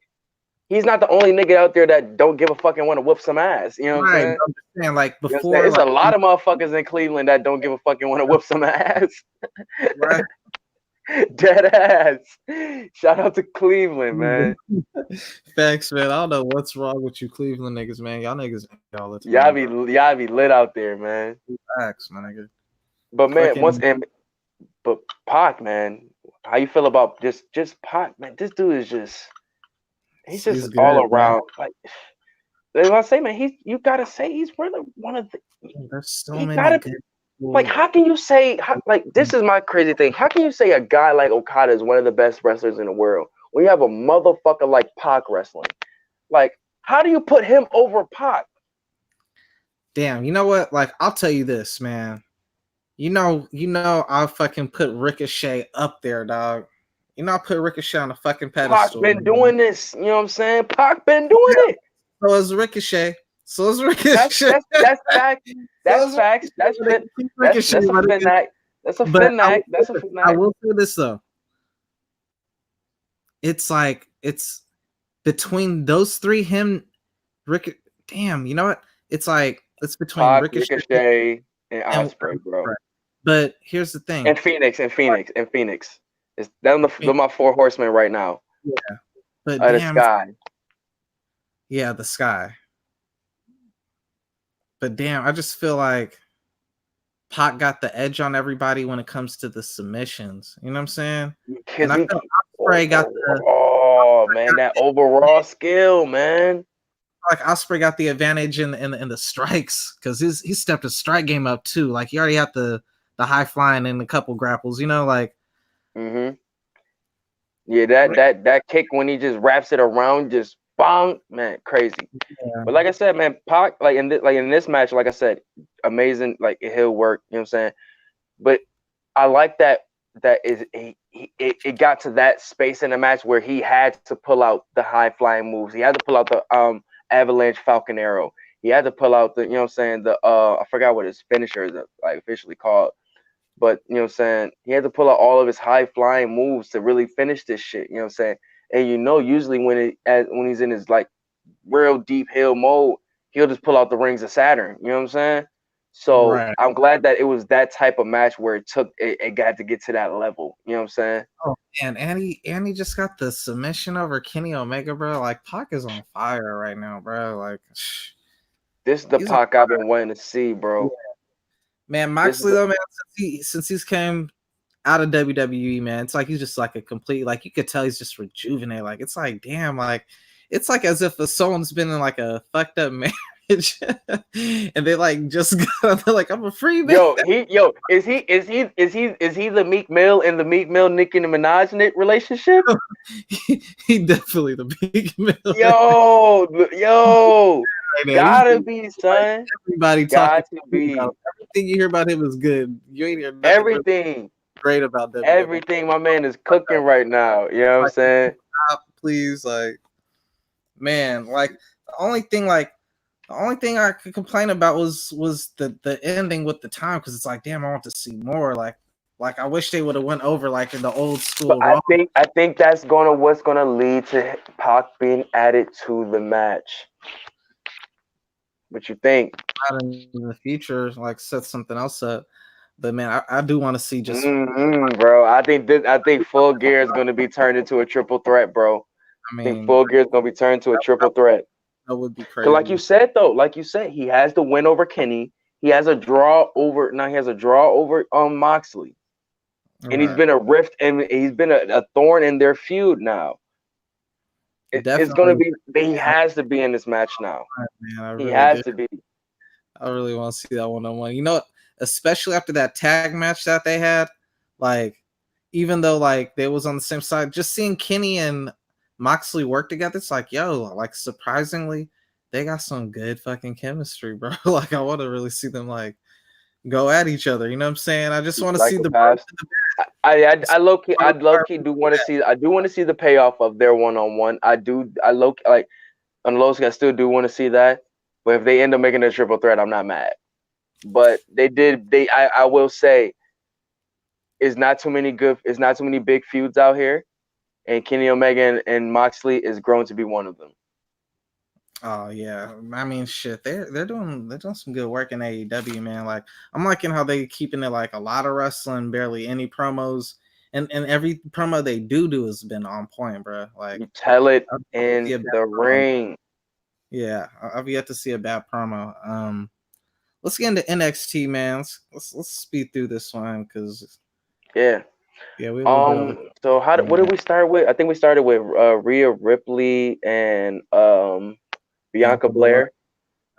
he's not the only nigga out there that don't give a fuck and want to whoop some ass. You know what I'm Right. saying? I'm just saying, like You know what I'm saying? before, It's like a lot of motherfuckers in Cleveland that don't give a fuck and want to whoop some ass. right. Dead ass. Shout out to Cleveland, man. Facts, man. I don't know what's wrong with you, Cleveland niggas, man. Y'all niggas all the Y'all time, be bro. y'all be lit out there, man. Facts, my nigga. But man, Fucking, but Pac, man, how you feel about just Pac, man? This dude is he's just he's all good, man. around like. That's what I say, man. You gotta say he's really one of the. There's so He many gotta good like. people. How can you say like this is my crazy thing? How can you say a guy like Okada is one of the best wrestlers in the world when you have a motherfucker like Pac wrestling? Like, how do you put him over Pac? Damn, you know what? Like, I'll tell you this, man. I'll fucking put Ricochet up there, dog. I put Ricochet on a fucking Pac pedestal, been man. doing this. You know what I'm saying? Pac been doing it. So is Ricochet. So is That's Ricochet. that's that's facts. so That's is facts. That's fit. Ricochet, That's a my fin nigga. act. That's a But fin act. That's a fin I act. will say this though. It's like it's between those three, him, Rick. Damn, you know what? It's like it's between Pac, Ricochet Ricochet, and and Osprey, bro. right. But here's the thing. And Phoenix. It's them the my four horsemen right now. Yeah. But The damn, sky. yeah, the sky. But damn, I just feel like Pac got the edge on everybody when it comes to the submissions. You know what I'm saying? Because And I we feel Osprey got the oh man, that overall skill, man. like Osprey got the advantage in the strikes because he stepped his strike game up too. Like he already had the high flying and a couple grapples. Like Mm-hmm. Yeah, that kick when he just wraps it around, just bang, man, crazy. yeah, But like I said, man, Pac, like in this match, like I said, amazing, like he'll work. You know what I'm saying? But I like that is it got to that space in the match where he had to pull out the high flying moves. He had to pull out the avalanche falcon arrow. He had to pull out the you know what I'm saying the I forgot what his finisher is like officially called. But you know what I'm saying? He had to pull out all of his high flying moves to really finish this shit. You know what I'm saying? And usually when he's in his like real deep hill mode, he'll just pull out the rings of Saturn. You know what I'm saying? So right. I'm glad that it was that type of match where it got to get to that level. You know what I'm saying? Oh man, and he just got the submission over Kenny Omega, bro. Like Pac is on fire right now, bro. Like This is the he's on Pac I've been wanting to see, fire. bro. Man, This is Moxley though, man, since he's came out of WWE, man, it's like he's just like a complete, like you could tell he's just rejuvenated. Like it's like, damn, like it's like as if someone's been in like a fucked up marriage and they like just got they're like, I'm a free man. is he the Meek Mill in the Meek Mill Nicki Minaj relationship? he definitely the big mill. Yo, Right now. gotta be, son. Everybody talking Got to be. about everything you hear about him is good. You ain't hear nothing really Everything. great about WWE. Everything my man is cooking right now. You know what I'm Like, saying? stop, please, like, man, like the only thing I could complain about was the ending with the time because it's like, damn, I want to see more. Like I wish they would have went over like in the old But school Raw. I think that's what's gonna lead to Pac being added to the match. What you think? In the future, like set something else up. But man, I do want to see just. Bro. I think Full Gear is going to be turned into a triple threat, bro. I I think mean, Full Gear is going to be turned into a triple threat. that would be Cause like you crazy. said though, he has the win over Kenny. He has a draw over now. He has a draw over Moxley, and he's Right. been a rift and he's been a thorn in their feud now. It's gonna Definitely, be. He has to be in this match now. man. I He really do. has to be. I really want to see that one-on-one. You know what? Especially after that tag match that they had, like even though like they was on the same side, just seeing Kenny and Moxley work together, it's like, yo, like surprisingly, they got some good fucking chemistry, bro. Like I want to really see them like go at each other. You know what I'm saying? I just want to see the Psychopaths. I low key do want to yeah, see. I do want to see the payoff of their one on one. I do. I low like on the low key, I still do want to see that. But if they end up making a triple threat, I'm not mad. But they did. I will say, it's not too many big feuds out here, and Kenny Omega and Moxley is grown to be one of them. oh yeah, I mean, shit, they're doing some good work in AEW, man. Like I'm liking how they keeping it like a lot of wrestling, barely any promos, and every promo they do has been on point, bro. Like You tell it I've yet to see in a bad the promo. ring. Yeah, I've yet to see a bad promo. Let's get into NXT, man. Let's speed through this one because Yeah. yeah, we have a little bit over. So what did we start with? I think we started with Rhea Ripley and Bianca Bianca Belair.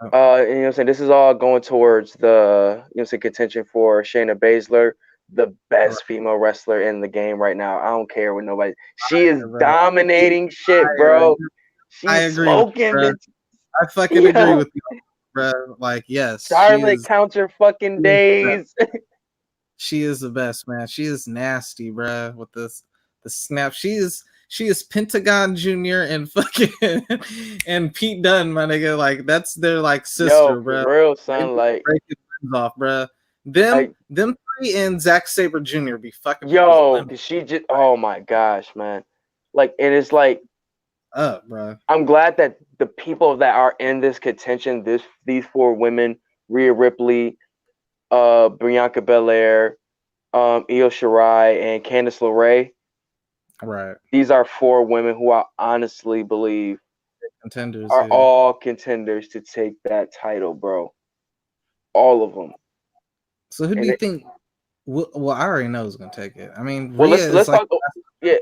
Blair. And, you know what I'm saying? This is all going towards the, you know, say contention for Shayna Baszler, the best female wrestler in the game right now. I don't care what nobody. She is Bro. dominating shit, bro. I She's agree with you, smoking, bro. bitch. I fucking agree Yo, with you, bro. Like, yes, Charlotte counter fucking she is the best. days. She is the best, man. She is nasty, bro. With the snap, she is Pentagon Junior and fucking and Pete Dunne, my nigga. Like that's their like Yo, sister, for bro. real, They son. be Like, breaking limbs off, bro. Them like, them three and Zack Saber Jr. be fucking people's yo, limbs cause she just, oh my gosh, man. Like, and it's like, up, bro. I'm glad that the people that are in this contention, these four women, Rhea Ripley, Bianca Belair, Io Shirai, and Candice LeRae, Right, these are four women who I honestly believe contenders, are yeah. all contenders to take that title, bro. All of them. So who do And you think? Well, I already know who's gonna take it. I mean, well, Rhea is like,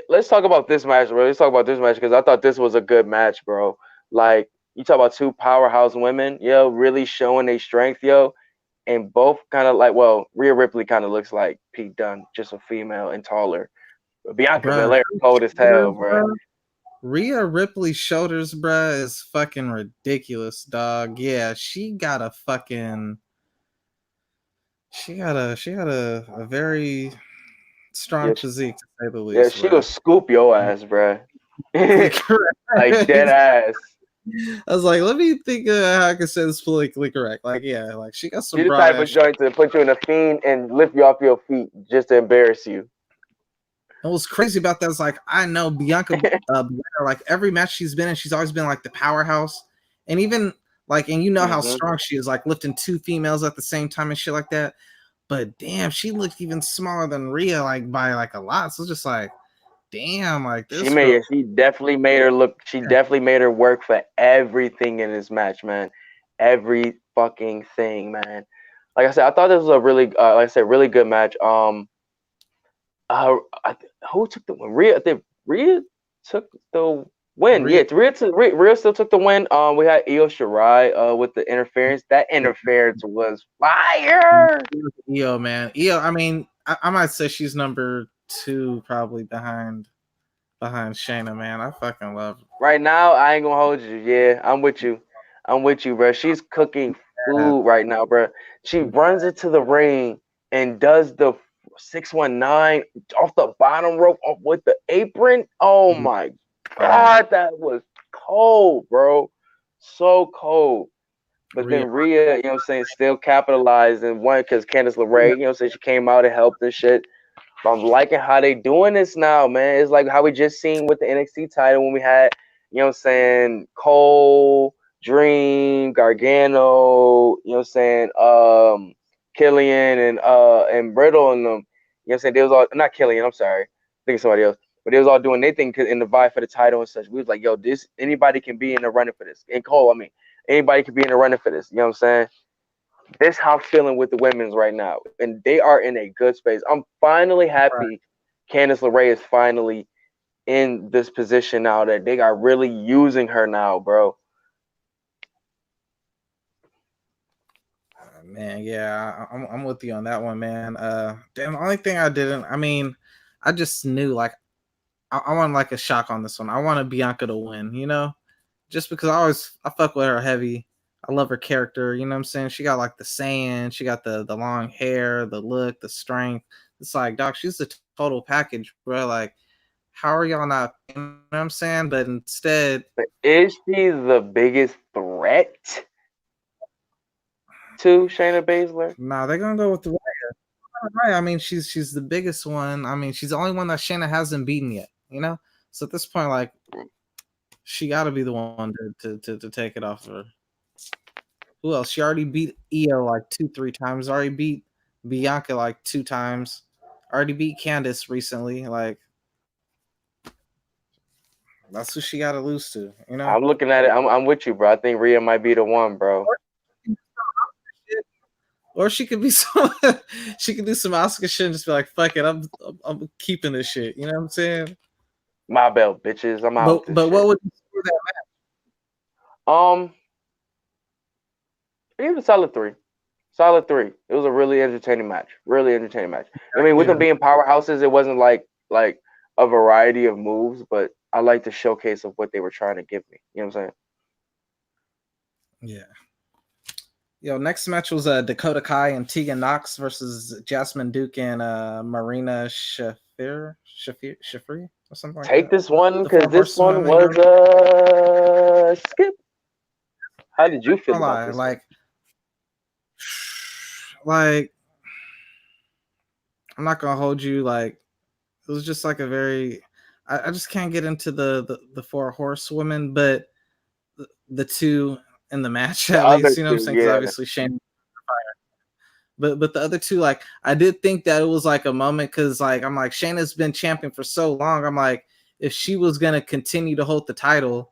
let's talk about this match, bro. Let's talk about this match because I thought this was a good match, bro. Like you talk about two powerhouse women, yo, really showing their strength, yo, and both kind of like, well, Rhea Ripley kind of looks like Pete Dunne, just a female and taller. Bianca bro, Belair cold as hell, bro. Rhea Ripley's shoulders, bruh, is fucking ridiculous, dog. Yeah, she got a very strong Yeah, physique to say the yeah, least, she will bruh. scoop your ass, bro. Correct. Like dead ass. I was like, let me think how I can say this politically correct. Like, yeah, like she got some She the broad type of ass. joint to put you in a fiend and lift you off your feet just to embarrass you. And what's crazy about that is like I know Bianca Belair, like every match she's been in, she's always been like the powerhouse, and even like, and you know how Hmm. strong she is, like lifting two females at the same time and shit like that. But damn, she looked even smaller than Rhea, like by like a lot. So it's just like, damn, like this girl. She definitely made her look. She Yeah, definitely made her work for everything in this match, man. Every fucking thing, man. Like I said, I thought this was a really, like I said, really good match. Uh, who took the win? Rhea. I think Rhea took the win. Rhea, Yeah, Rhea still took the win. We had Io Shirai with the interference. That interference was fire. Io, man, Io. I mean, I might say she's number two, probably behind Shayna, man. I fucking love her. Right now, I ain't gonna hold you. Yeah, I'm with you. I'm with you, bro. She's cooking food right now, bro. She runs into the ring and does the 619 off the bottom rope with the apron. Oh my god, that was cold, bro. So cold. But Rhea, then Rhea, you know what I'm saying, still capitalized and won because Candice LeRae, you know what I'm saying, she came out and helped and shit. But I'm liking how they doing this now, man. It's like how we just seen with the NXT title when we had, you know what I'm saying, Cole, Dream, Gargano, you know what I'm saying, Killian and Brittle and them. You know what I'm saying? They was all not Killian. I'm sorry, I think it's somebody else. But they was all doing their thing in the vie for the title and such. We was like, yo, this anybody can be in the running for this. And Cole, I mean, anybody can be in the running for this. You know what I'm saying? This how I'm feeling with the women's right now, and they are in a good space. I'm finally Right. happy. Candice LeRae is finally in this position now that they are really using her now, bro. Man, yeah, I'm with you on that one, man. Damn, the only thing I didn't, I mean, I just knew like I want like a shock on this one. I wanted Bianca to win, just because I fuck with her heavy. I love her character, you know what I'm saying? She got like the sand, she got the long hair, the look, the strength. It's like, doc, she's the total package, bro. Like, how are y'all not, you know what I'm saying? But instead, But is she the biggest threat to Shayna Baszler? nah, they're gonna go with the right. I mean, she's the biggest one. I mean, she's the only one that Shayna hasn't beaten yet, So at this point, like, she got to be the one to take it off of her. Who else? She already beat Io like 2-3 times. Already beat Bianca like 2 times. Already beat Candice recently. Like, that's who she got to lose to. I'm looking at it. I'm with you, bro. I think Rhea might be the one, bro. Or she could be she could do some Oscar shit and just be like, "Fuck it, I'm keeping this shit." You know what I'm saying? My belt, bitches. I'm out. But what would you score that Um, I give it a solid 3. Solid 3. It was a really entertaining match. Really entertaining match. I mean, with them being powerhouses, it wasn't like a variety of moves, but I like the showcase of what they were trying to give me. You know what I'm saying? Yeah. Yo, next match was Dakota Kai and Tegan Knox versus Jasmine Duke and Marina Shafir or something like Take that. this one The because Four this one Horsewomen was girl. a skip. How did you feel I'll about lie, this? like I'm not gonna hold you. Like, it was just like a very. I just can't get into the Four Horsewomen, but the two in the match The at other least, you know what I'm two, saying? Because yeah. obviously Shane. But the other two, like, I did think that it was like a moment because like I'm like, Shayna's been champion for so long. I'm like, if she was gonna continue to hold the title,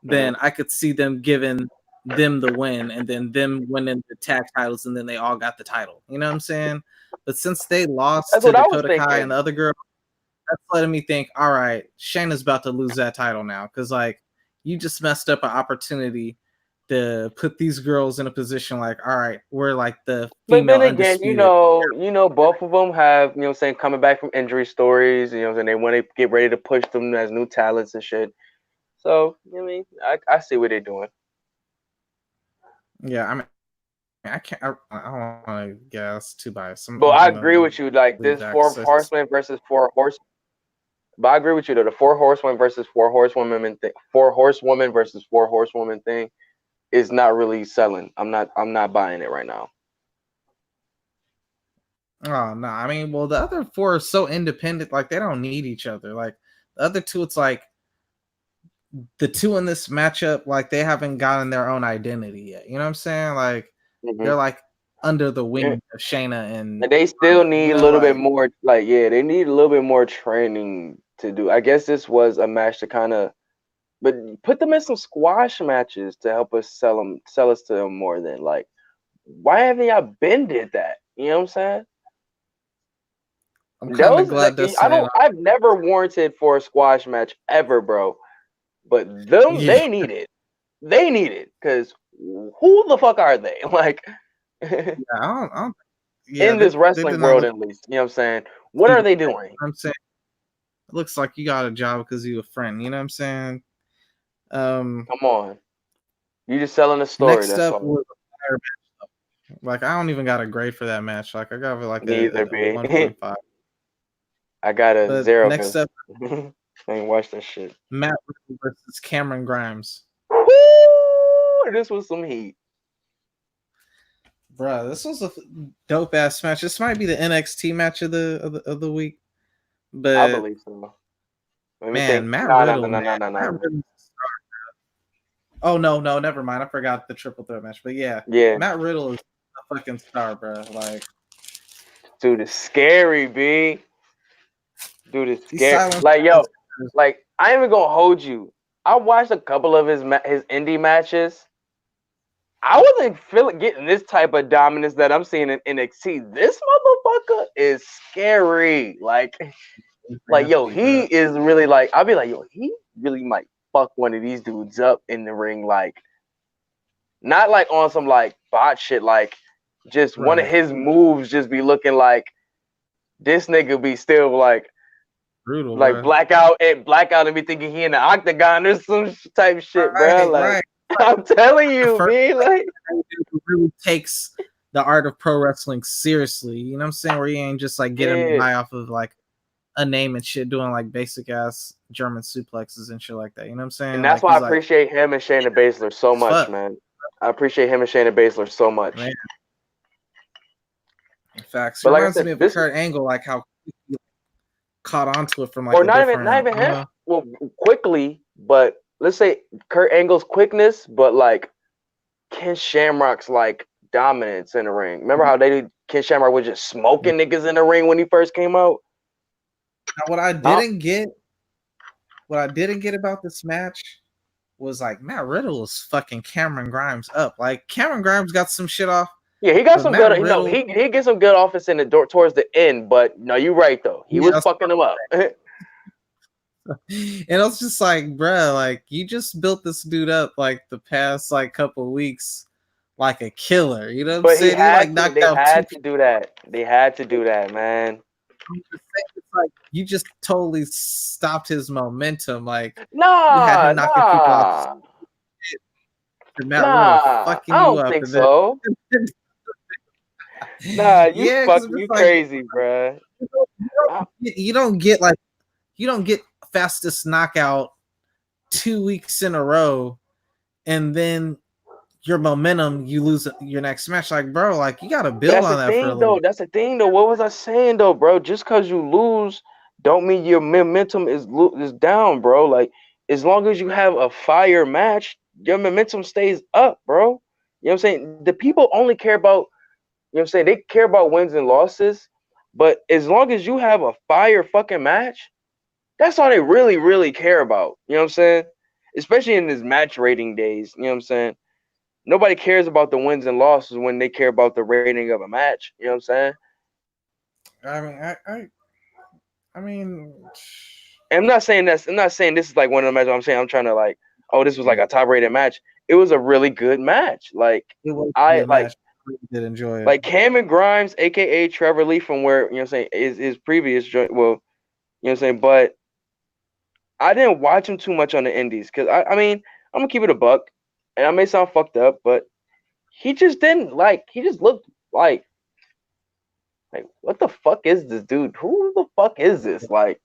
then I could see them giving them the win and then them winning the tag titles and then they all got the title. You know what I'm saying? But since they lost That's to what I was Dakota Kai and thinking. the other girl, that's letting me think, all right, Shayna's about to lose that title now because like you just messed up an opportunity to put these girls in a position like, all right, we're like the But female then again, undisputed. both of them have, you know what I'm saying, coming back from injury stories, you know what I'm saying, they want to get ready to push them as new talents and shit. So, I mean, I see what they're doing. Yeah, I mean, I can't. I don't want to guess too biased. But I'm I gonna agree with you, like leave this that. four horsemen versus four horse. But I agree with you though, the four horsemen versus four horsewomen thing, four horsewomen versus four horsewomen thing is not really selling. I'm not buying it right now. Oh no, I mean, well, the other four are so independent, like they don't need each other. Like the other two, it's like the two in this matchup, like they haven't gotten their own identity yet. You know what I'm saying? Like Mm-hmm. they're like under the Yeah. wing of Shayna and And they still need a little bit like more, like, yeah, they need a little bit more training to do. I guess this was a match to kind of, but put them in some squash matches to help us sell us to them more than like, why haven't y'all been did that? You know what I'm saying? I'm kind of Those, glad like, that's saying, I've never warranted for a squash match ever, bro. But them, yeah, they need it, because who the fuck are they? Like, I don't yeah, in this they wrestling did not world, look. at least, you know what I'm saying? What are they doing? I'm saying it looks like you got a job because you a friend. You know what I'm saying? Come on, you just selling a story. Next That's up all. was like I don't even got a grade for that match. Like I got like Neither a be. 1.5. I got a But 0 next because up, I ain't watched that shit. Matt Riddle versus Cameron Grimes. Woo! This was some heat. Bruh, this was a dope ass match. This might be the NXT match of the week. I But believe so. Let me think. man, Matt No, no, no, Riddle, no, man. no, no, Matt no. Riddle. Oh no, never mind. I forgot the triple threat match. But yeah, Yeah, Matt Riddle is a fucking star, bro. Like Dude is scary, B. Dude is he's scary. silent. Like yo, like I ain't even gonna hold you. I watched a couple of his indie matches. I wasn't getting this type of dominance that I'm seeing in NXT. This motherfucker is scary. Like yo, he is really like. I'll be like, yo, he really might fuck one of these dudes up in the ring. Like, not like on some like bot shit. Like, just one of his moves just be looking like this nigga be still like brutal, like bro. blackout and be thinking he in the octagon or some type shit, bro. Like, I'm telling you, man, like it really takes the art of pro wrestling seriously. You know what I'm saying? Where you ain't just like getting high off of like a name and shit, doing like basic ass German suplexes and shit like that. You know what I'm saying? And that's like, why I appreciate him and Shayna Baszler so much, man. I appreciate him and Shayna Baszler so much. Man. In fact, it reminds me of Kurt Angle, like how he caught onto it from like not even him. Well, quickly, but let's say Kurt Angle's quickness, but like Ken Shamrock's like dominance in the ring. Remember how Ken Shamrock was just smoking niggas in the ring when he first came out? Now, what I didn't get about this match was like Matt Riddle was fucking Cameron Grimes up. Like Cameron Grimes got some shit off. Yeah, he got some good. Riddle, he gets some good offense in the door towards the end. But no, you're right though. He was fucking him up. And I was just like, bruh, like you just built this dude up like the past like couple of weeks like a killer. You know what I'm saying? They had to do that. They had to do that, man. It's like you just totally stopped his momentum. Like you had him knocking people off. Matt Riddle fucking I you don't up. think so. Nah, you crazy, like, bro. You don't get fastest knockout 2 weeks in a row, and then your momentum, you lose your next match. Like, bro, like you gotta build on that for a little. That's the thing, though. What was I saying, though, bro? Just because you lose, don't mean your momentum is down, bro. Like, as long as you have a fire match, your momentum stays up, bro. You know what I'm saying? The people only care about, you know what I'm saying? They care about wins and losses, but as long as you have a fire fucking match, that's all they really, really care about. You know what I'm saying? Especially in this match rating days. You know what I'm saying? Nobody cares about the wins and losses when they care about the rating of a match. You know what I'm saying? I mean, I'm not saying this is like one of the matches. I'm saying I'm trying to like, oh, this was like a top rated match. It was a really good match. Like I did enjoy it. Like Cameron Grimes, aka Trevor Lee, from where, you know what I'm saying, his previous joint. Well, you know what I'm saying, but I didn't watch him too much on the indies because I mean, I'm gonna keep it a buck, and I may sound fucked up, but he just didn't like. He just looked like what the fuck is this dude? Who the fuck is this? Like,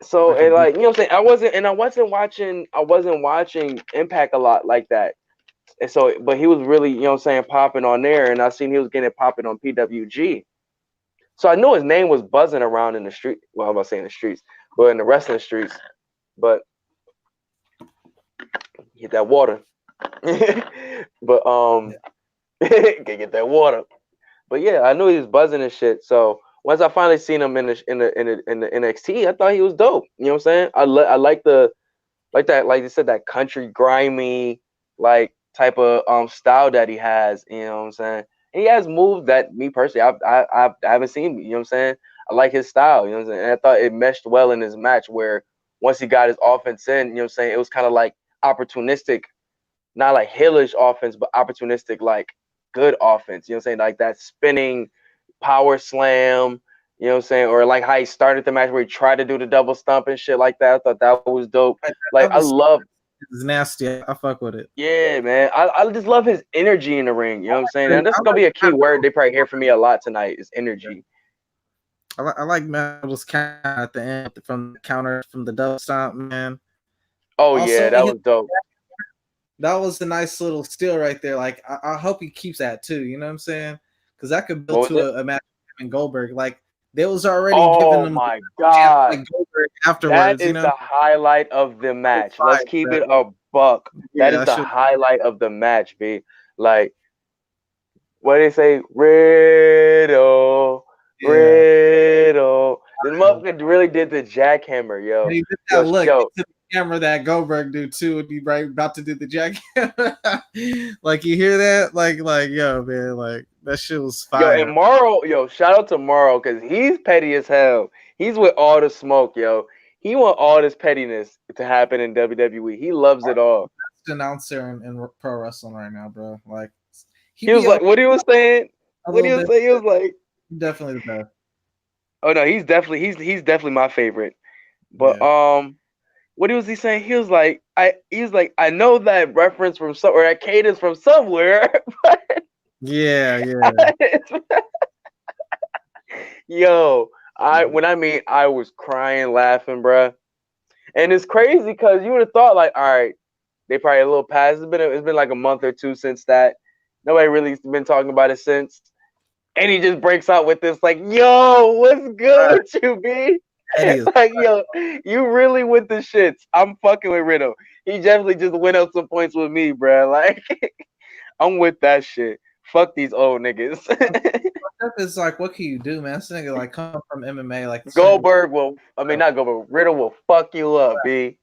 so and like, you know what I'm saying, I wasn't watching Impact a lot like that. And so, but he was really, you know what I'm saying, popping on there, and I seen he was getting popping on PWG. So I knew his name was buzzing around in the street. Well, I'm not saying the streets, but in the wrestling streets. But get that water. But can get that water. But yeah, I knew he was buzzing and shit. So once I finally seen him in the NXT, I thought he was dope. You know what I'm saying? I like that, like you said, that country grimy like type of style that he has. You know what I'm saying? And he has moves that me personally I haven't seen. You know what I'm saying? I like his style. You know what I'm saying? And I thought it meshed well in his match where once he got his offense in, you know what I'm saying, it was kind of like opportunistic, not like heelish offense, but opportunistic, like good offense. You know what I'm saying? Like that spinning power slam. You know what I'm saying? Or like how he started the match where he tried to do the double stomp and shit like that. I thought that was dope. Like I love. It's nasty. I fuck with it. Yeah, man. I just love his energy in the ring. You know what I'm saying? And that's gonna be a key word they probably hear from me a lot tonight is energy. I like Metal's counter at the end from the counter from the double stomp, man. Oh also, yeah, that was dope. That was a nice little steal right there. Like I hope he keeps that too. You know what I'm saying? Because that could build to a match with Goldberg. Like they was already giving him. Oh my god! Like Goldberg afterwards, that is the highlight of the match. Let's keep it a buck. That is the highlight of the match, B. Like what they say, Riddle, Yeah. Riddle. The motherfucker really did the jackhammer, And yo, he did yo, that look yo, to the camera that Goldberg do too, and he right about to do the jack. Like you hear that? Like yo, man, like that shit was yo, fire. and Morrow, yo, shout out to Morrow because he's petty as hell. He's with all the smoke, yo. He want all this pettiness to happen in WWE. He loves it all. Best announcer in pro wrestling right now, bro. Like he He was be like, what he was saying? a What he little was bit, saying? He was like, definitely the best. oh no, he's definitely my favorite. But Yeah, what was he saying? He was like, I know that reference from somewhere, that cadence from somewhere. yeah, yeah. Yo, I was crying, laughing, bruh. And it's crazy because you would have thought like, all right, they probably a little past. It's been like a month or two since that. Nobody really been talking about it since. And he just breaks out with this like, yo, what's good with you, B? Eddie is Like, yo, you really with the shits. I'm fucking with Riddle. He definitely just went up some points with me, bruh. Like, I'm with that shit. Fuck these old niggas. it's like, what can you do, man? This nigga like come from MMA, like this nigga, Goldberg will, I mean, not Goldberg, Riddle will fuck you up, B.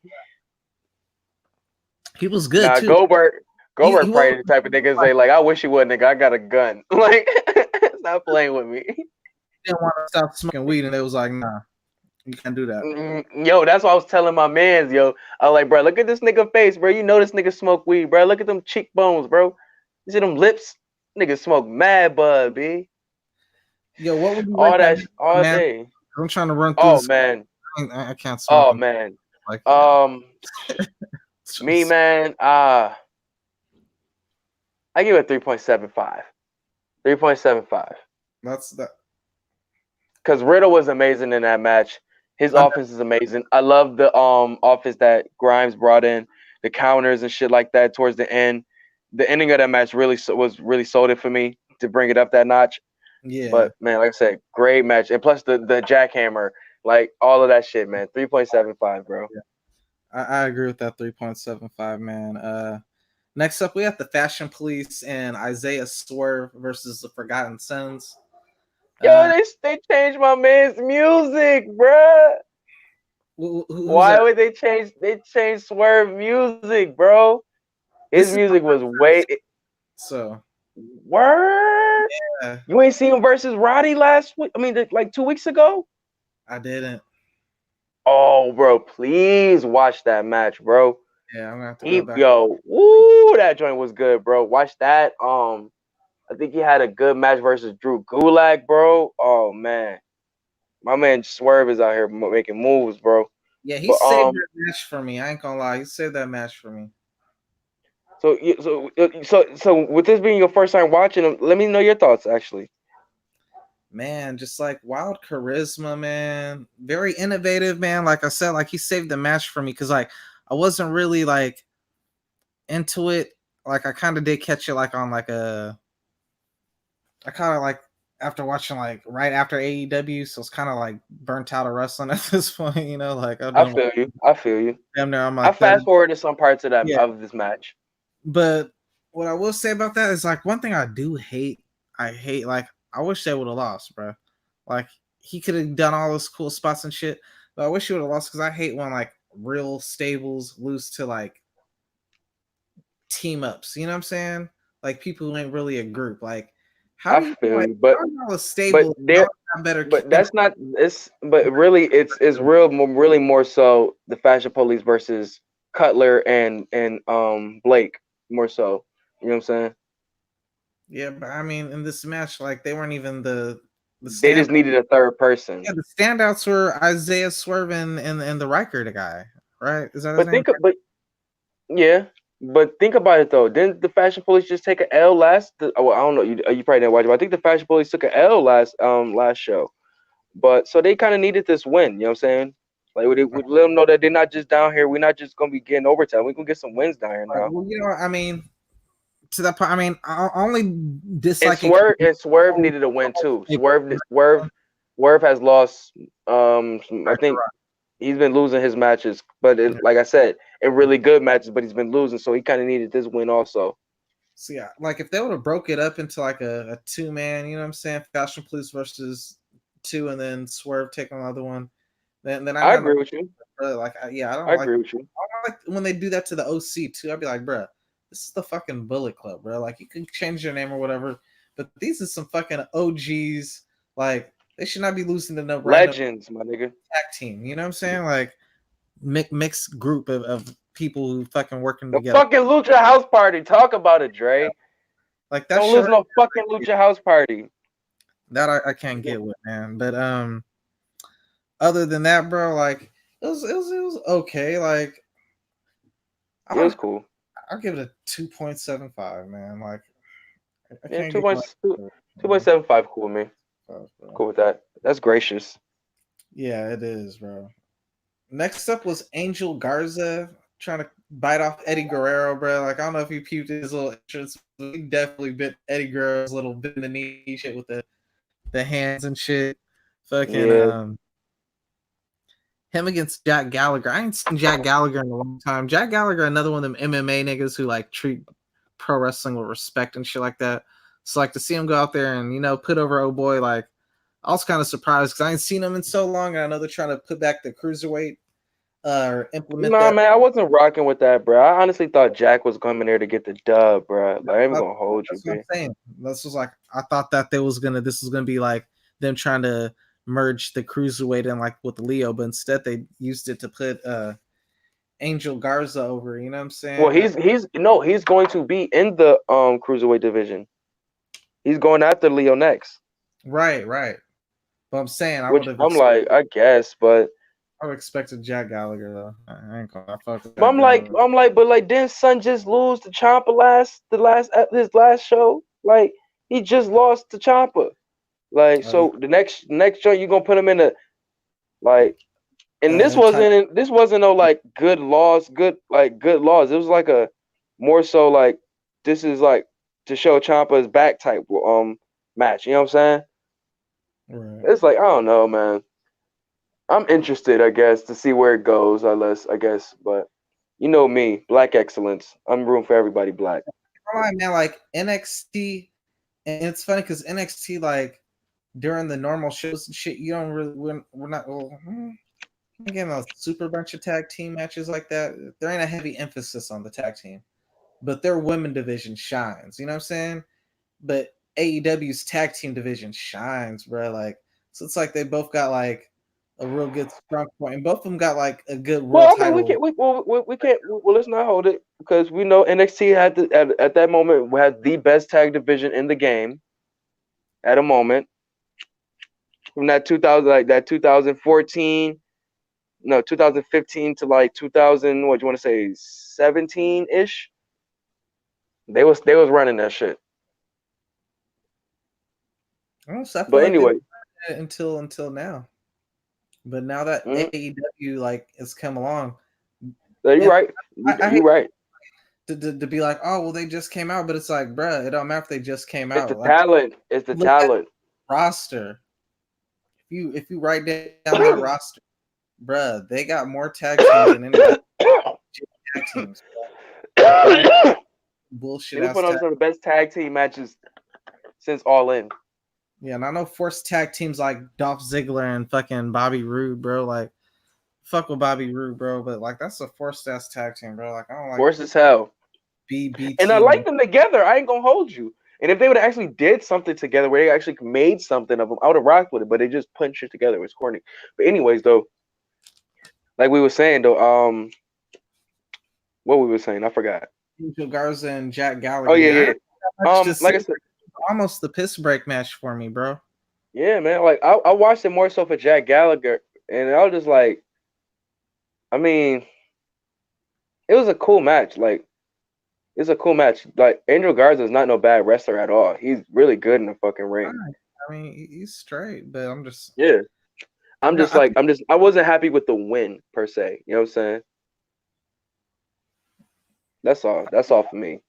he was good Nah, too. He Goldberg was probably the type of nigga say, like, I wish you would, nigga. I got a gun. Like, stop playing with me. didn't want to stop smoking weed, and it was like, nah, you can't do that. Yo, that's what I was telling my mans, yo. I was like, bro, look at this nigga face, bro. You know this nigga smoke weed, bro. Look at them cheekbones, bro. You see them lips? Nigga smoke mad bud, B. Yo, what would you rate All that that, nigga, all man? day. I'm trying to run through Oh this. man, I can't smoke oh them. man. Like, Um, it's me just- man, I give it 3.75. 3.75. that's that. Because Riddle was amazing in that match. His I, offense is amazing. I love the offense that Grimes brought in, the counters and shit like that towards the end. The ending of that match was really sold it for me to bring it up that notch. yeah, But man, like I said, great match, and plus the jackhammer, like all of that shit, man. 3.75, bro. I agree with that 3.75, man. Next up, we have the Fashion Police and Isaiah Swerve versus the Forgotten Sons. Yo, they changed my man's music, bruh. Who's Why that? would they change? They changed Swerve music, bro. His This is music was way so. word. Yeah, You ain't seen him versus Roddy last week. I mean, like 2 weeks ago. I didn't. Oh, bro, please watch that match, bro. Yeah, I'm gonna have to go back. Woo, that joint was good, bro. Watch that. I think he had a good match versus Drew Gulak, bro. Oh man, my man Swerve is out here making moves, bro. Yeah, he But saved that match for me. I ain't gonna lie, he saved that match for me. so with this being your first time watching him, let me know your thoughts. Actually, Man, just like wild charisma, man. Very innovative, man. Like I said, like he saved the match for me because like I wasn't really like into it. Like I kind of did catch it like on like I kind of like after watching like right after AEW, so it's kind of like burnt out of wrestling at this point, you know. Like I've I been feel you. I feel you. damn near on my I third. fast forwarded some parts of that Yeah, of this match. but what I will say about that is like one thing I do hate. I hate like I wish they would have lost, bro. Like he could have done all those cool spots and shit, but I wish he would have lost because I hate when like real stables lose to like team ups. You know what I'm saying? Like people who ain't really a group. Like how I do you feel like you, how are y'all a but stable? Y'all there, have better. but that's not it's. But really, it's really more so the Fashion Police versus Cutler and Blake more so. You know what I'm saying? Yeah, but I mean, in this match, like they weren't even the They stand. just needed a third person. Yeah, the standouts were Isaiah Swerve and the Riker guy, right? Is that his But name? yeah, but think about it though. Didn't the Fashion Police just take an L last? Oh, I don't know. You probably didn't watch it. But I think the Fashion Police took an L last show. But so they kind of needed this win. You know what I'm saying? Like we let them know that they're not just down here. We're not just gonna be getting overtime. We can get some wins down here now. Well, you know, I mean, to that point, I mean, I only And dislike it. Swerve needed a win too. Swerve has lost. I think he's been losing his matches, but like I said, in really good matches, but he's been losing. So he kind of needed this win also. So yeah, like if they would have broke it up into like a 2-man, you know what I'm saying? Fashion Police versus 2, and then Swerve take on the other one. Then I I got no, agree with you. like I don't I like agree with you. when they do that to the OC too. I'd be like, bruh, this is the fucking Bullet Club, bro. Like you can change your name or whatever, but these are some fucking OGs. Like they should not be losing to no random Legends, my nigga. tag team. You know what I'm saying? Like mixed group of people who fucking working The together. fucking Lucha House Party. Talk about it, Dre. Like that Don't shit lose no fucking Lucha House Party. that I can't get with, man. But other than that, bro, like it was okay. Like It was I'll cool. I'll give it a 2.75, man. Like I Yeah, can't get much. 2.75 cool, man. Bro. Cool with that. That's gracious. Yeah, it is, bro. Next up was Angel Garza trying to bite off Eddie Guerrero, bro. Like I don't know if you peeped his little entrance. He definitely bit Eddie Guerrero's little bit in the knee shit with the hands and shit. Fucking Yeah. him against Jack Gallagher. I ain't seen Jack Gallagher in a long time. Jack Gallagher, another one of them MMA niggas who like treat pro wrestling with respect and shit like that. So like to see him go out there and put over oh boy, like I was kind of surprised because I ain't seen him in so long, and I know they're trying to put back the cruiserweight or implement Nah, that. man, I wasn't rocking with that, bro. I honestly thought Jack was coming there to get the dub, bro. Like, I'm gonna hold you, That's what man. I'm saying. This was like I thought that this was gonna be like them trying to merge the cruiserweight and like with Leo, but instead they used it to put Angel Garza over. You know what I'm Well, saying? he's going to be in the cruiserweight division. He's going after Leo next. Right. But I'm saying Which I'm like, I guess, but I would expected Jack Gallagher though. I ain't gonna fuck with but Jack Gallagher. but like, didn't Son just lose to Ciampa his last show? Like, he just lost to Ciampa. Like, so the next show you gonna put him in a like, and this wasn't no like good loss. It was like a more so like this is like to show Ciampa's back type match. You know what I'm saying? Right. It's like I don't know, man. I'm interested, I guess, to see where it goes. I guess, but you know me, black excellence. I'm rooting for everybody black. All right, man. Like NXT, and it's funny because NXT, like during the normal shows and shit, you don't really we're not getting a super bunch of tag team matches like that. There ain't a heavy emphasis on the tag team, but their women division shines. You know what I'm saying? But AEW's tag team division shines, bro. Like so, it's like they both got like a real good strong point, and both of them got like a good world Well, I mean, title. we can't. Well, let's not hold it because we know NXT had at that moment we had the best tag division in the game. At a moment from that 2000 like that 2014, no 2015 to like 2000. What do you want to say 17 ish? They was running that shit. But anyway, until now. But now that AEW like has come along, you're right. You're right. To be like, oh well, they just came out, but it's like, bruh, it don't matter if they just came It's out. the Like, talent. It's the talent. Roster. If you write down that roster, bruh, they got more tag teams than any tag teams. Bullshit. They put on some of the best tag team matches since All In. Yeah, and I know forced tag teams like Dolph Ziggler and fucking Bobby Roode, bro. Like, fuck with Bobby Roode, bro. But like, that's a forced ass tag team, bro. Like, I don't like forced as hell. BBT. And I like them together. I ain't gonna hold you. And if they would have actually did something together where they actually made something of them, I would have rocked with it. But they just put shit together. It was corny. But anyways, though, like we were saying, though, what we were saying, I forgot. Angel Garza and Jack Gallagher. Oh yeah. Like I said, almost the piss break match for me, bro. Yeah, man. Like I watched it more so for Jack Gallagher, and I was just like, I mean, it was a cool match. Like, it's a cool match. Like, Angel Garza is not no bad wrestler at all. He's really good in the fucking ring. I mean, he's straight, but I'm just I wasn't happy with the win per se. You know what I'm saying? That's all. That's all for me.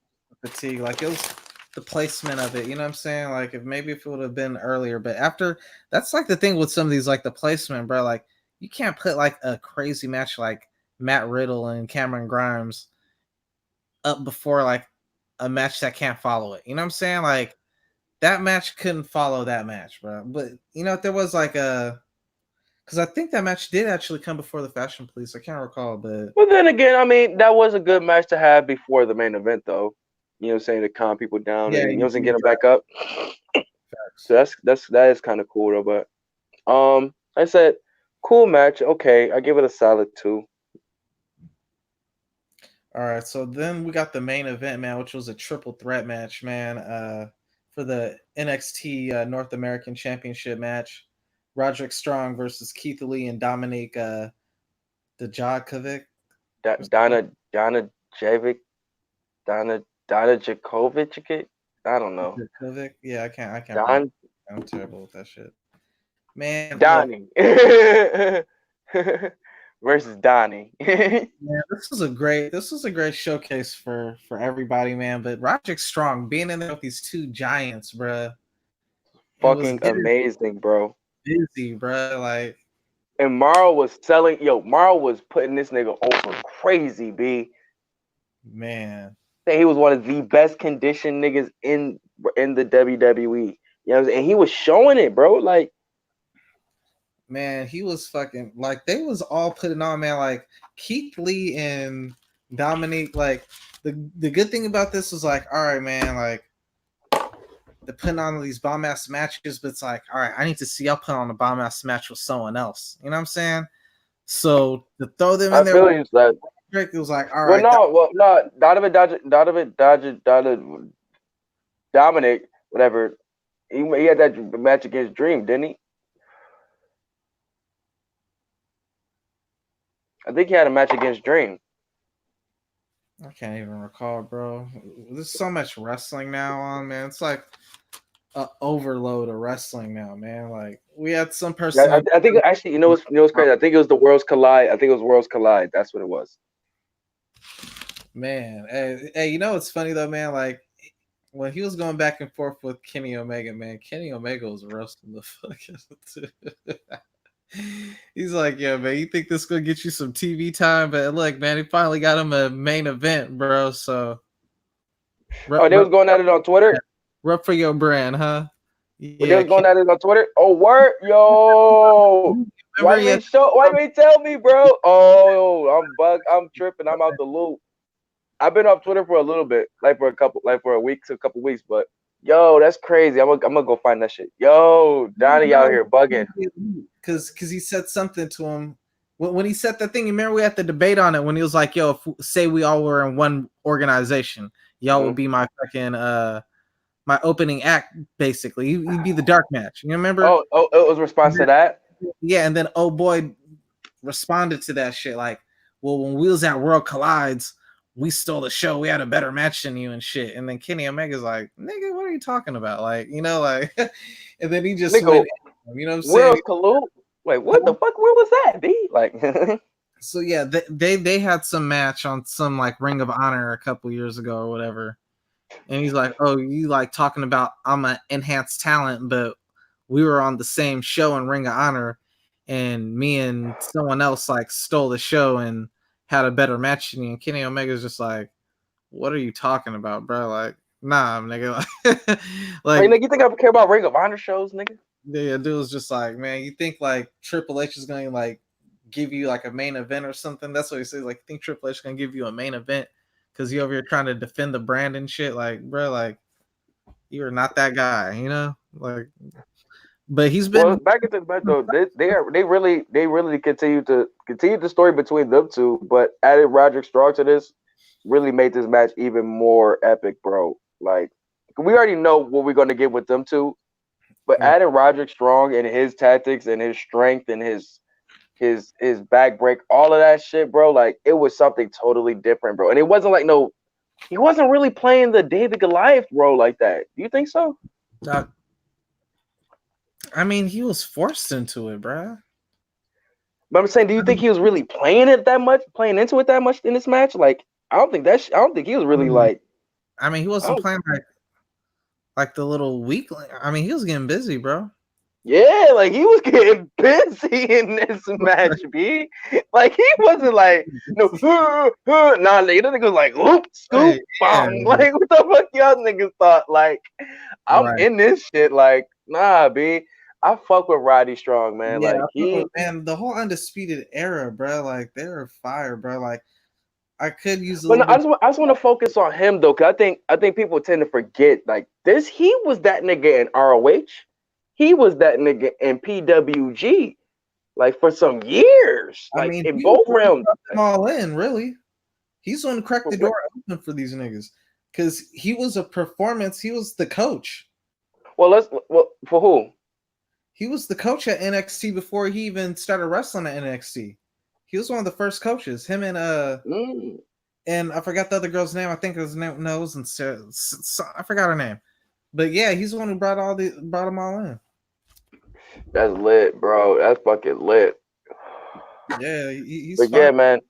Fatigue, like it was the placement of it. You know what I'm saying? Like if it would have been earlier, but after that's like the thing with some of these, like the placement, bro. Like you can't put like a crazy match like Matt Riddle and Cameron Grimes up before like a match that can't follow it. You know what I'm saying? Like that match couldn't follow that match, bro. But you know, there was like a because I think that match did actually come before the Fashion Police. I can't recall, but But then again, I mean, that was a good match to have before the main event, though. You know what I'm saying? To calm people down yeah, and you know what I'm saying, you get them back up. So that is kind of cool though. But I said cool match. Okay, I give it a solid 2. all right. So then we got the main event, man, which was a triple threat match, man. For the NXT North American Championship match, Roderick Strong versus Keith Lee and Dominic Dijakovic. Donna Javic, Donna Jakovic. I don't know. Dijakovic. Yeah, I can't pronounce. Don I'm terrible with that shit. Man, look, Donnie versus Donnie. man, this was a great showcase for everybody, man. But Roderick Strong being in there with these two giants, bruh, it was Fucking amazing, bro. busy, bruh. Like, And Morrow was selling. Yo, Morrow was putting this nigga over crazy, b. man, He was one of the best conditioned niggas in the WWE. You know what I'm saying? And he was showing it, bro. Like, man, he was fucking like they was all putting on, man. Like Keith Lee and Dominique. Like the good thing about this was like, all right, man, like they're putting on these bomb ass matches, but it's like, all right, I need to see y'all put on a bomb ass match with someone else. You know what I'm saying? So to throw them in I there, feel you, that. it was like, all Well, right, no. Dominic, whatever. He had that match against Dream, didn't he? I think he had a match against Dream. I can't even recall, bro. There's so much wrestling now on, man. It's like a overload of wrestling now, man. Like we had some person. Yeah, I think actually, you know what's crazy? I think it was the Worlds Collide. I think it was Worlds Collide. That's what it was. Man, hey, you know what's funny though, man? Like when he was going back and forth with Kenny Omega, man, Kenny Omega was roasting the fuck out of He's like, yeah, man, you think this gonna get you some TV time? But look, man, he finally got him a main event, bro. So, Oh, they was going at it on Twitter. Rep for your brand, huh? Yeah, they was going at it on Twitter. Oh, word, yo. Why you tell me, bro? Oh, I'm bugged. I'm tripping. I'm out the loop. I've been off Twitter for a little bit, like for a week to a couple weeks, but yo, that's crazy. I'm gonna go find that shit. Yo, Donnie out here bugging. Because he said something to him when he said that thing. You remember we had the debate on it when he was like, "Yo, if, say we all were in one organization, y'all would be my fucking my opening act, basically. You'd be the dark match." You remember? Oh, it was response to that. Yeah, and then oh boy responded to that shit like, "Well, when we was at World Collides, we stole the show. We had a better match than you and shit." And then Kenny Omega's like, "Nigga, what are you talking about?" Like, you know, like, and then he just went, you know what I'm saying? World's Collude? Wait, what the fuck? Where was that, B? Like, so yeah, they had some match on some like Ring of Honor a couple years ago or whatever. And he's like, "Oh, you like talking about I'm an enhanced talent, but we were on the same show in Ring of Honor, and me and someone else like stole the show and had a better match than you." And Kenny Omega's just like, "What are you talking about, bro? Like, nah, nigga." Like, wait, nigga, you think I care about Ring of Honor shows, nigga? Yeah, dude was just like, "Man, you think like Triple H is gonna like give you like a main event or something?" That's what he says. Like, think Triple H is gonna give you a main event because you over here trying to defend the brand and shit? Like, bro, like you are not that guy, you know? Like, but he's been back into the match though. They really continue the story between them two, but added Roderick Strong to this really made this match even more epic, bro. Like, we already know what we're gonna get with them two, but adding Roderick Strong and his tactics and his strength and his back break, all of that shit, bro. Like, it was something totally different, bro. And it wasn't like he wasn't really playing the David Goliath role like that. Do you think so? I mean, he was forced into it, bro. But I'm saying, do you think he was really playing into it that much in this match? Like, I don't think he was really like. I mean, he wasn't playing like the little weakling. I mean, he was getting busy, bro. Yeah, like he was getting busy in this match, B. Like he wasn't like no, nah, nigga. That nigga was like, whoop, scoop, Right, yeah, bong. Like what the fuck y'all niggas thought? Like I'm right. in this shit. Like nah, B. I fuck with Roddy Strong, man. Yeah, Like he. man, the whole undisputed era, bro. Like they were fire, bro. Like I could use a But little no, bit. I just want to focus on him though, cause I think people tend to forget like this. He was that nigga in ROH. He was that nigga in PWG. Like for some years, I like mean, in he was both the one who realms. brought them all in. Really, he's the one who cracked the door open for these niggas because he was a performance. He was the coach. Well, for who? He was the coach at NXT before he even started wrestling at NXT. He was one of the first coaches. Him Mm, and I forgot the other girl's name. I think his name no, it wasn't Sarah, I forgot her name. But yeah, he's the one who brought them all in. that's lit, bro. That's fucking lit. Yeah, he's But fine. yeah, man.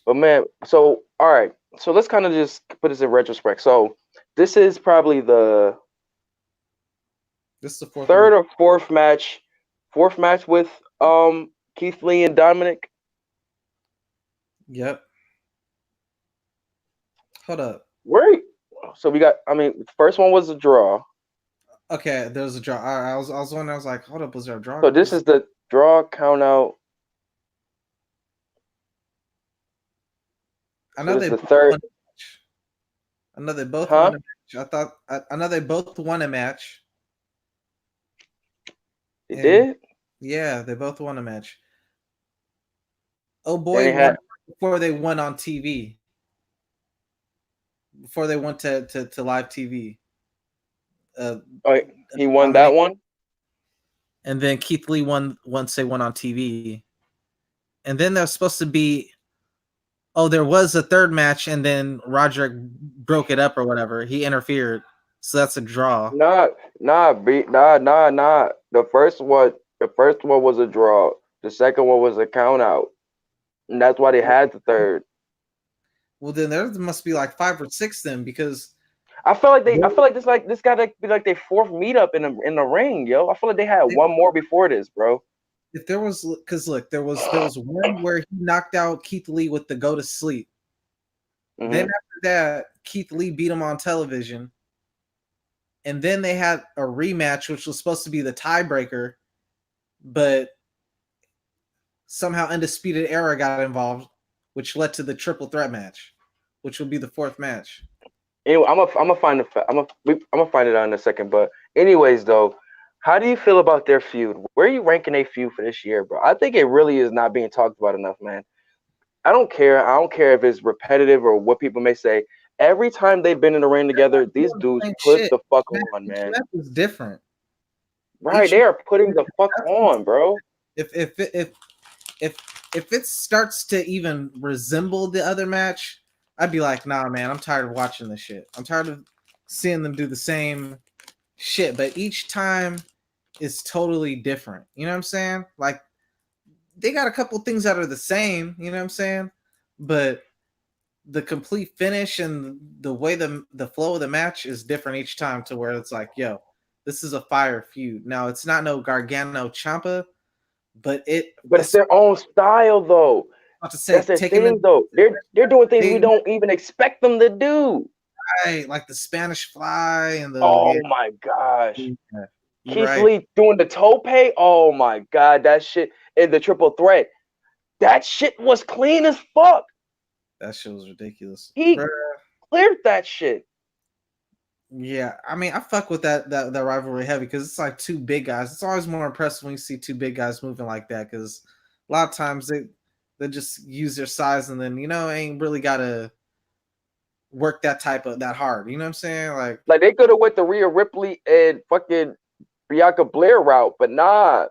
But man, so all right. So let's kind of just put this in retrospect. So this is probably the This is the fourth third one. or fourth match with Keith Lee and Dominic. Yep. Hold up. Where? So we got. I mean, the first one was a draw. Okay, there was a draw. I was wondering. I was like, hold up, was there a draw? So this is the draw count out. I So know this they is the both third. won a match. I know they both Huh? won a match. I know they both won a match. They And did. yeah, they both won a match. Oh Then boy they won had. before they went on TV. Before they went to live TV. Uh, Oh, he won that Dominic, one. and then Keith Lee won once they went on TV. And then there's supposed to be there was a third match, and then Roderick broke it up or whatever. He interfered, so that's a draw. Nah. The first one was a draw. The second one was a count out, and that's why they had the third. Well, then there must be like 5 or 6 then, because I feel like this gotta be like their fourth meetup in the ring, yo. I feel like they had one more before this, bro. if there was, because look, there was one where he knocked out Keith Lee with the go to sleep. Then Hmm. after that, Keith Lee beat him on television, and then they had a rematch, which was supposed to be the tiebreaker, but somehow Undisputed Era got involved, which led to the triple threat match, which will be the fourth match. Anyway, I'm gonna find I'm gonna find it out in a second. But anyways, though, how do you feel about their feud? Where are you ranking a feud for this year, bro? I think it really is not being talked about enough, man. I don't care. I don't care if it's repetitive or what people may say. Every time they've been in the ring together, these dudes Same put shit. the fuck on, Each man. match is different. Right, Each they are putting the fuck on, bro. if if it starts to even resemble the other match, I'd be like, nah, man, I'm tired of watching this shit. I'm tired of seeing them do the same shit, but each time is totally different. You know what I'm saying? Like they got a couple things that are the same, you know what I'm saying? But the complete finish and the way the flow of the match is different each time to where it's like, yo, this is a fire feud. Now it's not no Gargano Champa, but But it's their own style, though. about to say That's their taking them thing, though. They're doing things we they don't even expect them to do. right, like the Spanish Fly and Oh my gosh. yeah, you're Keith right. Lee doing the tope. Oh my god, that shit in the triple threat. That shit was clean as fuck. That shit was ridiculous. He Bruh. cleared that shit. Yeah, I mean, I fuck with that rivalry heavy because it's like two big guys. It's always more impressive when you see two big guys moving like that because a lot of times they just use their size and then ain't really gotta work that hard. You know what I'm saying? Like they could have went the Rhea Ripley and fucking Bianca Blair route, but nah.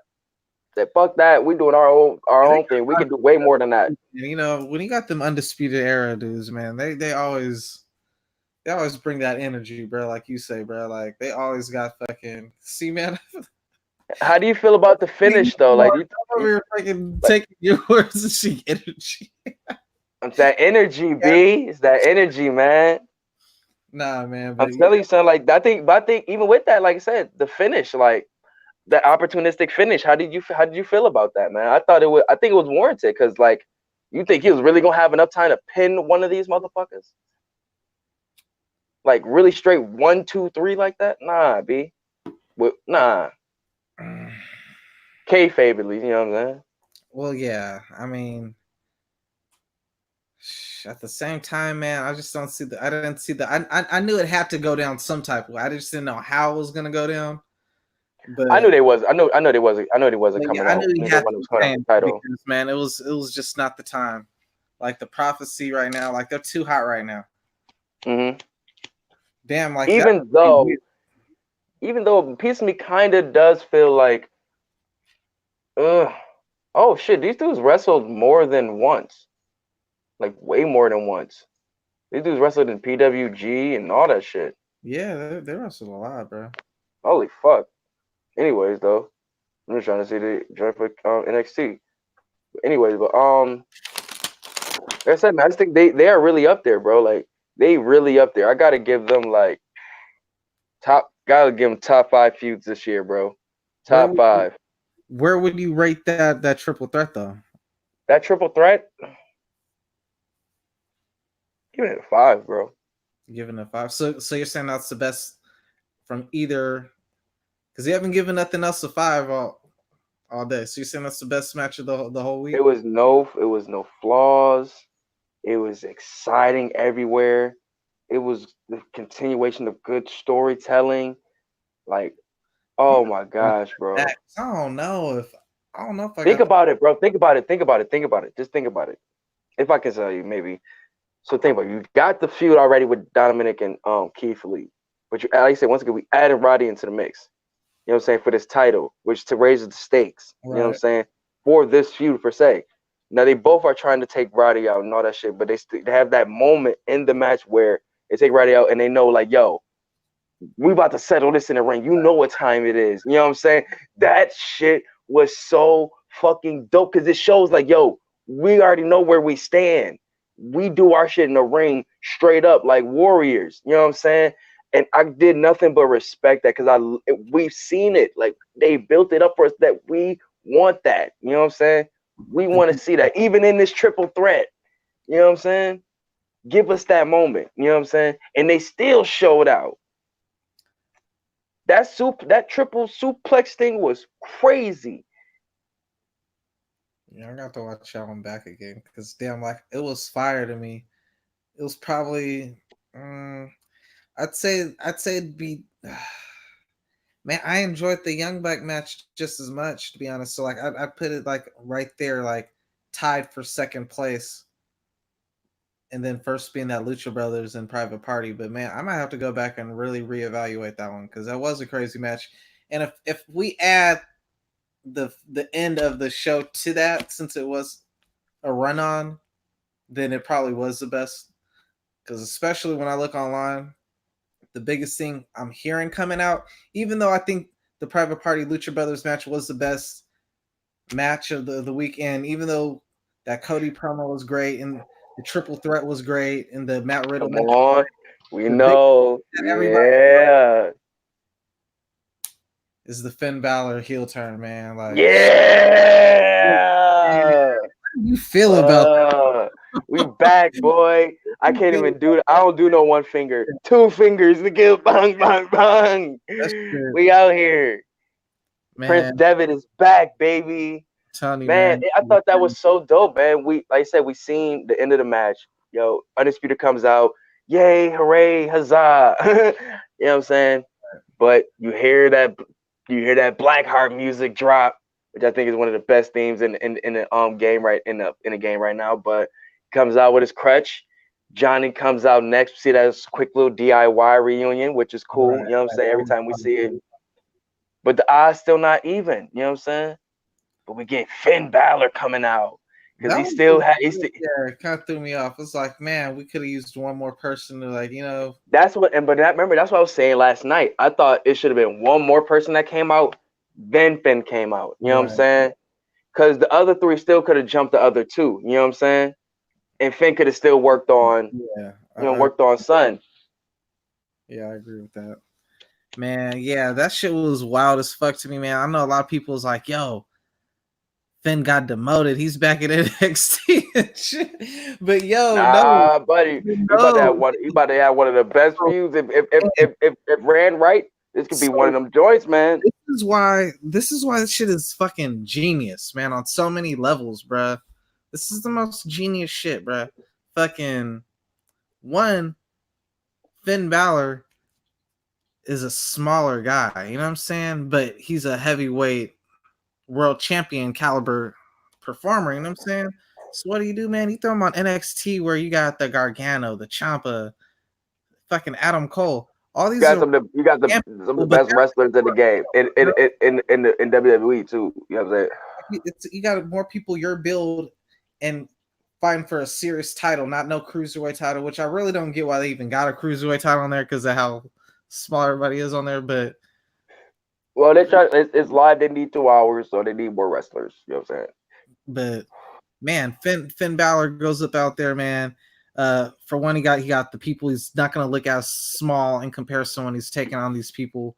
Said fuck that. We doing our own thing. We can do way more than that. When you got them undisputed era dudes, man, they always bring that energy, bro. Like you say, bro. Like they always got fucking. See, man. How do you feel about the finish though? Like we were fucking taking your words and she energy. it's that energy, B. It's that energy, man. Nah, man. I'm telling you, son. Like I think even with that, like I said, the finish, like that opportunistic finish. How did you feel about that, man? I think it was warranted because like you think he was really gonna have enough time to pin one of these motherfuckers? Like really straight 1, 2, 3 like that? Nah, B. Nah. Kayfabe at least, you know what I'm saying? Well, yeah. I mean, at the same time, man, I just don't see the. I didn't see the. I knew it had to go down some type of way. I just didn't know how it was gonna go down. But I knew they was. I know they wasn't. I know they wasn't yeah, coming I out. knew he Neither had one to was coming out retain with the title. because man, it was just not the time. Like the prophecy right now, like they're too hot right now. Hmm. Damn, like that. Even though a piece of me kind of does feel like, ugh, oh shit, these dudes wrestled more than once, like way more than once. These dudes wrestled in PWG and all that shit. Yeah, they wrestled a lot, bro. Holy fuck. Anyways, though, I'm just trying to see the join for NXT. But anyways, but like I said, man, I just think they are really up there, bro. Like they really up there. I gotta give them like gotta give them top 5 feuds this year, bro. Where Top would you, 5. where would you rate that triple threat though? That triple threat, give it a 5, bro. Giving it a 5. So you're saying that's the best from either because you haven't given nothing else a 5 all day. So you're saying that's the best match of the whole week? It was no flaws. It was exciting everywhere. It was the continuation of good storytelling. Like, I'm oh not my gonna gosh, bro. that. I don't know if I Think got about it, bro. Think about it. Think about it. Think about it. Just think about it. If I can tell you, maybe. So think about it. You got the feud already with Dominic and Keith Lee. But you, like I said, once again, we added Roddy into the mix. You know what I'm saying? For this title, which to raise the stakes. You know what I'm right. saying? For this feud per se. Now they both are trying to take Roddy out and all that shit, but they have that moment in the match where they take Roddy out and they know like, yo, we about to settle this in the ring. You know what time it is. You know what I'm saying? That shit was so fucking dope because it shows like, yo, we already know where we stand. We do our shit in the ring straight up like warriors. You know what I'm saying? And I did nothing but respect that because we've seen it. Like they built it up for us that we want that. You know what I'm saying? We want to see that even in this triple threat. You know what I'm saying? Give us that moment. You know what I'm saying? And they still showed out. That triple suplex thing was crazy. Yeah, I got to watch that one back again because damn, like it was fire to me. It was probably, I'd say it'd be. Man, I enjoyed the Young Buck match just as much, to be honest. So like, I put it like right there, like tied for second place, and then first being that Lucha Brothers and Private Party. But man, I might have to go back and really reevaluate that one because that was a crazy match. And if we add the end of the show to that, since it was a run on, then it probably was the best. Because especially when I look online, the biggest thing I'm hearing coming out, even though I think the Private Party Lucha Brothers match was the best match of the weekend, even though that Cody promo was great and the triple threat was great and the Matt Riddle Come match, on. We the big know. that everybody Yeah. is the Finn Balor heel turn, man. Like, man, Yeah. how do you feel about We back, boy. I can't that? even do it. I don't do no one finger. 2 fingers to give bang, bang, bang. That's true, We out here. Prince man. Devitt is back, baby. I'm telling you, Man, man. I thought that was so dope, man. We like I said, we seen the end of the match. Yo, Undisputed comes out. Yay, hooray, huzzah. You know what I'm saying? But you hear that Blackheart music drop, which I think is one of the best themes in the game in the game right now. But comes out with his crutch. Johnny comes out next. We see that as a quick little DIY reunion, which is cool. Right. You know what I'm saying? Every time we see it. But the odds still not even. You know what I'm saying? But we get Finn Balor coming out because That he was still had. yeah, it kind of threw me off. It's like, man, we could have used one more person to like, That's what. Remember that's what I was saying last night. I thought it should have been one more person that came out, then Finn came out. You know what I'm right. saying? Because the other 3 still could have jumped the other 2. You know what I'm saying? And Finn could have still worked on, Yeah, worked on Sun. yeah, I agree with that. Man, yeah, that shit was wild as fuck to me, man. I know a lot of people was like, yo, Finn got demoted. He's back at NXT and shit. But yo, no, Nah, buddy, he about to have no. one. He about to have one of the best feuds. If ran right, this could be one of So them joints, man. this is why this shit is fucking genius, man, on so many levels, bruh. This is the most genius shit, bruh. Fucking one, Finn Balor is a smaller guy, you know what I'm saying? But he's a heavyweight world champion caliber performer, you know what I'm saying? So what do, man? You throw him on NXT where you got the Gargano, the Ciampa, fucking Adam Cole. All You these got are some of the but best wrestlers in the game in WWE too. You know what I'm saying? you got more people your build and fighting for a serious title, not no cruiserweight title, which I really don't get why they even got a cruiserweight title on there because of how small everybody is on there. But Well, they try. It's live. They need 2 hours, so they need more wrestlers. You know what I'm saying? but man, Finn Balor goes up out there, man. For one, he got the people. He's not gonna look as small in comparison when he's taking on these people.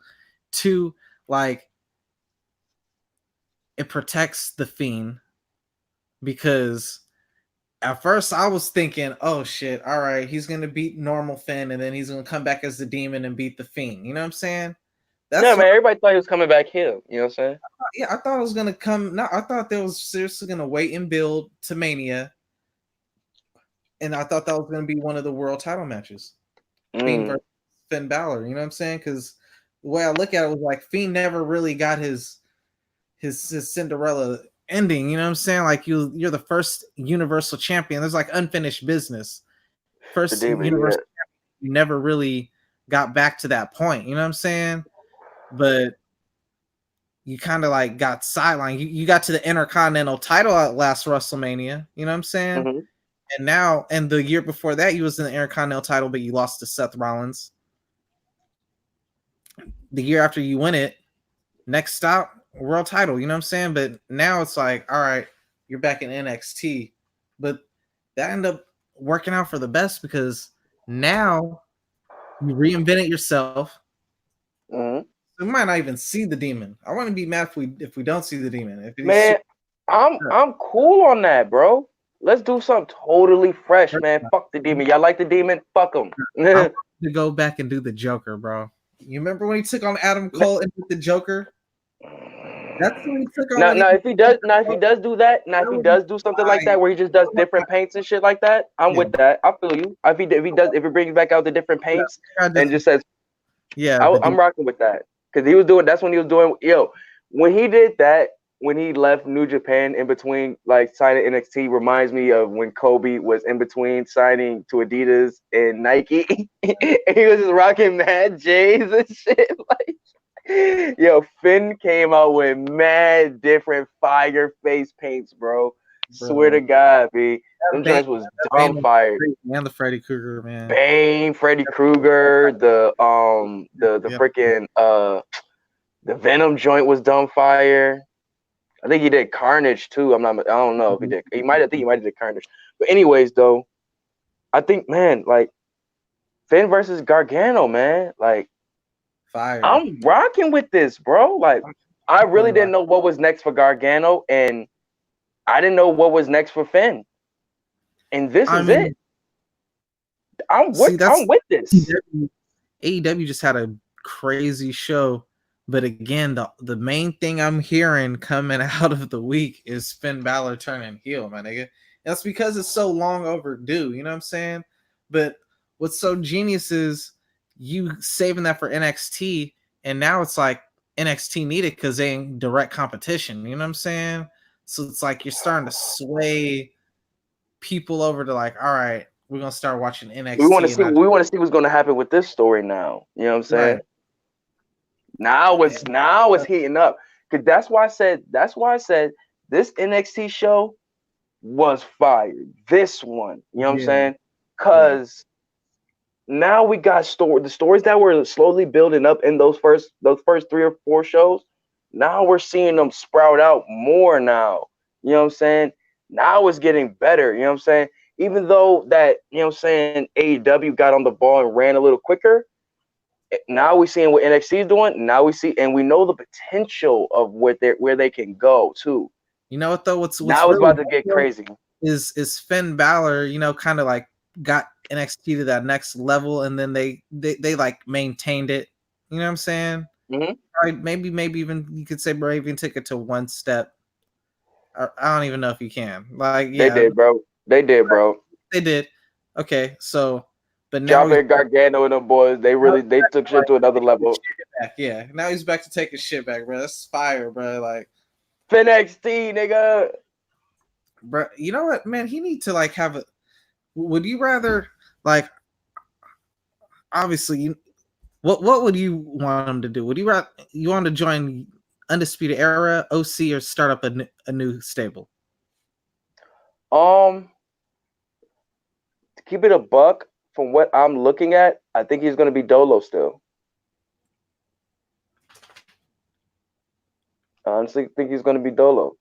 Two, like it protects the Fiend because at first I was thinking, oh shit, all right, he's gonna beat normal Finn and then he's gonna come back as the demon and beat the Fiend. You know what I'm saying? Yeah, That's man. Everybody thought he was coming back here. You know what I'm saying? yeah, I thought it was gonna come. No, I thought they was seriously gonna wait and build to Mania, and I thought that was gonna be one of the world title matches, Fiend Mm. versus Finn Balor. You know what I'm saying? Because the way I look at it was like Fiend never really got his Cinderella ending. You know what I'm saying? Like you're the first Universal Champion. There's like unfinished business. The First demon. Yeah. Universal Champion, you never really got back to that point. You know what I'm saying? But you kind of like got sidelined. You got to the Intercontinental title at last WrestleMania. You know what I'm saying? Mm-hmm. And now, and the year before that, you was in the Intercontinental title, but you lost to Seth Rollins. The year after you win it, next stop, world title. You know what I'm saying? But now it's like, all right, you're back in NXT. But that ended up working out for the best because now you reinvented yourself. Mm-hmm. We might not even see the demon. I want to be mad if we don't see the demon. If he's Man, I'm cool on that, bro. Let's do something totally fresh, man. Fuck the demon. Y'all like the demon? Fuck him. I want to go back and do the Joker, bro. You remember when he took on Adam Cole and did the Joker? That's what he took on. Now, if he does do that, now if he does do something like that where he just does different paints and shit like that, I'm with that. I feel you. If he brings back out the different paints and just says, I'm rocking with that because he was doing. That's when he was doing. Yo, when he did that, when he left New Japan in between like signing NXT, reminds me of when Kobe was in between signing to Adidas and Nike. And he was just rocking mad J's and shit like. Yo, Finn came out with mad different fire face paints, bro. Swear to God, B. Them joints was dumb fire. And the Freddy Krueger, man. Bane, Freddy Krueger, the freaking the Venom joint was dumb fire. I think he did Carnage too. I don't know if he did. He might have did Carnage. But anyways, though, I think, man, like Finn versus Gargano, man, like fire. I'm rocking with this, bro. Like, I really didn't know what was next for Gargano, and I didn't know what was next for Finn. And this is it. I'm with this. AEW just had a crazy show, but again, the main thing I'm hearing coming out of the week is Finn Balor turning heel, my nigga. That's because it's so long overdue. You know what I'm saying? But what's so genius is you saving that for NXT, and now it's like NXT needed because they ain't direct competition. You know what I'm saying? So it's like you're starting to sway people over to like, all right, we're gonna start watching NXT. We want to see what's gonna happen with this story now. You know what I'm saying? Right. Now it's heating up. Cause that's why I said this NXT show was fire. This one, you know what I'm saying? Cause now we got the stories that were slowly building up in those first 3 or 4 shows. Now we're seeing them sprout out more now. You know what I'm saying? Now it's getting better. You know what I'm saying? Even though that, you know what I'm saying, AEW got on the ball and ran a little quicker, Now we seeing what NXT is doing. Now we see, and we know the potential of where they can go too. You know what though? What's Now it's really about to get crazy. is Finn Balor, kind of like got NXT to that next level, and then they like maintained it. You know what I'm saying? Mm-hmm. Right? Maybe even you could say bro, even take it to one step. I don't even know if you can. Like, They yeah, did, bro. They did, bro. they did. Okay, so but now Ciampa and Gargano and them boys, they took shit to another level. back. Yeah, now he's back to taking shit back, bro. That's fire, bro. Like, Finn NXT, nigga. bro, you know what, man? He need to like have a. Would you rather like? Obviously, what would you want him to do? Would you rather you want to join Undisputed Era, OC, or start up a new stable? To keep it a buck, from what I'm looking at, I think he's gonna be Dolo still. I honestly think he's gonna be Dolo.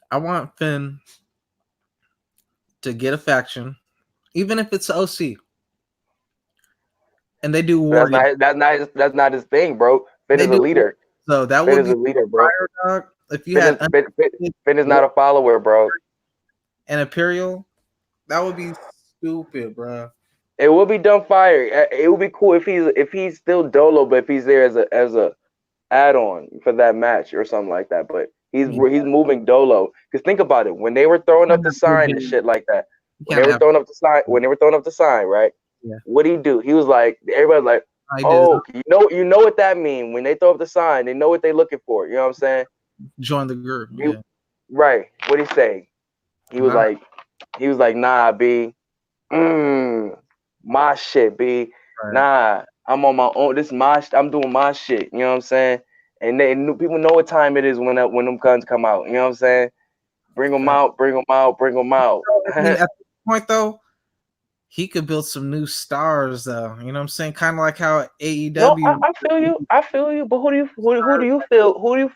I want Finn to get a faction, even if it's OC, and they do war. That's not his thing, bro. Finn is a leader. So that Finn would is be a leader, bro. Dog. If you had Finn is not a follower, bro. And Imperial, that would be stupid, bro. It will be dumb fire. It would be cool if he's still Dolo, but if he's there as a add-on for that match or something like that. But he's moving Dolo. Because think about it, when they were throwing up the sign and shit like that, when they were throwing up the sign, right? Yeah. What did he do? He was like, everybody's like, oh, you know what that means. When they throw up the sign, they know what they're looking for. You know what I'm saying? Join the group. Yeah. Right. What did he say? He was like, nah, B. My shit, B. Right. Nah, I'm on my own. This is I'm doing my shit. You know what I'm saying? And people know what time it is when them guns come out. You know what I'm saying? Bring them out, bring them out, bring them out. I mean, at this point, though, he could build some new stars, though. You know what I'm saying? Kind of like how AEW. No, I feel you. But who do you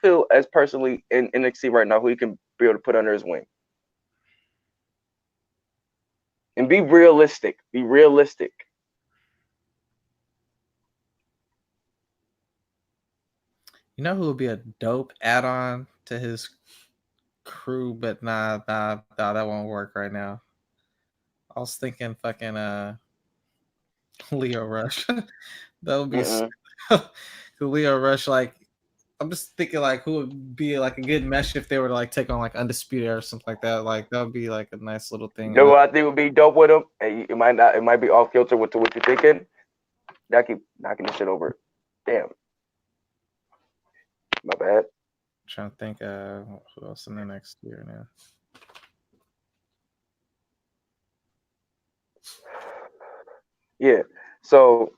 feel as personally in NXT right now who you can be able to put under his wing? And be realistic. Be realistic. You know who would be a dope add-on to his crew? But nah, that won't work right now. I was thinking fucking Leo Rush. That would be Leo Rush. Like, I'm just thinking like who would be like a good mesh if they were to like take on like Undisputed or something like that. Like that would be like a nice little thing. You know what I think would be dope with him? And it might be off kilter with what you're thinking. I keep knocking this shit over. Damn. My bad. I'm trying to think who else in the next year now. Yeah. So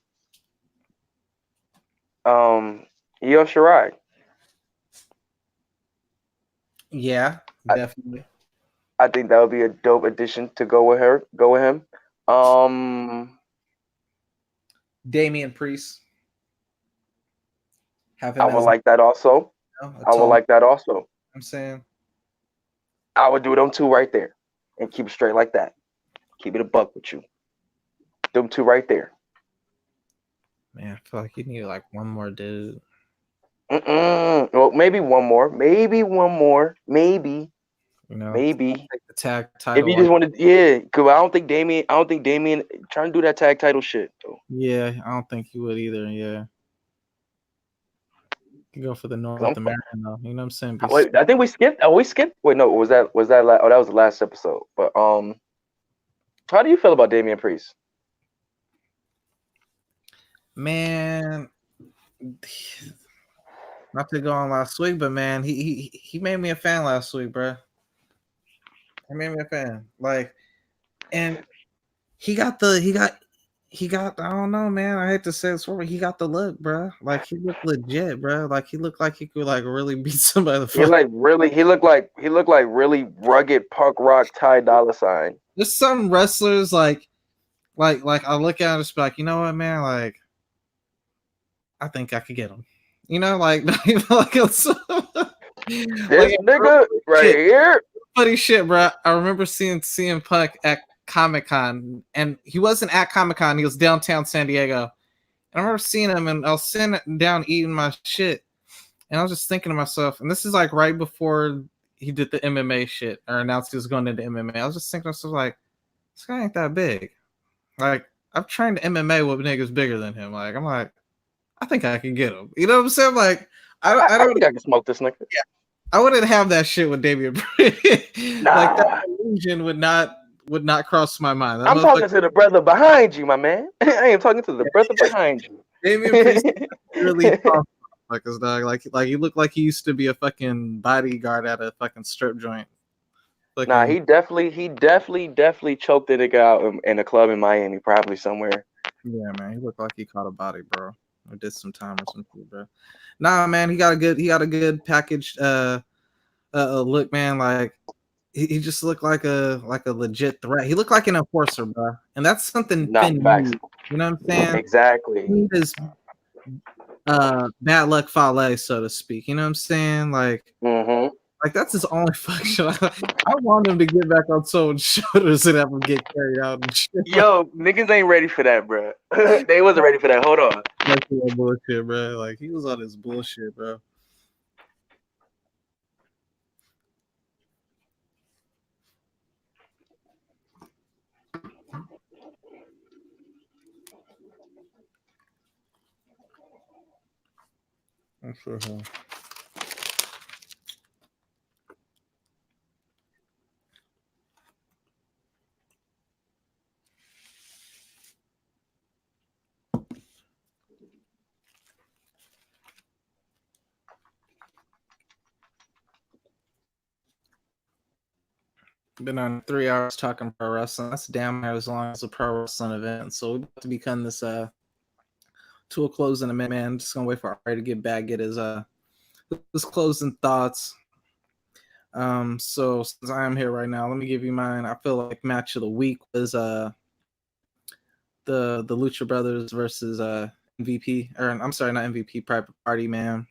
Io Shirai. Yeah, definitely. I think that would be a dope addition to go with him. Damian Priest. I would like that also. I would like that also. I'm saying I would do them two right there and keep it straight like that. Keep it a buck with you. Them two right there. Man, I feel like you need like one more dude. Well, maybe one more. Maybe. You know, maybe take the tag title. If you just want to, yeah, because I don't think Damian trying to do that tag title shit though. Yeah, I don't think he would either. Yeah, you go for the North American though. You know what I'm saying? Wait, I think we skipped. Wait, no, was that? Oh, that was the last episode. But how do you feel about Damian Priest? Man, not to go on last week, but man, he made me a fan last week, bro. He made me a fan. Like, and he got I don't know, man. I hate to say this, but he got the look, bro. Like he looked legit, bro. Like he looked like he could like really beat somebody. He looked like really rugged punk rock Ty Dolla $ign. There's some wrestlers like I look at it and just be like, you know what, man, like I think I could get him. You know, like not even like it's this nigga right here. Funny shit, bro. I remember seeing CM Punk at Comic-Con, and he wasn't at Comic-Con. He was downtown San Diego, And I remember seeing him, and I was sitting down eating my shit, and I was just thinking to myself, and this is like right before he did the MMA shit or announced he was going into MMA. I was just thinking to myself, like, this guy ain't that big. Like, I've trained MMA with niggas bigger than him. Like, I'm like, I think I can get him. You know what I'm saying? Like, I I don't. think I can smoke this nigga. I wouldn't have that shit with Damian Priest. Like that Nah, illusion would not cross my mind. That I'm talking motherfucker to the brother behind you, my man. I ain't talking to the brother behind you. Damian Priest really tough motherfuckers, dog. Like he looked like he used to be a fucking bodyguard at a fucking strip joint. Nah, Fucking he definitely choked the nigga out in a club in Miami, probably somewhere. yeah, man. He looked like he caught a body, bro. Or did some time or something, bro. Nah, man. He got a good package. Look, man. Like he just looked like a legit threat. He looked like an enforcer, bro. And that's something Nah, Finn facts. needs. You know what I'm saying? Exactly. He is bad luck Fale, so to speak. You know what I'm saying? Like that's his only function. I want him to get back on someone's shoulders and have him get carried out and shit. Yo, niggas ain't ready for that, bro. They wasn't ready for that. Hold on. Like that bullshit, bro. Like he was on his bullshit, bro. I'm sure. Been on 3 hours talking pro wrestling. That's damn near as long as a pro wrestling event. So we're about to become this to a close in a minute, man. I'm just gonna wait for Ari to get back, get his closing thoughts. So since I am here right now, let me give you mine. I feel like match of the week was the Lucha Brothers versus MVP, or I'm sorry, not MVP, Private Party, man.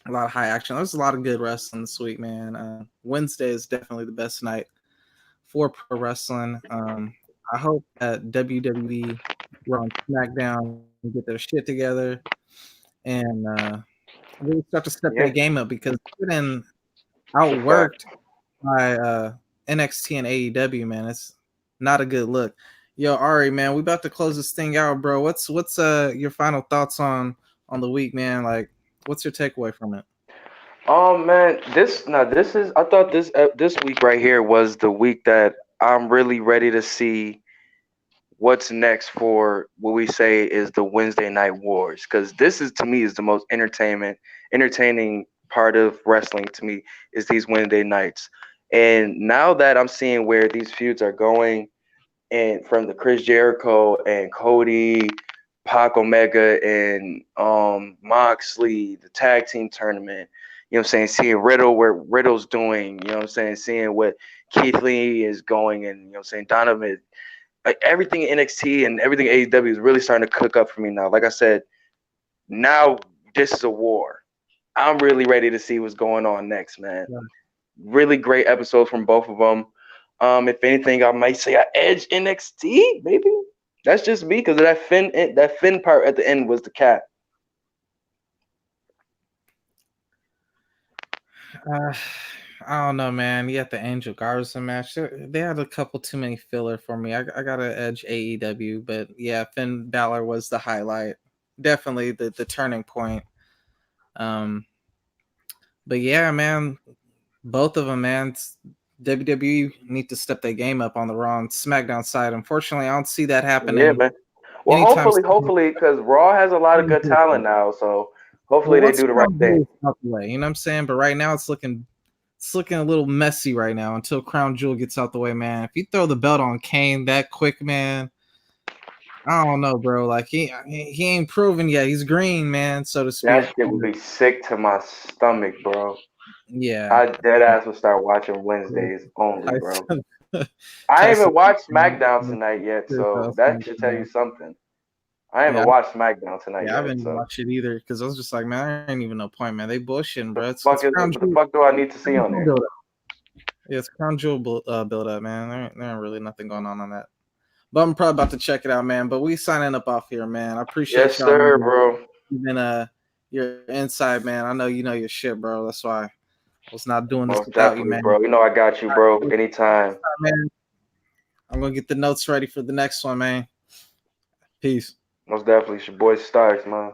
A lot of high action. There's a lot of good wrestling this week, man. Wednesday is definitely the best night for pro wrestling. I hope that WWE were on SmackDown and get their shit together and really start to step their game up, because getting outworked by NXT and AEW, man, it's not a good look. Yo, Ari, man, we about to close this thing out, bro. What's your final thoughts on the week, man? Like, what's your takeaway from it? Man, this is I thought this week right here was the week that I'm really ready to see what's next for what we say is the Wednesday Night Wars, because this is, to me, is the most entertaining part of wrestling to me, is these Wednesday nights. And now that I'm seeing where these feuds are going, and from the Chris Jericho and Cody, Pac Omega and Moxley, the tag team tournament, you know what I'm saying, seeing Riddle, where Riddle's doing, you know what I'm saying, seeing what Keith Lee is going, and you know what I'm saying, Donovan, like everything in NXT and everything AEW is really starting to cook up for me now. Like I said, now this is a war. I'm really ready to see what's going on next, man. Yeah. Really great episodes from both of them. If anything, I might say I edge NXT, maybe. That's just me, because that Finn part at the end was the cap. I don't know, man. You got the Angel Garza match. They had a couple too many filler for me. I got to edge AEW, but yeah, Finn Balor was the highlight. Definitely the turning point. But yeah, man, both of them, man. WWE need to step their game up on the Raw and SmackDown side. Unfortunately, I don't see that happening. Yeah, man. Well, hopefully, because Raw has a lot of good talent now, so hopefully they do the right thing. Out the way, you know what I'm saying? But right now, it's looking a little messy right now until Crown Jewel gets out the way, man. If you throw the belt on Kane that quick, man, I don't know, bro. Like he ain't proven yet. He's green, man, so to speak. That shit would be sick to my stomach, bro. Yeah, I dead ass would start watching Wednesdays only, bro. I ain't even watched SmackDown tonight yet, so that should tell you something. I haven't watched SmackDown tonight yet. I haven't watched it either, because I was just like, man, I ain't even no point, man. They bullshitting, bro. What the fuck do I need to see on there? Yeah, it's Crown Jewel build up, man. There ain't really nothing going on that. But I'm probably about to check it out, man. But we signing up off here, man. I appreciate Yes, y'all, sir, man. bro. Even your insight, man. I know you know your shit, bro. That's why I was not doing this Most without you, definitely, man. bro. You know I got you, bro. Anytime. Man, I'm gonna get the notes ready for the next one, man. Peace. Most definitely. It's your boy Starks, man.